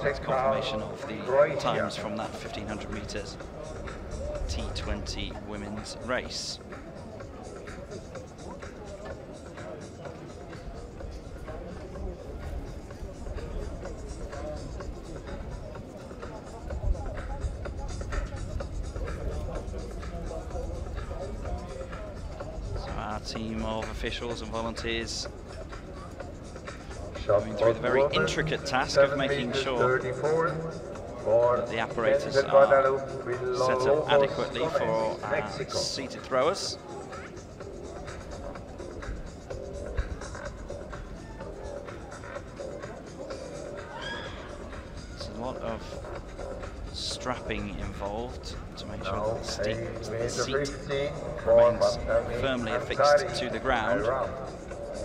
That's confirmation of the times from that 1500 meters T20 women's race. Team of officials and volunteers going through the very intricate task of making sure that the apparatus are set up adequately for seated throwers. There's a lot of strapping involved to make sure that the seat remains firmly affixed to the ground,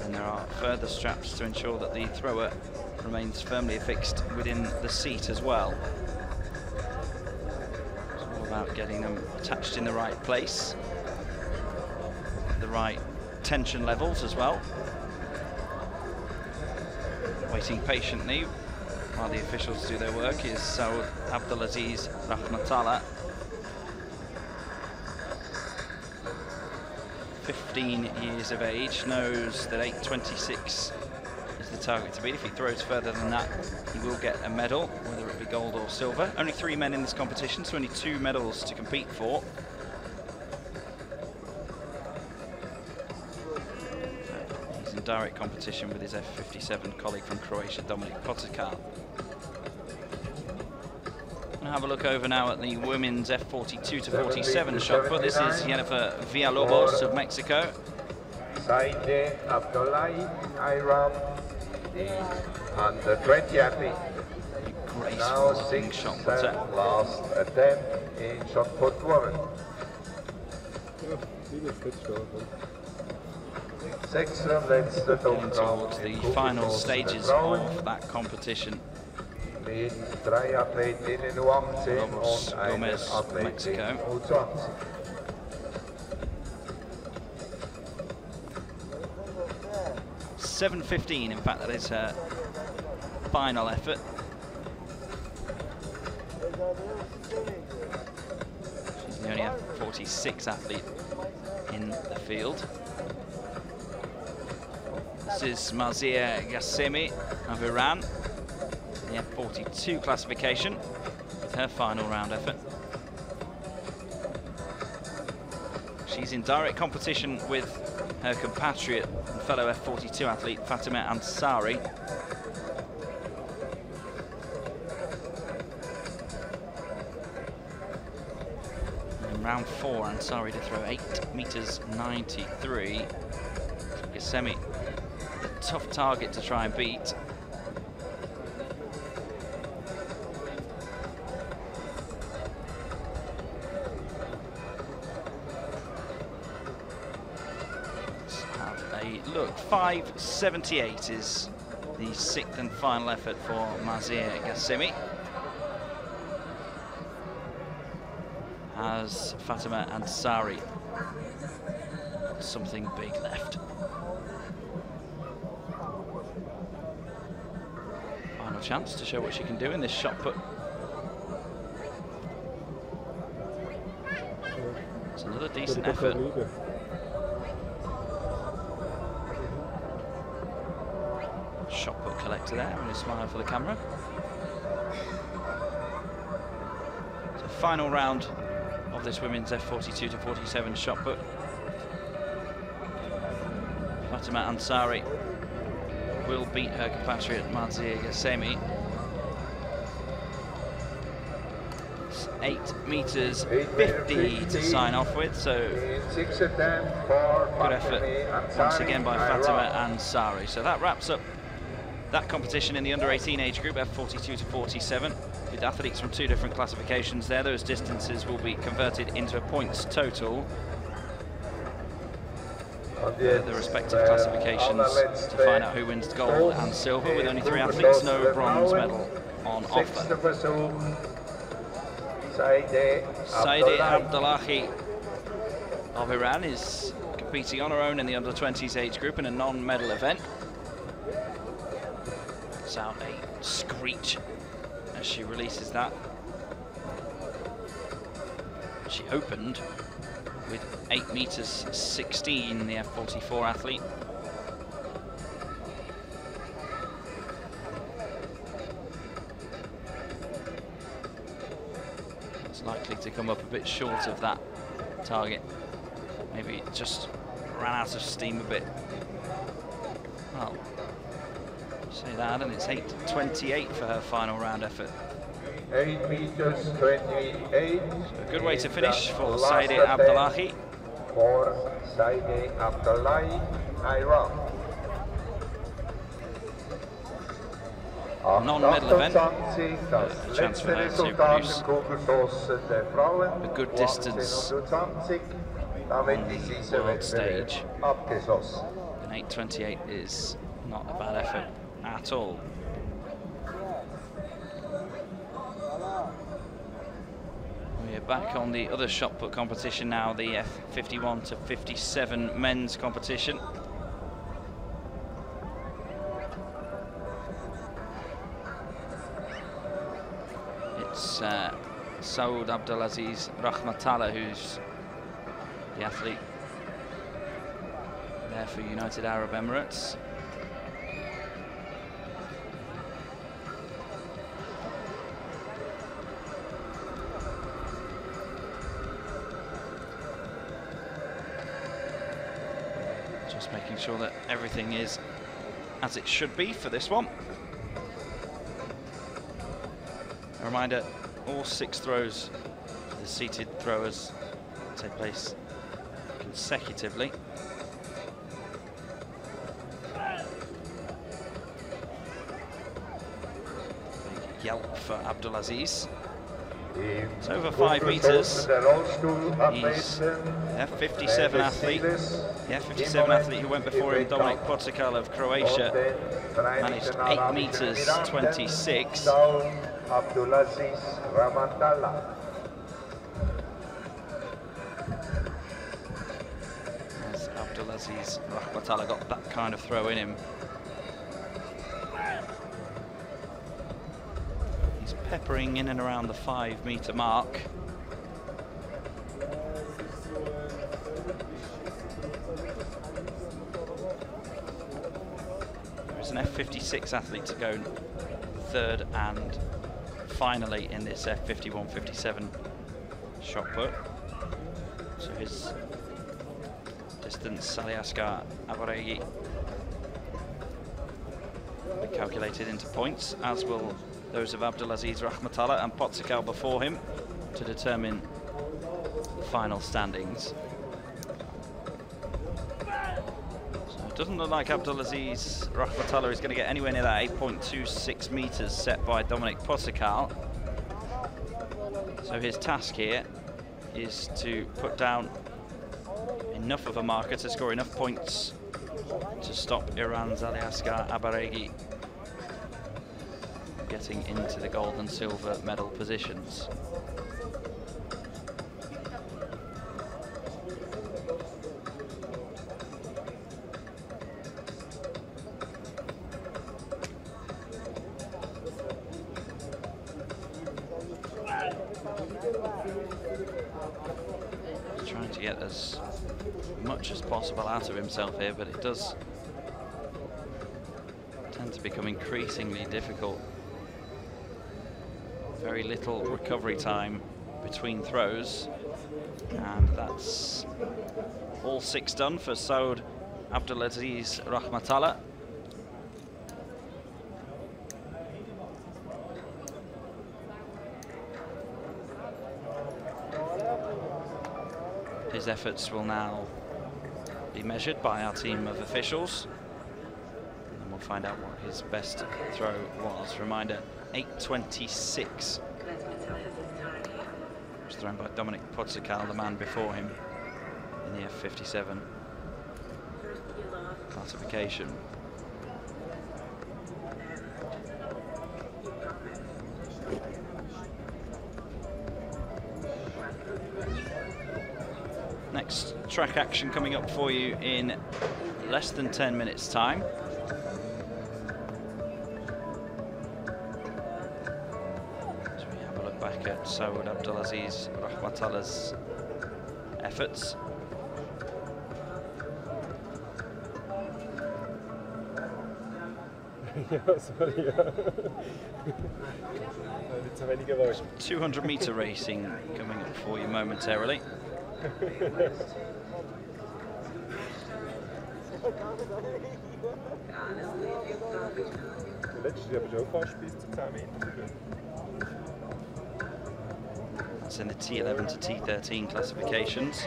and there are further straps to ensure that the thrower remains firmly affixed within the seat as well. It's all about getting them attached in the right place, the right tension levels as well. Waiting patiently while the officials do their work is Saud Abdulaziz Rahmatullah, 15 years of age, knows that 8:26 is the target to beat. If he throws further than that, he will get a medal, whether it be gold or silver. Only 3 men in this competition, so only 2 medals to compete for. He's in direct competition with his F57 colleague from Croatia, Dominic Potakar. Have a look over now at the women's F42 to 47 shot put. This is Jennifer Villalobos of Mexico. Saide Abdullahi Iram, the under 20 athlete. Now 6th shot putter. Last attempt in shot put woman. Getting towards the final stages of that competition. Lobos Gomez of Mexico. 7:15, in fact, that is her final effort. She's the only F46 athlete in the field. This is Mazia Gassemi of Iran, the F42 classification, with her final round effort. She's in direct competition with her compatriot and fellow F42 athlete Fatima Ansari. In round 4, Ansari to throw 8.93 meters. Gassemi, a tough target to try and beat. Look, 5:78 is the 6th and final effort for Mazia Gassemi. Has Fatima Ansari something big left? Final chance to show what she can do in this shot put. It's another decent effort. Shot put collector there, and a smile for the camera. So final round of this women's F42 to 47 shot put. Fatima Ansari will beat her compatriot Mazia Gassemi. It's 8.50 to sign off with, so good effort once again by Fatima Ansari. So that wraps up that competition in the under-18 age group, F42 to 47, with athletes from 2 different classifications there. Those distances will be converted into a points total. The respective classifications to find out who wins gold and silver, with only 3 athletes, no bronze medal on offer. Saide Abdullahi of Iran is competing on her own in the under-20s age group in a non-medal event. Sound a screech as she releases that. She opened with 8 meters 16, the F44 athlete. It's likely to come up a bit short of that target. Maybe it just ran out of steam a bit. Well, say that, and it's 8:28 for her final round effort. 8 meters 28. A good way to finish for Saide Abdullahi. For Saide Abdullahi, Iran. Non-medal event. A chance for her to produce a good distance on the world stage. An 8:28 is not a bad effort at all. We're back on the other shot put competition now, the F51 to 57 men's competition. It's Saud Abdulaziz Rahmatullah who's the athlete there for United Arab Emirates. Just making sure that everything is as it should be for this one. A reminder, all 6 throws for the seated throwers take place consecutively. Big yelp for Abdulaziz. It's over 5 meters. He's F57 athlete. The F57 athlete who went before him, Dominik Potikal of Croatia, managed 8 meters 26. Abdulaziz Rahmatullah. As Abdulaziz Rahmatullah got that kind of throw in him. He's peppering in and around the 5 meter mark. There's an F56 athlete to go 3rd and finally in this F51-57 shot put. So his distance, Aliaskar Abaregi, will be calculated into points, as will those of Abdulaziz Rahmatullah and Potikal before him, to determine the final standings. So it doesn't look like Abdulaziz Rahmatullah is going to get anywhere near that 8.26 meters set by Dominik Potikal. So his task here is to put down enough of a marker to score enough points to stop Iran's Aliaskar Abaregi getting into the gold and silver medal positions. He's trying to get as much as possible out of himself here, but it does tend to become increasingly difficult. Very little recovery time between throws, and that's all 6 done for Saud Abdulaziz Rahmatullah. His efforts will now be measured by our team of officials, and we'll find out what his best throw was. Reminder, 8.26. Was thrown by Dominic Podsakal, the man before him in the F57 classification. Next track action coming up for you in less than 10 minutes time. So we have a look back at Saud Abdulaziz Rahmatullah's efforts. Ja, sorry, ja. 200-meter racing coming up for you momentarily. Letztes Jahr aber schon fast bis zu 10 Meter. That's in the T11 to T13 classifications.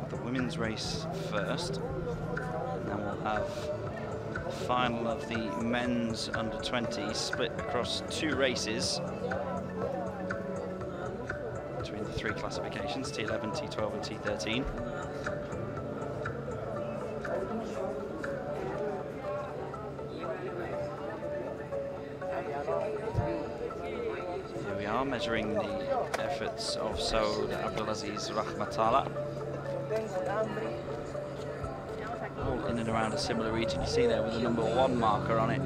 The women's race first, and then we'll have the final of the men's under 20 split across 2 races between the 3 classifications, T11, T12 and T13. Here we are measuring the efforts of Saud Abdulaziz Rahmatullah. All in and around a similar region. You see there with the number 1 marker on it.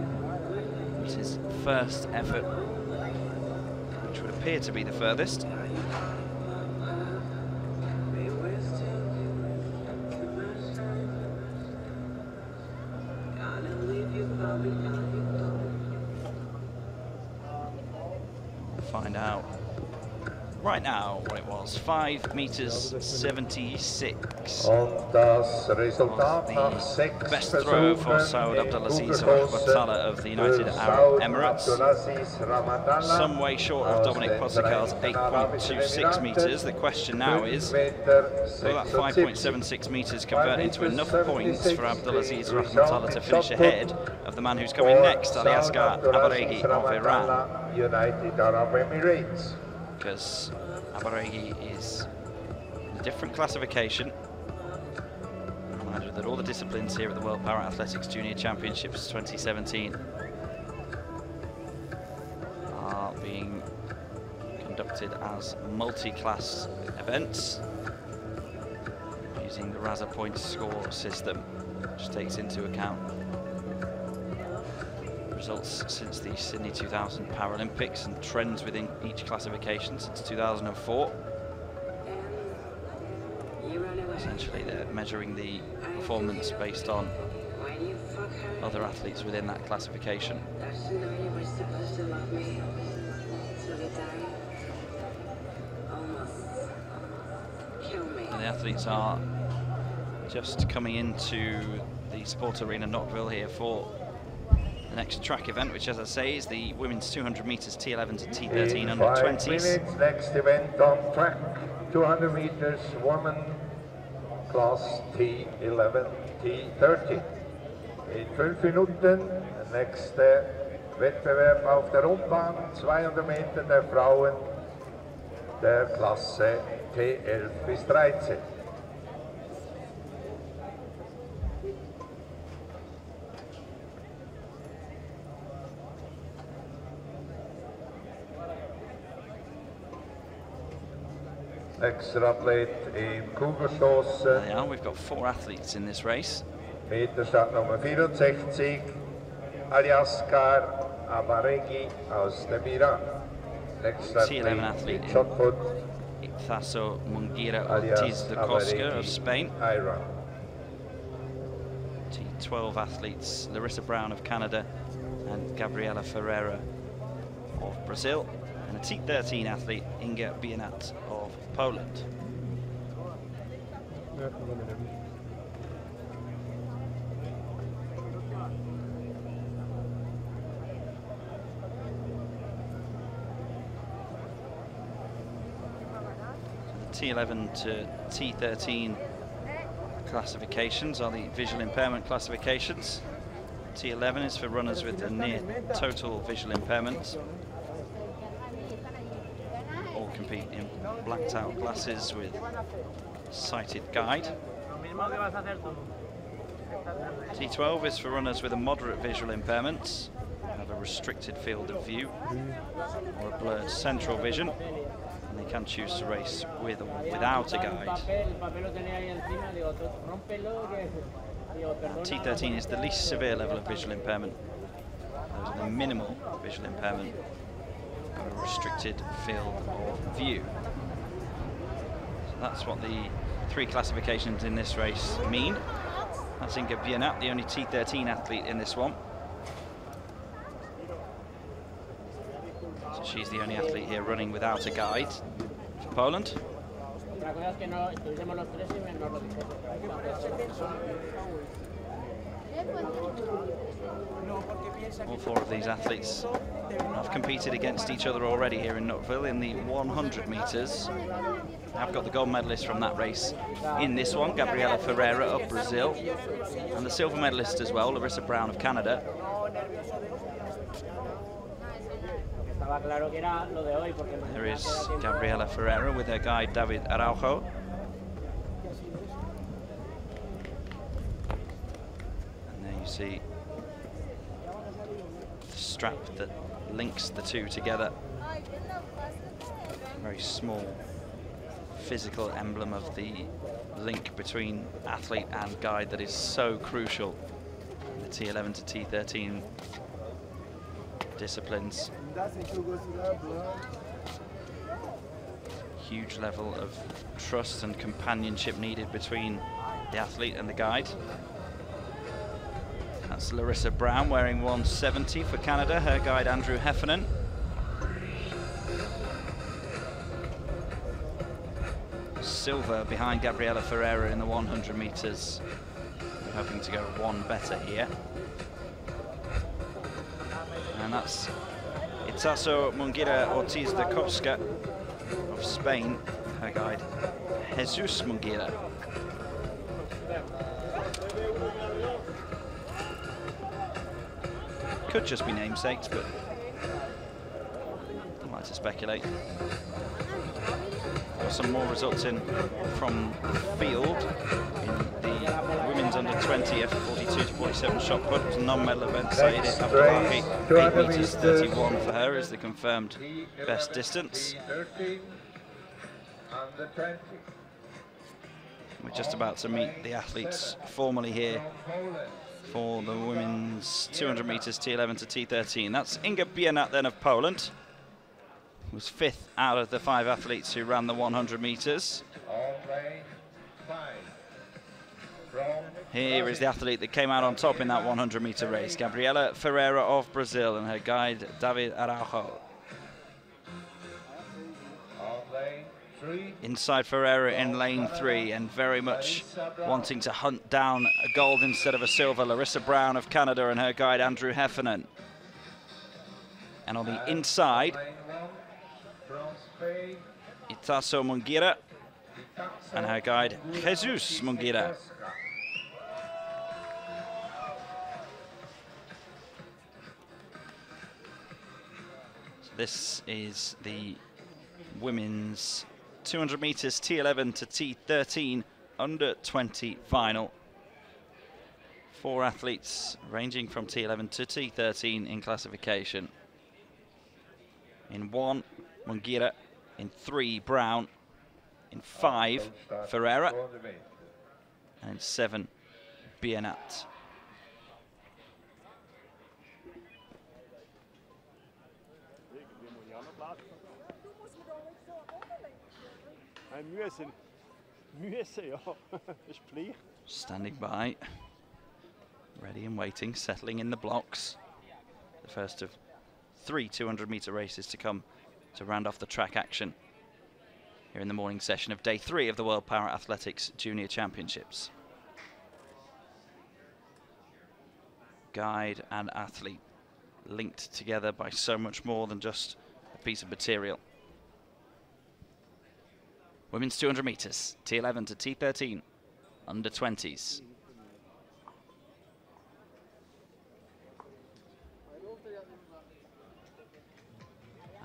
It's his first effort, which would appear to be the furthest. We'll find out right now what it was. 5 meters 76. Und das Resultat nach 6 Best throw for Saud Abdulaziz Rahmatullah of the United Arab Emirates. Some way short of Dominic Podsakal's 8.26 meters. The question now is, will that 5.76 meters convert into enough points for Abdulaziz Rahmatullah to finish ahead of the man who's coming next, Aliasgar Abaregi of Iran? United Arab Emirates. Because Abaregi is in a different classification. Reminder that all the disciplines here at the World Para Athletics Junior Championships 2017 are being conducted as multi-class events using the Raza point score system, which takes into account results since the Sydney 2000 Paralympics and trends within each classification since 2004. Essentially, they're measuring the performance based on other athletes within that classification. And the athletes are just coming into the sports arena Nottwil here for the next track event, which, as I say, is the women's 200 meters T11 to T13 under 20s. Next event on track, 200 meters women class T11, T13. In 5 Minuten, nächste Wettbewerb auf der Rundbahn, 200 Meter der Frauen der Klasse T11 bis 13. Next athlete in Kugelstoßen. There they are. We've got 4 athletes in this race. Meterstart Nummer 64, Aliasgar Abaregi aus dem Iran. Next T11 athlete athlete shot put, Ithaso Mungira alias Ortiz de Cosca of Abaregi, Spain. Iran. T12 athletes Larissa Brown of Canada and Gabriela Ferreira of Brazil. And a T13 athlete, Inga Bienat of Poland. Ja, kann man nehmen. T11 to T13 classifications are the visual impairment classifications. T11 is for runners with a near total visual impairment. All compete in blacked out glasses with sighted guide. T12 is for runners with a moderate visual impairment, have a restricted field of view or a blurred central vision, and they can choose to race with or without a guide. T13 is the least severe level of visual impairment. Those are the minimal visual impairment and a restricted field of view. So that's what the 3 classifications in this race mean. That's Inga Bienat, the only T13 athlete in this one. So she's the only athlete here running without a guide for Poland. All 4 of these athletes have competed against each other already here in Nottwil in the 100 metres. I've got the gold medalist from that race in this one, Gabriela Ferreira of Brazil, and the silver medalist as well, Larissa Brown of Canada. There is Gabriela Ferreira with her guide David Araujo. And there you see the strap that links the two together. Very small physical emblem of the link between athlete and guide that is so crucial in the T11 to T13 disciplines. Huge level of trust and companionship needed between the athlete and the guide. That's Larissa Brown wearing 170 for Canada, her guide Andrew Heffernan. Silver behind Gabriela Ferreira in the 100 metres. We're hoping to go 1 better here. And that's Itzaso Mungira Ortiz de Cosca of Spain, her guide Jesus Mungira. Could just be namesakes, but I like to speculate. Got some more results in from the field in the women's under 20 F42 to 47 shot put, non-medal event. Saeed Abdullahi, 8 meters 31 for her is the confirmed best distance. We're just about to meet the athletes formally here for the women's 200 meters T11 to T13. That's Inga Bienat then of Poland, was 5th out of the 5 athletes who ran the 100 meters. Here is the athlete that came out on top in that 100 meter race, Gabriela Ferreira of Brazil, and her guide David Araujo. Inside Ferreira in lane 3, and very much wanting to hunt down a gold instead of a silver, Larissa Brown of Canada and her guide Andrew Heffernan. And on the inside, Itzaso Mungira and her guide Jesus Mungira. So this is the women's 200 meters T11 to T13 under 20 final. 4 athletes ranging from T11 to T13 in classification. In 1, Mungira. In 3, Brown. In 5, Ferreira. And in 7, Bienat. Standing by, ready and waiting, settling in the blocks. The first of 3 200-meter races to come to round off the track action here in the morning session of day 3 of the World Para Athletics Junior Championships. Guide and athlete linked together by so much more than just a piece of material. Women's 200 meters, T11 to T13. under 20s.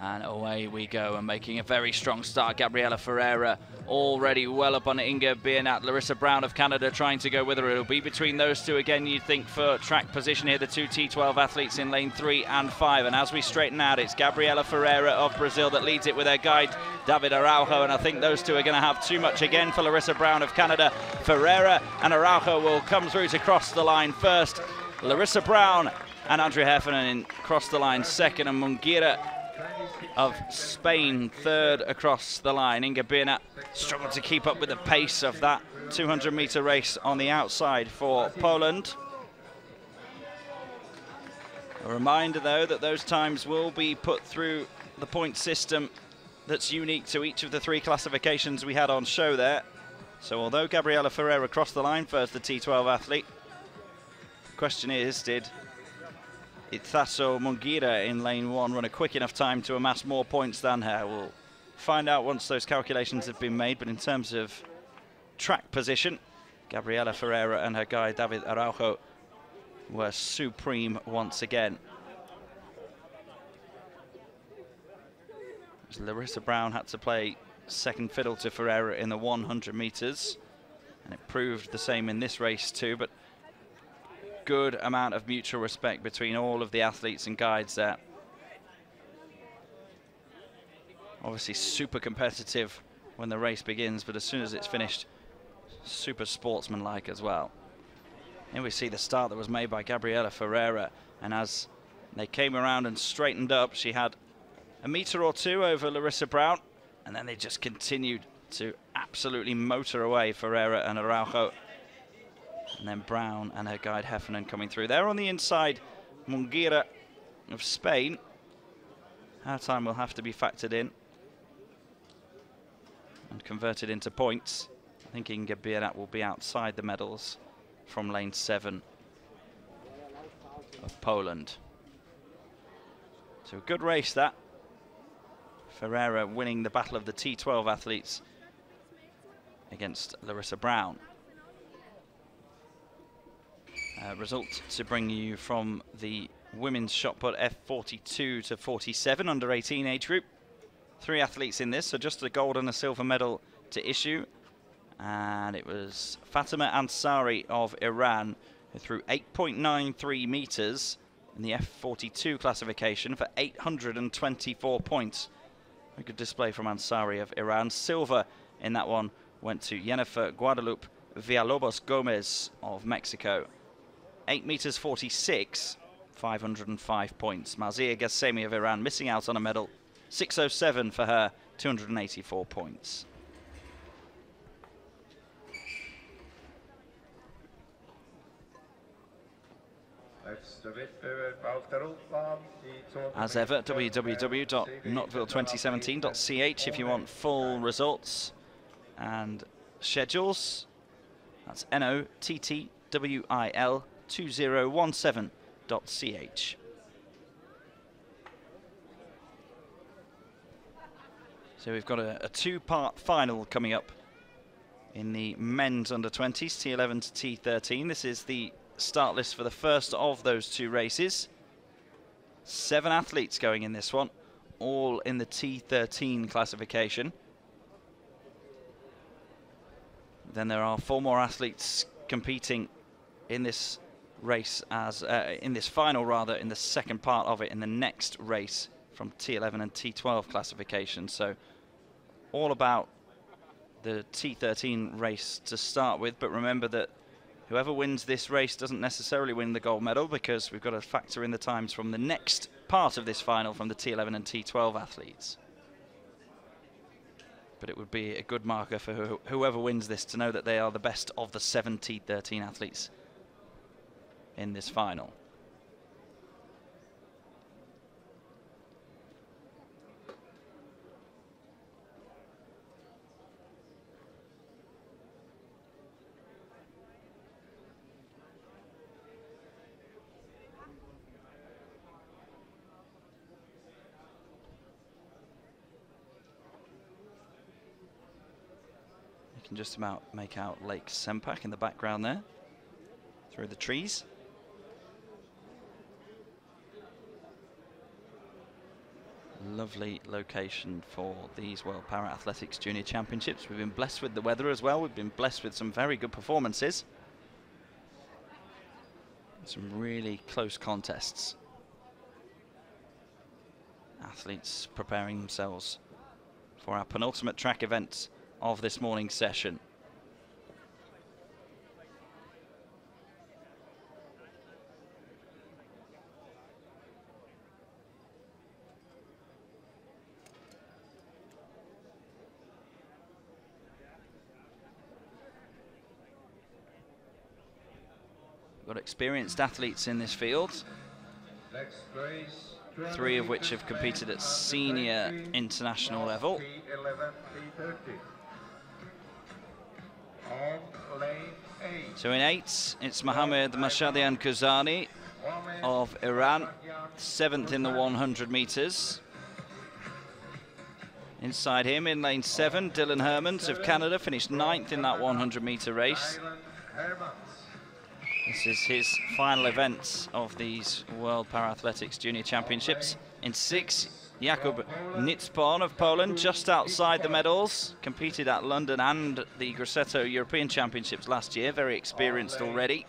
And away we go, and making a very strong start, Gabriela Ferreira already well up on Inga Biernat. Larissa Brown of Canada trying to go with her. It'll be between those two again, you'd think, for track position here, the two T12 athletes in lane 3 and 5. And as we straighten out, it's Gabriela Ferreira of Brazil that leads it with her guide, David Araujo, and I think those two are going to have too much again for Larissa Brown of Canada. Ferreira and Araujo will come through to cross the line first. Larissa Brown and Andrea Heffernan cross the line second, and Munguira of Spain third across the line. Inga Biernat struggled to keep up with the pace of that 200-meter race on the outside for Poland. A reminder, though, that those times will be put through the point system that's unique to each of the 3 classifications we had on show there. So although Gabriela Ferreira crossed the line first, the T12 athlete, the question is, did Ithaso Munguira in lane 1 run a quick enough time to amass more points than her? We'll find out once those calculations have been made, but in terms of track position, Gabriela Ferreira and her guide David Araujo were supreme once again. As Larissa Brown had to play second fiddle to Ferreira in the 100 meters, and it proved the same in this race too, but good amount of mutual respect between all of the athletes and guides there. Obviously super competitive when the race begins, but as soon as it's finished, super sportsmanlike as well. Here we see the start that was made by Gabriela Ferreira, and as they came around and straightened up, she had a meter or two over Larissa Brown, and then they just continued to absolutely motor away, Ferreira and Araujo. And then Brown and her guide Heffernan coming through. They're on the inside, Munguira of Spain. Her time will have to be factored in and converted into points. I think Inga Biernat will be outside the medals from lane 7 of Poland. So a good race that. Ferreira winning the battle of the T12 athletes against Larissa Brown. Result to bring you from the women's shot put F42 to 47 under 18 age group. 3 athletes in this, so just a gold and a silver medal to issue. And it was Fatima Ansari of Iran who threw 8.93 meters in the F42 classification for 824 points. A good display from Ansari of Iran. Silver in that one went to Jennifer Guadalupe Villalobos Gomez of Mexico. 8 meters 46, 505 points. Mazia Gassemi of Iran missing out on a medal. 607 for her, 284 points. As ever, www.nottwil2017.ch if you want full results and schedules. That's NOTTWIL2017.ch. So we've got a 2-part final coming up in the men's under-20s, T11 to T13. This is the start list for the first of those 2 races. 7 athletes going in this one, all in the T13 classification. Then there are 4 more athletes competing in this race, as in this final rather, in the second part of it, in the next race from T11 and T12 classification. So all about the T13 race to start with, but remember that whoever wins this race doesn't necessarily win the gold medal, because we've got to factor in the times from the next part of this final from the T11 and T12 athletes. But it would be a good marker for whoever wins this to know that they are the best of the 7 T13 athletes in this final. You can just about make out Lake Sempak in the background there, through the trees. Lovely location for these World Para-Athletics Junior Championships. We've been blessed with the weather as well. We've been blessed with some very good performances. Some really close contests. Athletes preparing themselves for our penultimate track event of this morning's session. Got experienced athletes in this field, three of which have competed at senior international level. So in 8, it's Mohammed Mashadian Kuzani of Iran, 7th in the 100 meters. Inside him in lane 7, Dylan Hermans of Canada finished 9th in that 100 meter race. This is his final event of these World Para-Athletics Junior Championships. In 6, Jakub Nitzpon of Poland, just outside the medals. Competed at London and the Grosseto European Championships last year, very experienced already.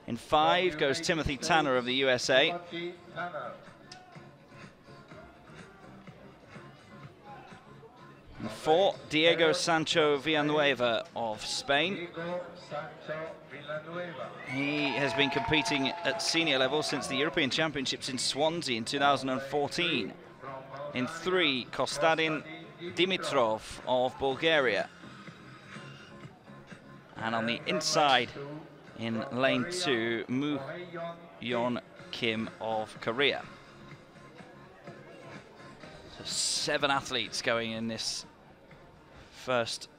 In 5 goes Timothy Tanner of the USA. In 4, Diego Sancho Villanueva of Spain. He has been competing at senior level since the European Championships in Swansea in 2014. In 3, Kostadin Dimitrov of Bulgaria. And on the inside, in lane 2, Moo Yeon Kim of Korea. So 7 athletes going in this first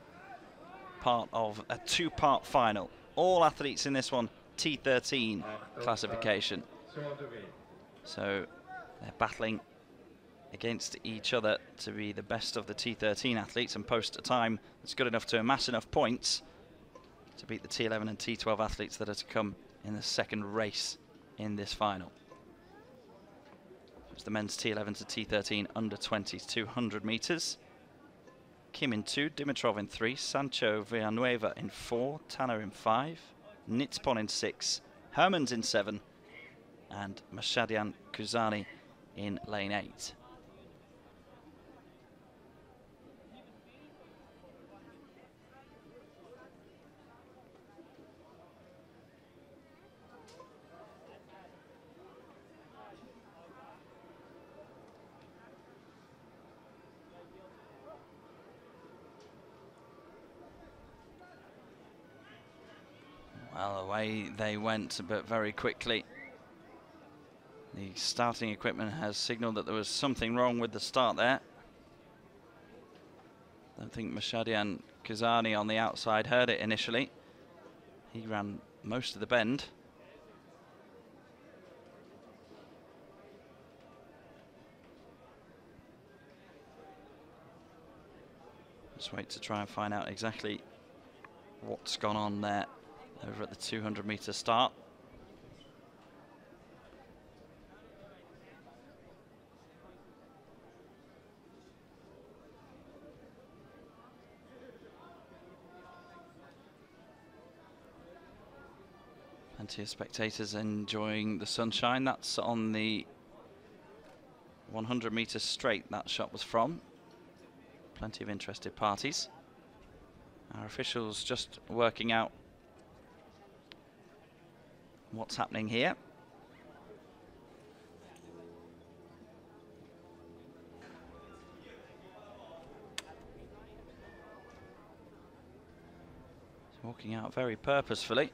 part of a 2-part final. All athletes in this one T13 classification. So they're battling against each other to be the best of the T13 athletes and post a time that's good enough to amass enough points to beat the T11 and T12 athletes that are to come in the second race in this final. It's the men's T11 to T13 under 20s 200 meters. Kim in 2, Dimitrov in 3, Sancho Villanueva in 4, Tanner in 5, Nitzpon in 6, Hermans in 7, and Mashadian Kuzani in lane 8. Well, away they went, but very quickly. The starting equipment has signaled that there was something wrong with the start there. I don't think Mashadian Kuzani on the outside heard it initially. He ran most of the bend. Let's wait to try and find out exactly what's gone on there over at the 200 meter start. Plenty of spectators enjoying the sunshine. That's on the 100 meters straight that shot was from. Plenty of interested parties. Our officials just working out what's happening here. It's walking out very purposefully.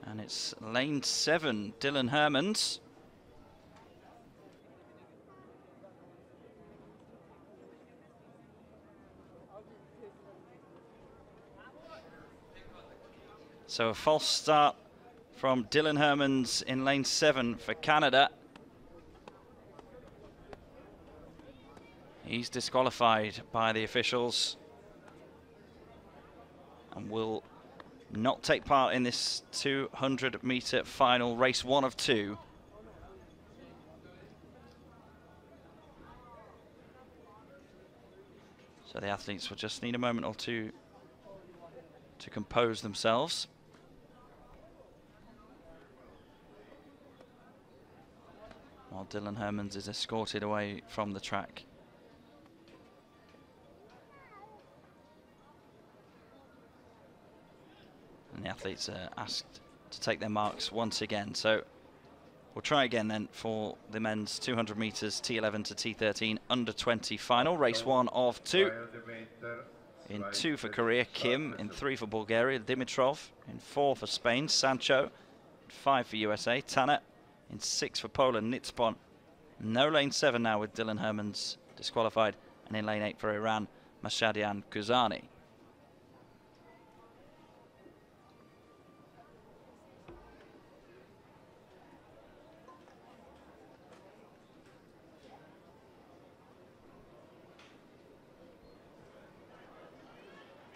And it's lane 7, Dylan Hermans. So a false start from Dylan Hermans in lane 7 for Canada. He's disqualified by the officials and will not take part in this 200-meter final, race 1 of 2. So the athletes will just need a moment or two to compose themselves. While Dylan Hermans is escorted away from the track. And the athletes are asked to take their marks once again. So we'll try again then for the men's 200 metres T11 to T13 under 20 final. Race 1 of 2. In 2 for Korea, Kim. In 3 for Bulgaria, Dimitrov. In 4 for Spain, Sancho. In 5 for USA, Tanner. In 6 for Poland, Nitspon. No lane 7 now with Dylan Hermans disqualified. And in lane 8 for Iran, Mashadian Kuzani.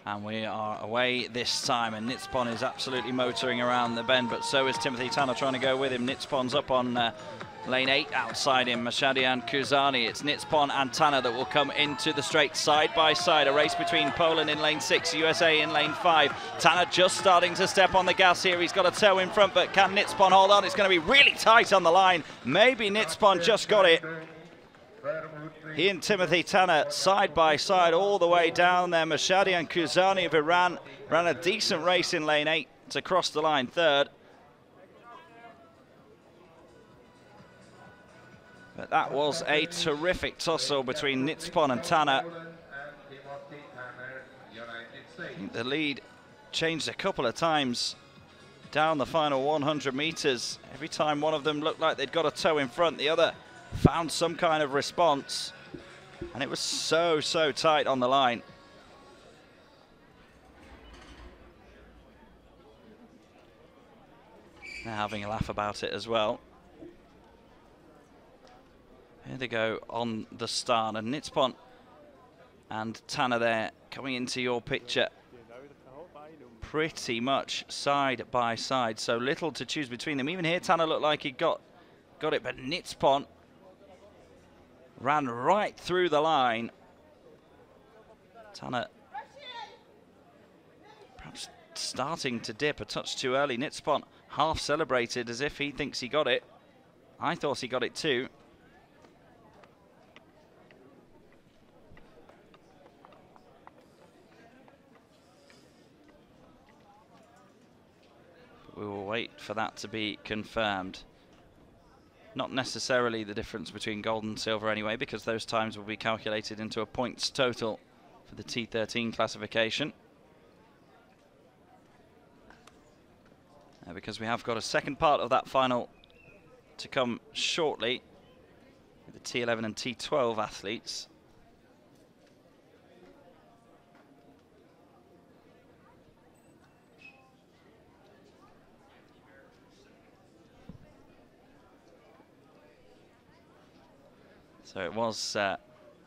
And we are away this time, and Nitspon is absolutely motoring around the bend, but so is Timothy Tanner trying to go with him. Nitspon's up on lane 8 outside him, Mashadian Kuzani. It's Nitspon and Tanner that will come into the straight side by side. A race between Poland in lane 6, USA in lane 5. Tanner just starting to step on the gas here. He's got a toe in front, but can Nitspon hold on? It's going to be really tight on the line. Maybe Nitspon just got it. He and Timothy Tanner side by side all the way down there. Mashadian Kuzani of Iran ran a decent race in lane 8 to cross the line third. But that was a terrific tussle between Nitspon and Tanner. I think the lead changed a couple of times down the final 100 metres. Every time one of them looked like they'd got a toe in front, the other found some kind of response. And it was so tight on the line. They're having a laugh about it as well. Here they go on the start, and Nitspon and Tanner there coming into your picture pretty much side by side, so little to choose between them. Even here Tanner looked like he got it, but Nitspon ran right through the line. Tanner perhaps starting to dip a touch too early. Nitspon half celebrated as if he thinks he got it. I thought he got it too. We will wait for that to be confirmed. Not necessarily the difference between gold and silver anyway, because those times will be calculated into a points total for the T13 classification. Because we have got a second part of that final to come shortly with the T11 and T12 athletes. So it was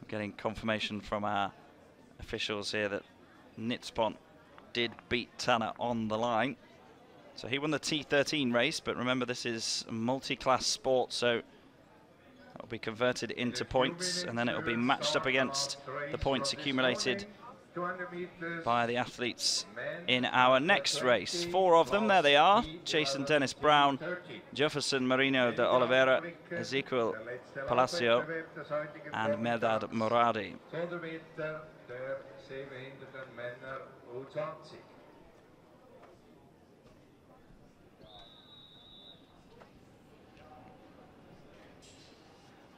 getting confirmation from our officials here that Nitspon did beat Tanner on the line. So he won the T13 race, but remember this is multi-class sport, so that will be converted into points, and then it will be matched up against the points accumulated by the athletes in our next race. 4 of them, there they are: Jason Dennis Brown, Jefferson Marino de Oliveira, Ezequiel Palacio, and Merdad Moradi.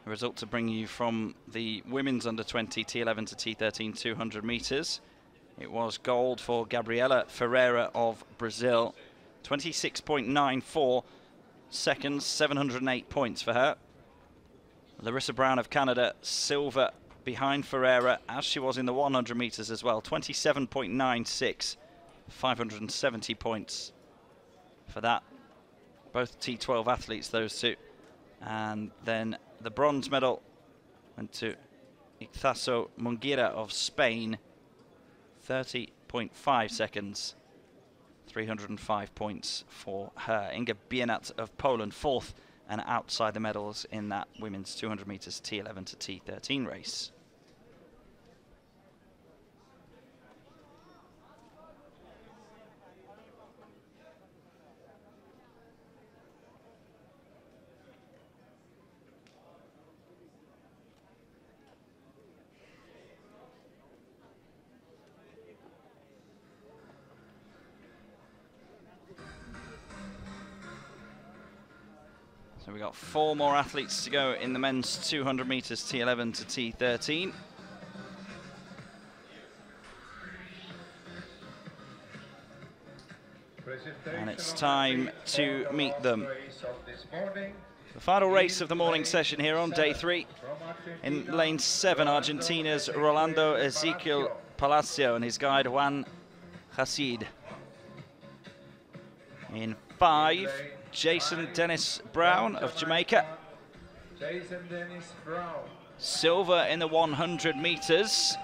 The result to bring you from the women's under 20 T11 to T13 200 metres. It was gold for Gabriela Ferreira of Brazil, 26.94 seconds, 708 points for her. Larissa Brown of Canada, silver behind Ferreira, as she was in the 100 metres as well, 27.96, 570 points for that. Both T12 athletes, those two. And then the bronze medal went to Ictaso Mungira of Spain, 30.5 seconds. 305 points for her. Inga Bienat of Poland, 4th, and outside the medals in that women's 200 meters T11 to T13 race. So we got 4 more athletes to go in the men's 200 meters T11 to T13. And it's time to meet them. The final race of the morning session here on day 3. In lane 7, Argentina's Rolando Ezequiel Palacio and his guide Juan Hasid. In 5, Jason Dennis Brown of Jamaica. Jason Dennis Brown. Silver in the 100 meters.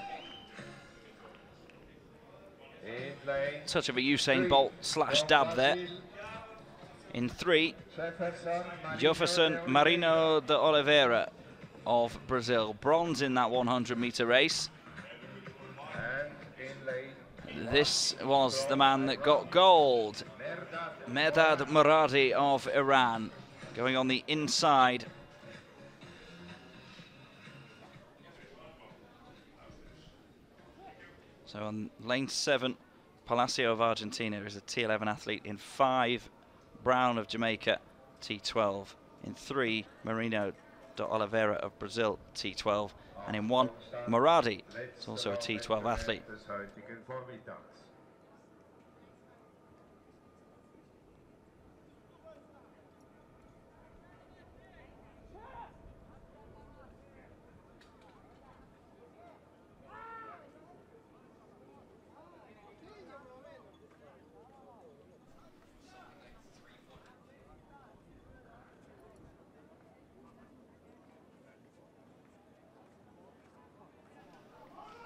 Touch of a Usain Bolt slash dab there. In 3, Jefferson Marino de Oliveira of Brazil. Bronze in that 100 meter race. This was the man that got gold. Mehrdad Moradi of Iran, going on the inside. So on lane 7, Palacio of Argentina is a T11 athlete. In 5, Brown of Jamaica, T12. In 3, Marino de Oliveira of Brazil, T12. And in 1, Moradi is also a T12 athlete.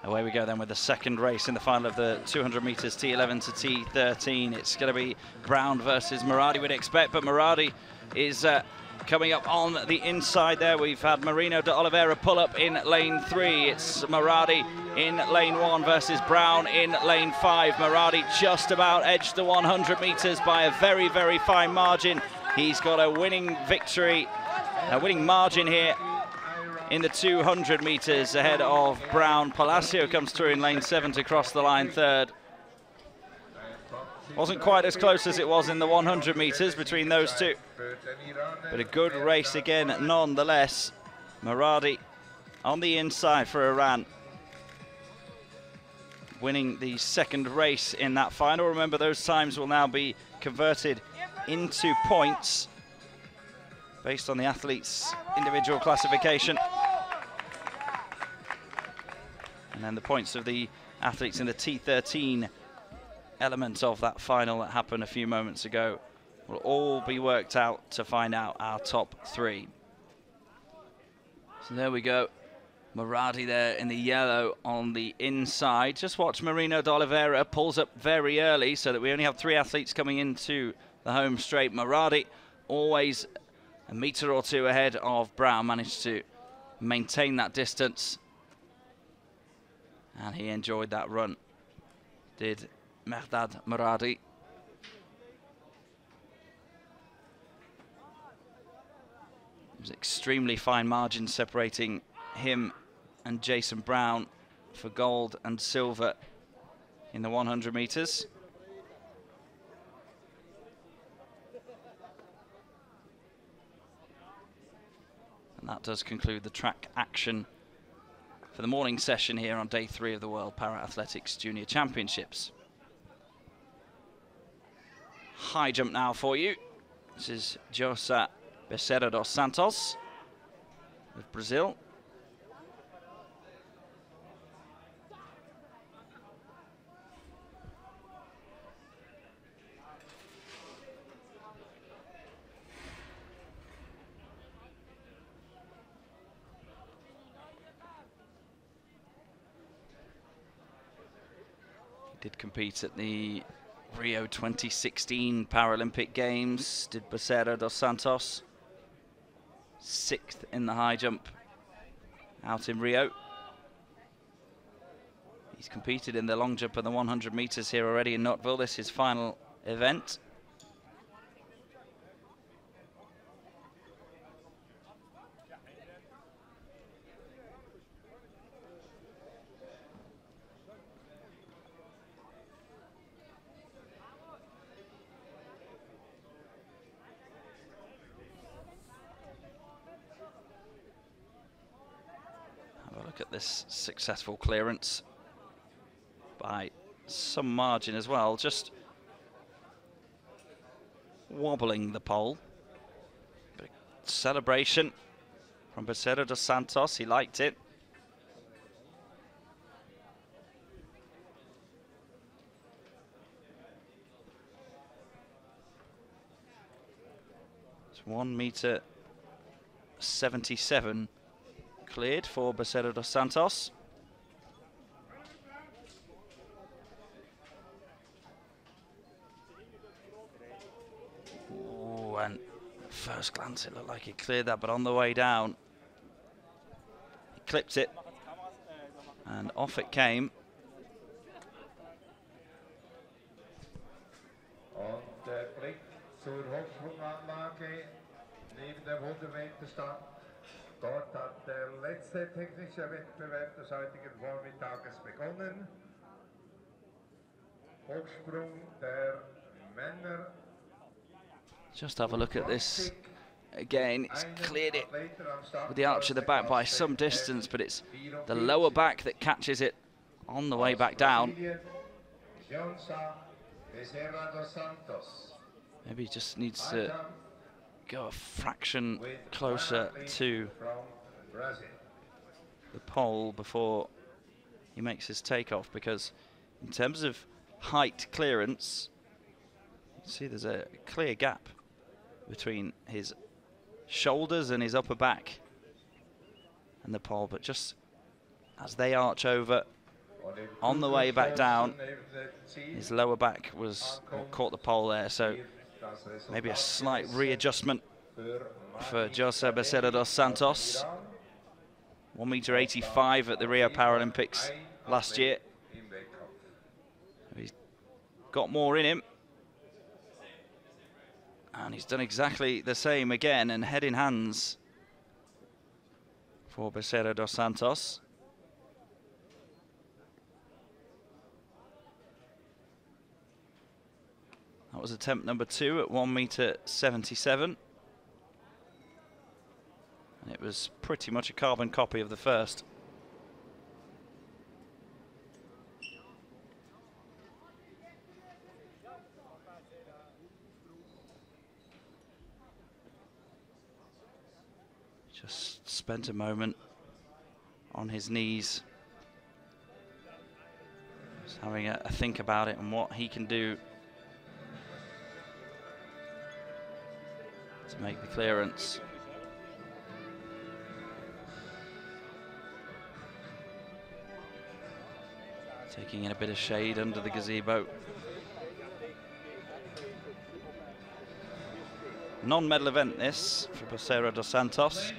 Away we go then with the second race in the final of the 200 meters T11 to T13. It's going to be Brown versus Moradi, we'd expect, but Moradi is coming up on the inside there. We've had Marino de Oliveira pull up in lane 3. It's Moradi in lane 1 versus Brown in lane 5. Moradi just about edged the 100 meters by a very, very fine margin. He's got a winning victory, a winning margin here in the 200 meters ahead of Brown. Palacio comes through in lane 7 to cross the line 3rd. Wasn't quite as close as it was in the 100 meters between those two, but a good race again nonetheless. Moradi on the inside for Iran, winning the second race in that final. Remember, those times will now be converted into points based on the athlete's individual classification. And then the points of the athletes in the T13 element of that final that happened a few moments ago will all be worked out to find out our top 3. So there we go. Moradi there in the yellow on the inside. Just watch Marino de Oliveira pulls up very early so that we only have 3 athletes coming into the home straight. Moradi always a metre or 2 ahead of Brown, managed to maintain that distance. And he enjoyed that run, did Mehrdad Moradi. It was extremely fine margin separating him and Jason Brown for gold and silver in the 100 meters. And that does conclude the track action for the morning session here on day 3 of the World Para-Athletics Junior Championships. High jump now for you. This is Josa Becerra dos Santos of Brazil. Did compete at the Rio 2016 Paralympic Games, did Becerra dos Santos. 6th in the high jump out in Rio. He's competed in the long jump and the 100 meters here already in Nottwil. This is his final event. Look at this successful clearance by some margin as well, just wobbling the pole. Big celebration from Becerra dos Santos, he liked it. It's 1.77 meters cleared for Becerra dos Santos. Ooh, and first glance it looked like he cleared that, but on the way down he clipped it and off it came. Und der Blick zur Hochsprunganlage neben der 100-Meter-Stand. Dort hat der letzte technische Wettbewerb des heutigen Vormittages begonnen. Hochsprung der Männer. Just have a look at this again. It's cleared it with the arch of the back by some distance, but it's the lower back that catches it on the way back down. Maybe he just needs to go a fraction closer to the pole before he makes his takeoff, because in terms of height clearance, you see there's a clear gap between his shoulders and his upper back and the pole, but just as they arch over on the way back down, his lower back was what caught the pole there, so maybe a slight readjustment for José Becerra dos Santos. 1.85 meters at the Rio Paralympics last year. He's got more in him. And he's done exactly the same again, and head in hands for Becerra dos Santos. That was attempt number 2 at 1.77 meters. And it was pretty much a carbon copy of the first. Just spent a moment on his knees, just having a think about it and what he can do to make the clearance. Taking in a bit of shade under the gazebo. Non-medal event this for Becerra dos Santos.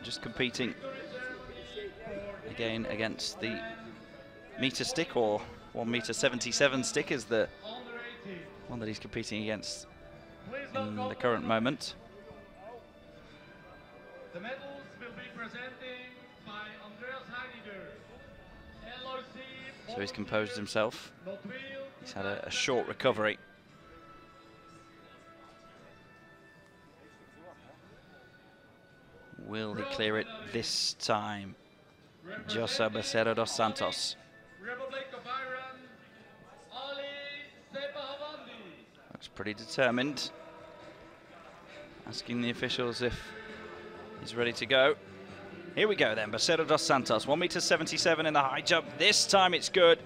Just competing again against the meter stick, or 1.77 meter stick is the one that he's competing against in the current moment. The medals will be presented by Andreas Heidegger. So he's composed himself. He's had a short recovery. Will he clear it this time? José Becerra dos Santos. Looks pretty determined. Asking the officials if he's ready to go. Here we go then, Becerra dos Santos, 1.77 meters in the high jump. This time it's good.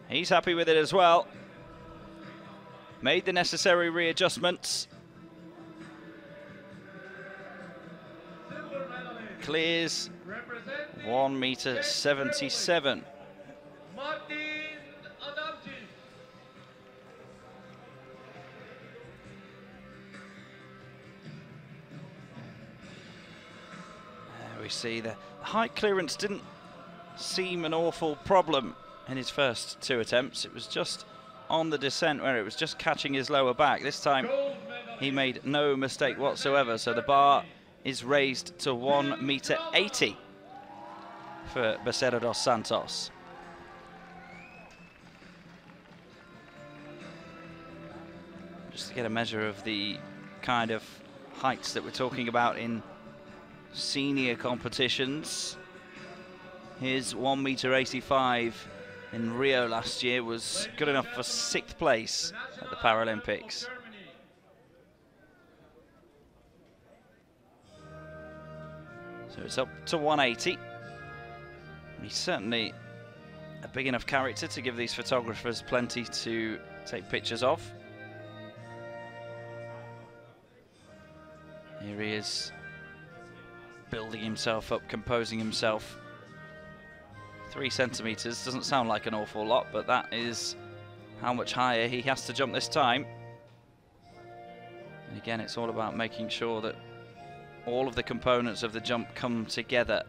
He's happy with it as well. Made the necessary readjustments. Clears 1.77 meters. see the height clearance didn't seem an awful problem in his first 2 attempts. It was just on the descent where it was just catching his lower back. This time he made no mistake whatsoever, so the bar is raised to 1.80 meter for Becerra dos Santos. Just to get a measure of the kind of heights that we're talking about in senior competitions. His 1.85 meter in Rio last year was good enough for 6th place at the Paralympics. So it's up to 180. He's certainly a big enough character to give these photographers plenty to take pictures of. Here he is, building himself up, composing himself. 3 centimeters doesn't sound like an awful lot, but that is how much higher he has to jump this time. And again, it's all about making sure that all of the components of the jump come together.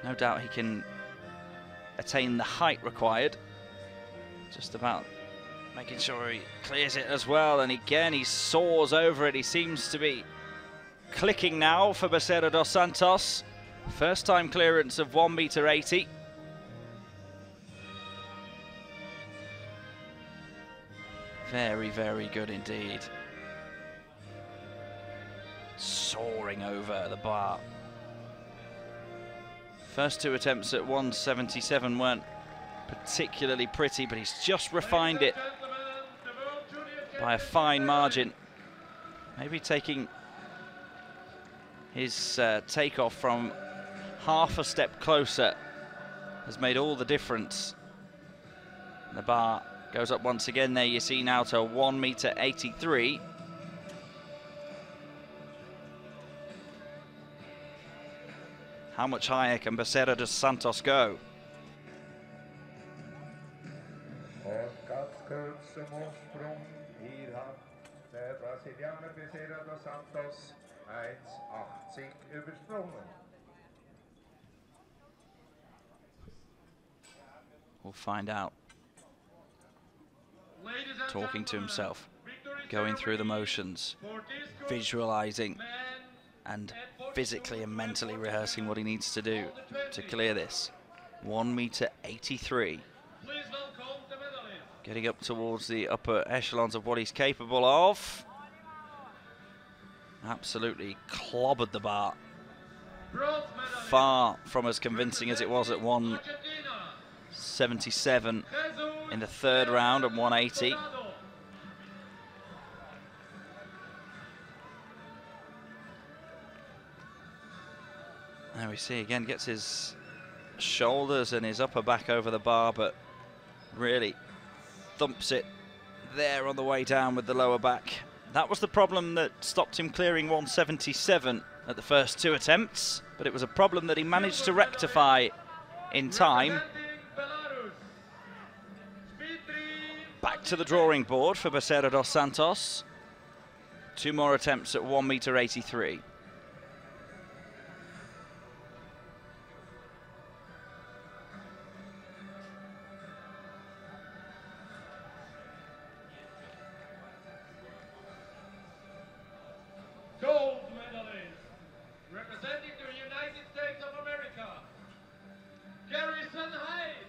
No doubt he can attain the height required. Just about making sure he clears it as well. And again, he soars over it. He seems to be clicking now for Becerra dos Santos. First time clearance of 1.80 meter. Very, very good indeed. Soaring over the bar. First 2 attempts at 1.77 weren't particularly pretty, but he's just refined it by a fine margin. Maybe taking his takeoff from half a step closer has made all the difference. The bar goes up once again there, you see now to 1.83 meter. How much higher can Becerra dos Santos go? Und ganz kurz zum Umsprung. Hier hat der Brasilianer Becerra dos Santos 1,80 übersprungen. We'll find out. Talking to himself, going through the motions, visualizing and physically and mentally rehearsing what he needs to do to clear this. 1.83 meter. Getting up towards the upper echelons of what he's capable of. Absolutely clobbered the bar. Far from as convincing as it was at 1.77 in the 3rd round and 1.80. There we see again, gets his shoulders and his upper back over the bar, but really thumps it there on the way down with the lower back. That was the problem that stopped him clearing 1.77 at the first 2 attempts, but it was a problem that he managed to rectify in time. Back to the drawing board for Becerra dos Santos. 2 more attempts at 1.83 meter. Gold medalist, representing the United States of America, Garrison Hyde.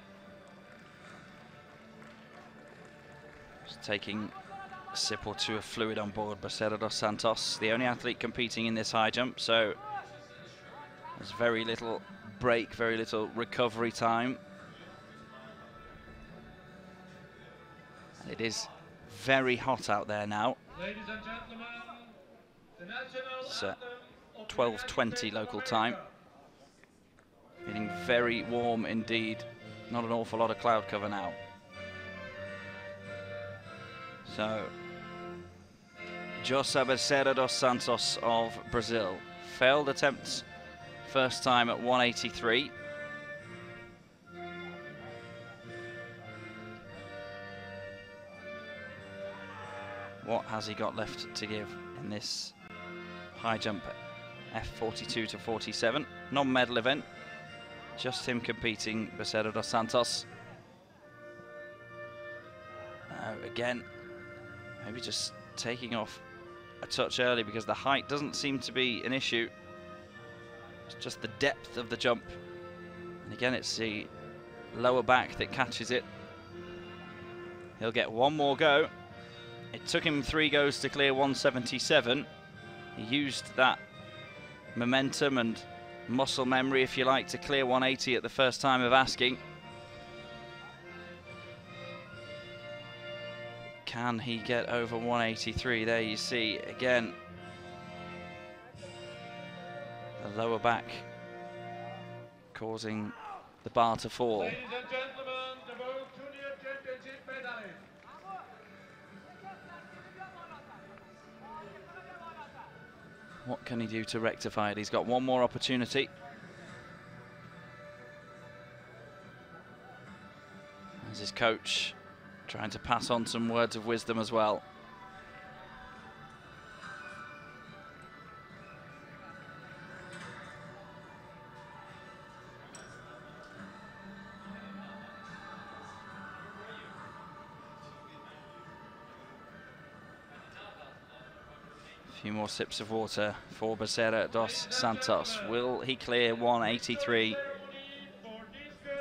Just taking a sip or 2 of fluid on board Becerra dos Santos, the only athlete competing in this high jump, so there's very little break, very little recovery time. And it is very hot out there now. Ladies and gentlemen, the national It's anthem of 12:20 local time. Feeling very warm indeed. Not an awful lot of cloud cover now. So, José Becerra dos Santos of Brazil. Failed attempts first time at 1.83. What has he got left to give in this high jump F42 to 47. Non-medal event. Just him competing, Becerra dos Santos. Again, maybe just taking off a touch early because the height doesn't seem to be an issue. It's just the depth of the jump. And again, it's the lower back that catches it. He'll get one more go. It took him 3 goes to clear 177. He used that momentum and muscle memory, if you like, to clear 180 at the first time of asking. Can he get over 183? There you see, again, the lower back causing the bar to fall. Ladies and gentlemen, the World Junior Championship medalist. What can he do to rectify it? He's got one more opportunity. As his coach trying to pass on some words of wisdom as well. A few more sips of water for Becerra dos Santos. Will he clear 183?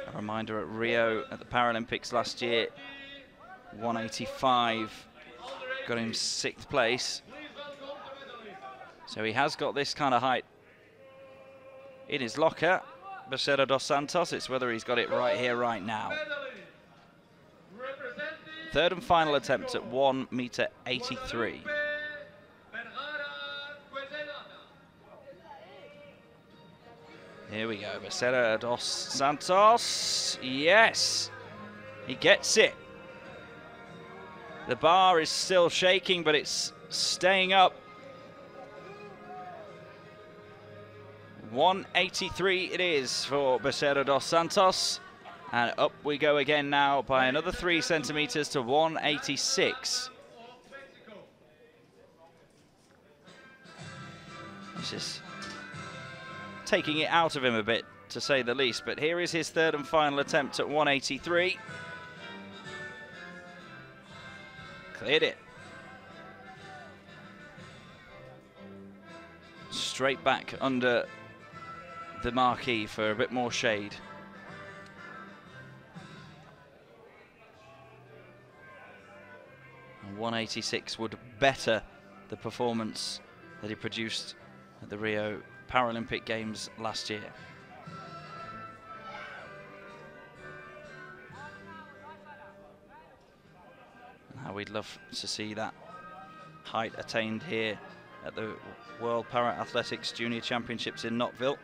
A reminder, at Rio at the Paralympics last year, 185 got him 6th place. So he has got this kind of height in his locker, Becerra dos Santos. It's whether he's got it right here, right now. Third and final attempt at 1.83 meters. Here we go, Becerra dos Santos. Yes, he gets it. The bar is still shaking, but it's staying up. 183 it is for Becerra dos Santos. And up we go again now by another 3 centimeters to 186. This is taking it out of him a bit, to say the least. But here is his third and final attempt at 183. Cleared it. Straight back under the marquee for a bit more shade. And 186 would better the performance that he produced at the Rio Paralympic Games last year. And how we'd love to see that height attained here at the World Para-Athletics Junior Championships in Nottwil.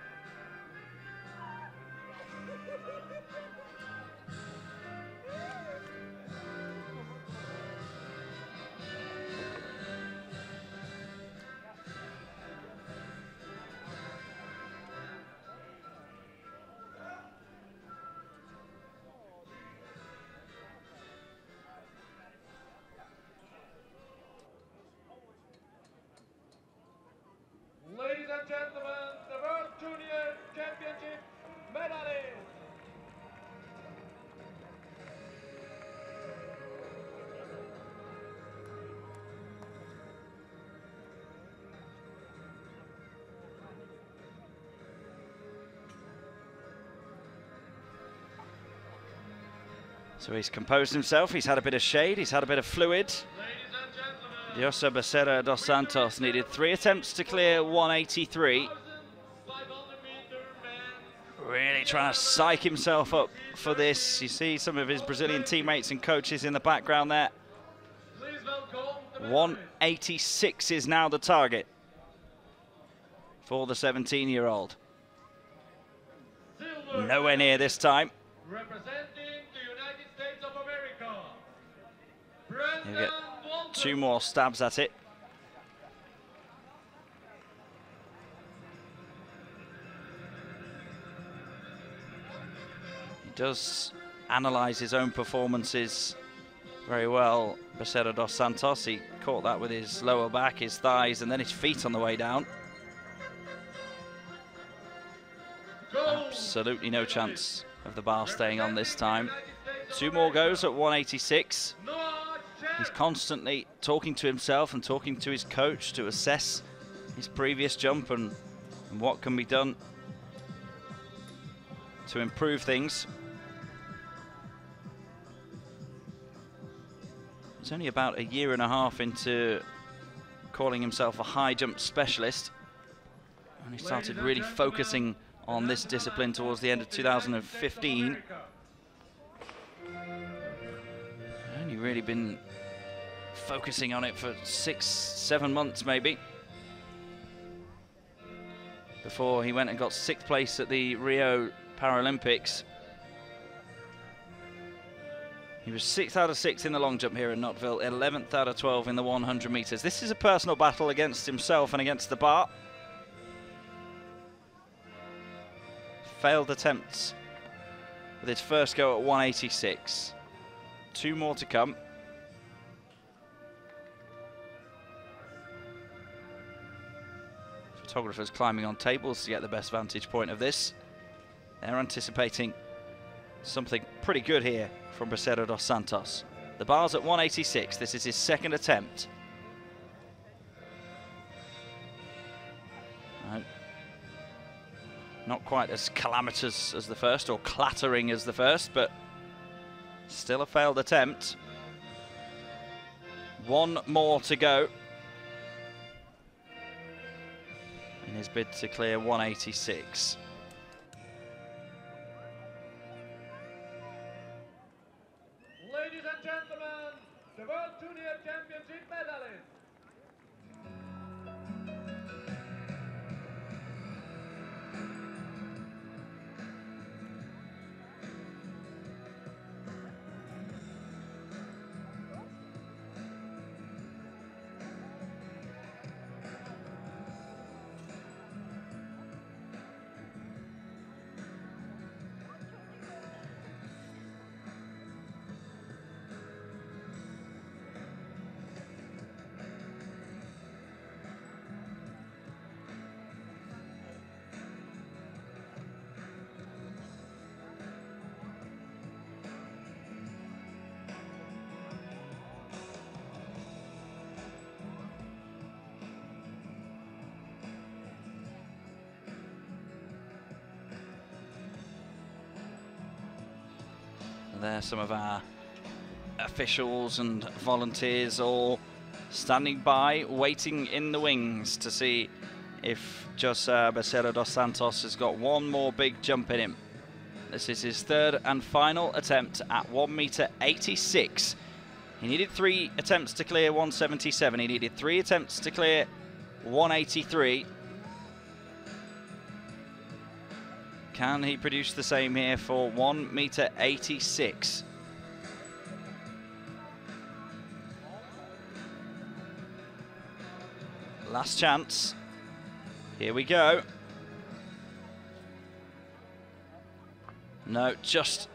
Ladies and gentlemen, the World Junior Championship medalist. So he's composed himself, he's had a bit of shade, he's had a bit of fluid. José Becerra dos Santos needed 3 attempts to clear 183. Really trying to psych himself up for this. You see some of his Brazilian teammates and coaches in the background there. 186 is now the target for the 17-year-old. Nowhere near this time. Representing the United States of America, He'll get 2 more stabs at it. He does analyse his own performances very well, Becerra dos Santos. He caught that with his lower back, his thighs, and then his feet on the way down. Absolutely no chance of the bar staying on this time. 2 more goes at 186. He's constantly talking to himself and talking to his coach to assess his previous jump and what can be done to improve things. He's only about a year and a half into calling himself a high jump specialist, and he started really focusing on this discipline towards the end of 2015. Only really been focusing on it for 6-7 months maybe, before he went and got 6th place at the Rio Paralympics. He was 6th out of 6 in the long jump here in Nottwil, 11th out of 12 in the 100 meters. This is a personal battle against himself and against the bar. Failed attempts with his first go at 186. 2 more to come. Photographers climbing on tables to get the best vantage point of this. They're anticipating something pretty good here from Becerra dos Santos. The bar's at 186. This is his 2nd attempt. No. Not quite as calamitous as the first, or clattering as the first, but still a failed attempt. 1 more to go in his bid to clear 186. Ladies and gentlemen, the World Junior Championship medalist. There, some of our officials and volunteers all standing by, waiting in the wings to see if Jose Becerra dos Santos has got 1 more big jump in him. This is his 3rd and final attempt at 1m86. He needed 3 attempts to clear 177. He needed 3 attempts to clear 183. Can he produce the same here for 1m86? Last chance. Here we go. No, just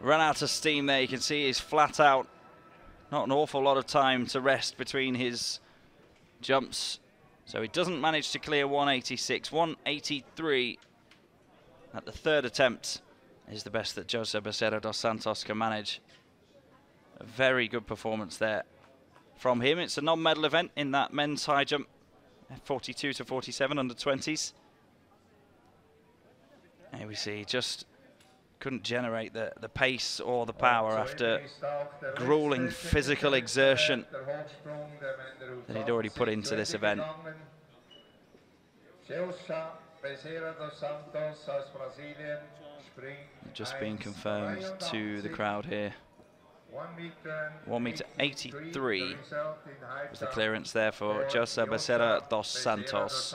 run out of steam there. You can see he's flat out. Not an awful lot of time to rest between his jumps. So he doesn't manage to clear 186. 183 at the 3rd attempt is the best that Jose Becerra dos Santos can manage. A very good performance there from him. It's a non-medal event in that men's high jump, 42 to 47 under 20s. Here we see, just couldn't generate the pace or the power after grueling physical exertion that he'd already put into this event. Just being confirmed to the crowd here. 1m83 was the clearance there for Jose Becerra dos Santos.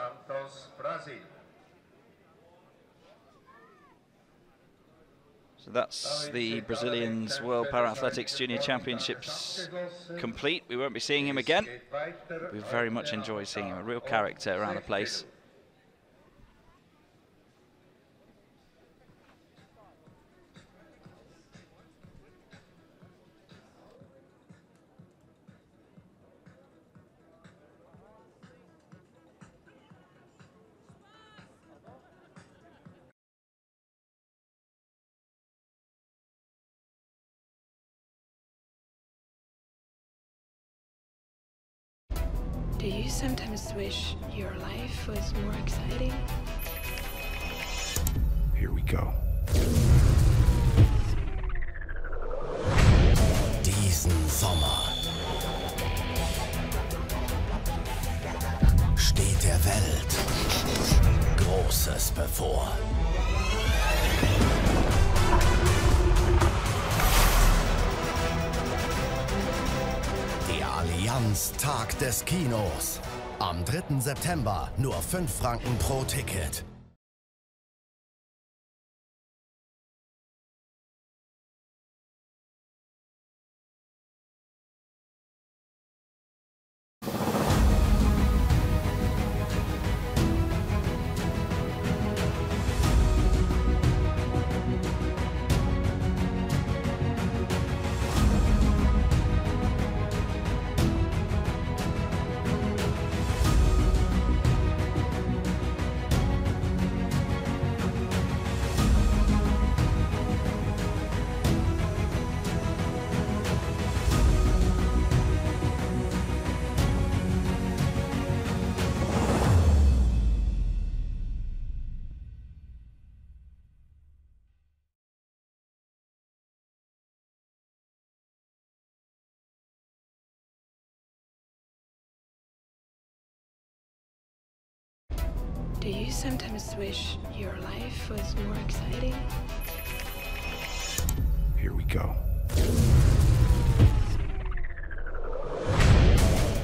So that's the Brazilians World Para-Athletics Junior Championships complete. We won't be seeing him again. We very much enjoyed seeing him, a real character around the place. Do you sometimes wish your life was more exciting? Here we go. Diesen Sommer steht der Welt Großes bevor. Der Allianz Tag des Kinos. Am 3. September nur 5 Franken pro Ticket. Do you sometimes wish your life was more exciting? Here we go.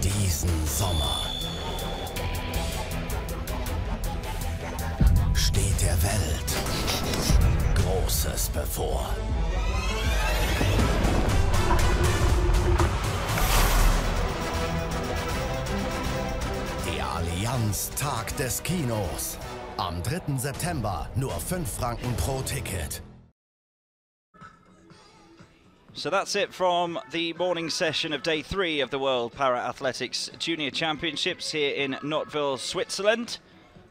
Diesen Sommer steht der Welt Großes bevor. Der Allianz Tag des Kinos. Am 3. September nur 5 Franken pro Ticket. So that's it from the morning session of day 3 of the World Para-Athletics Junior Championships here in Nottwil, Switzerland.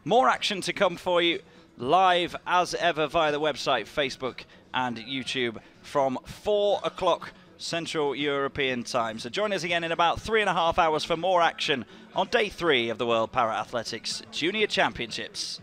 More action to come for you live as ever via the website, Facebook and YouTube from 4 o'clock Central European time. So join us again in about 3.5 hours for more action on day 3 of the World Para-Athletics Junior Championships.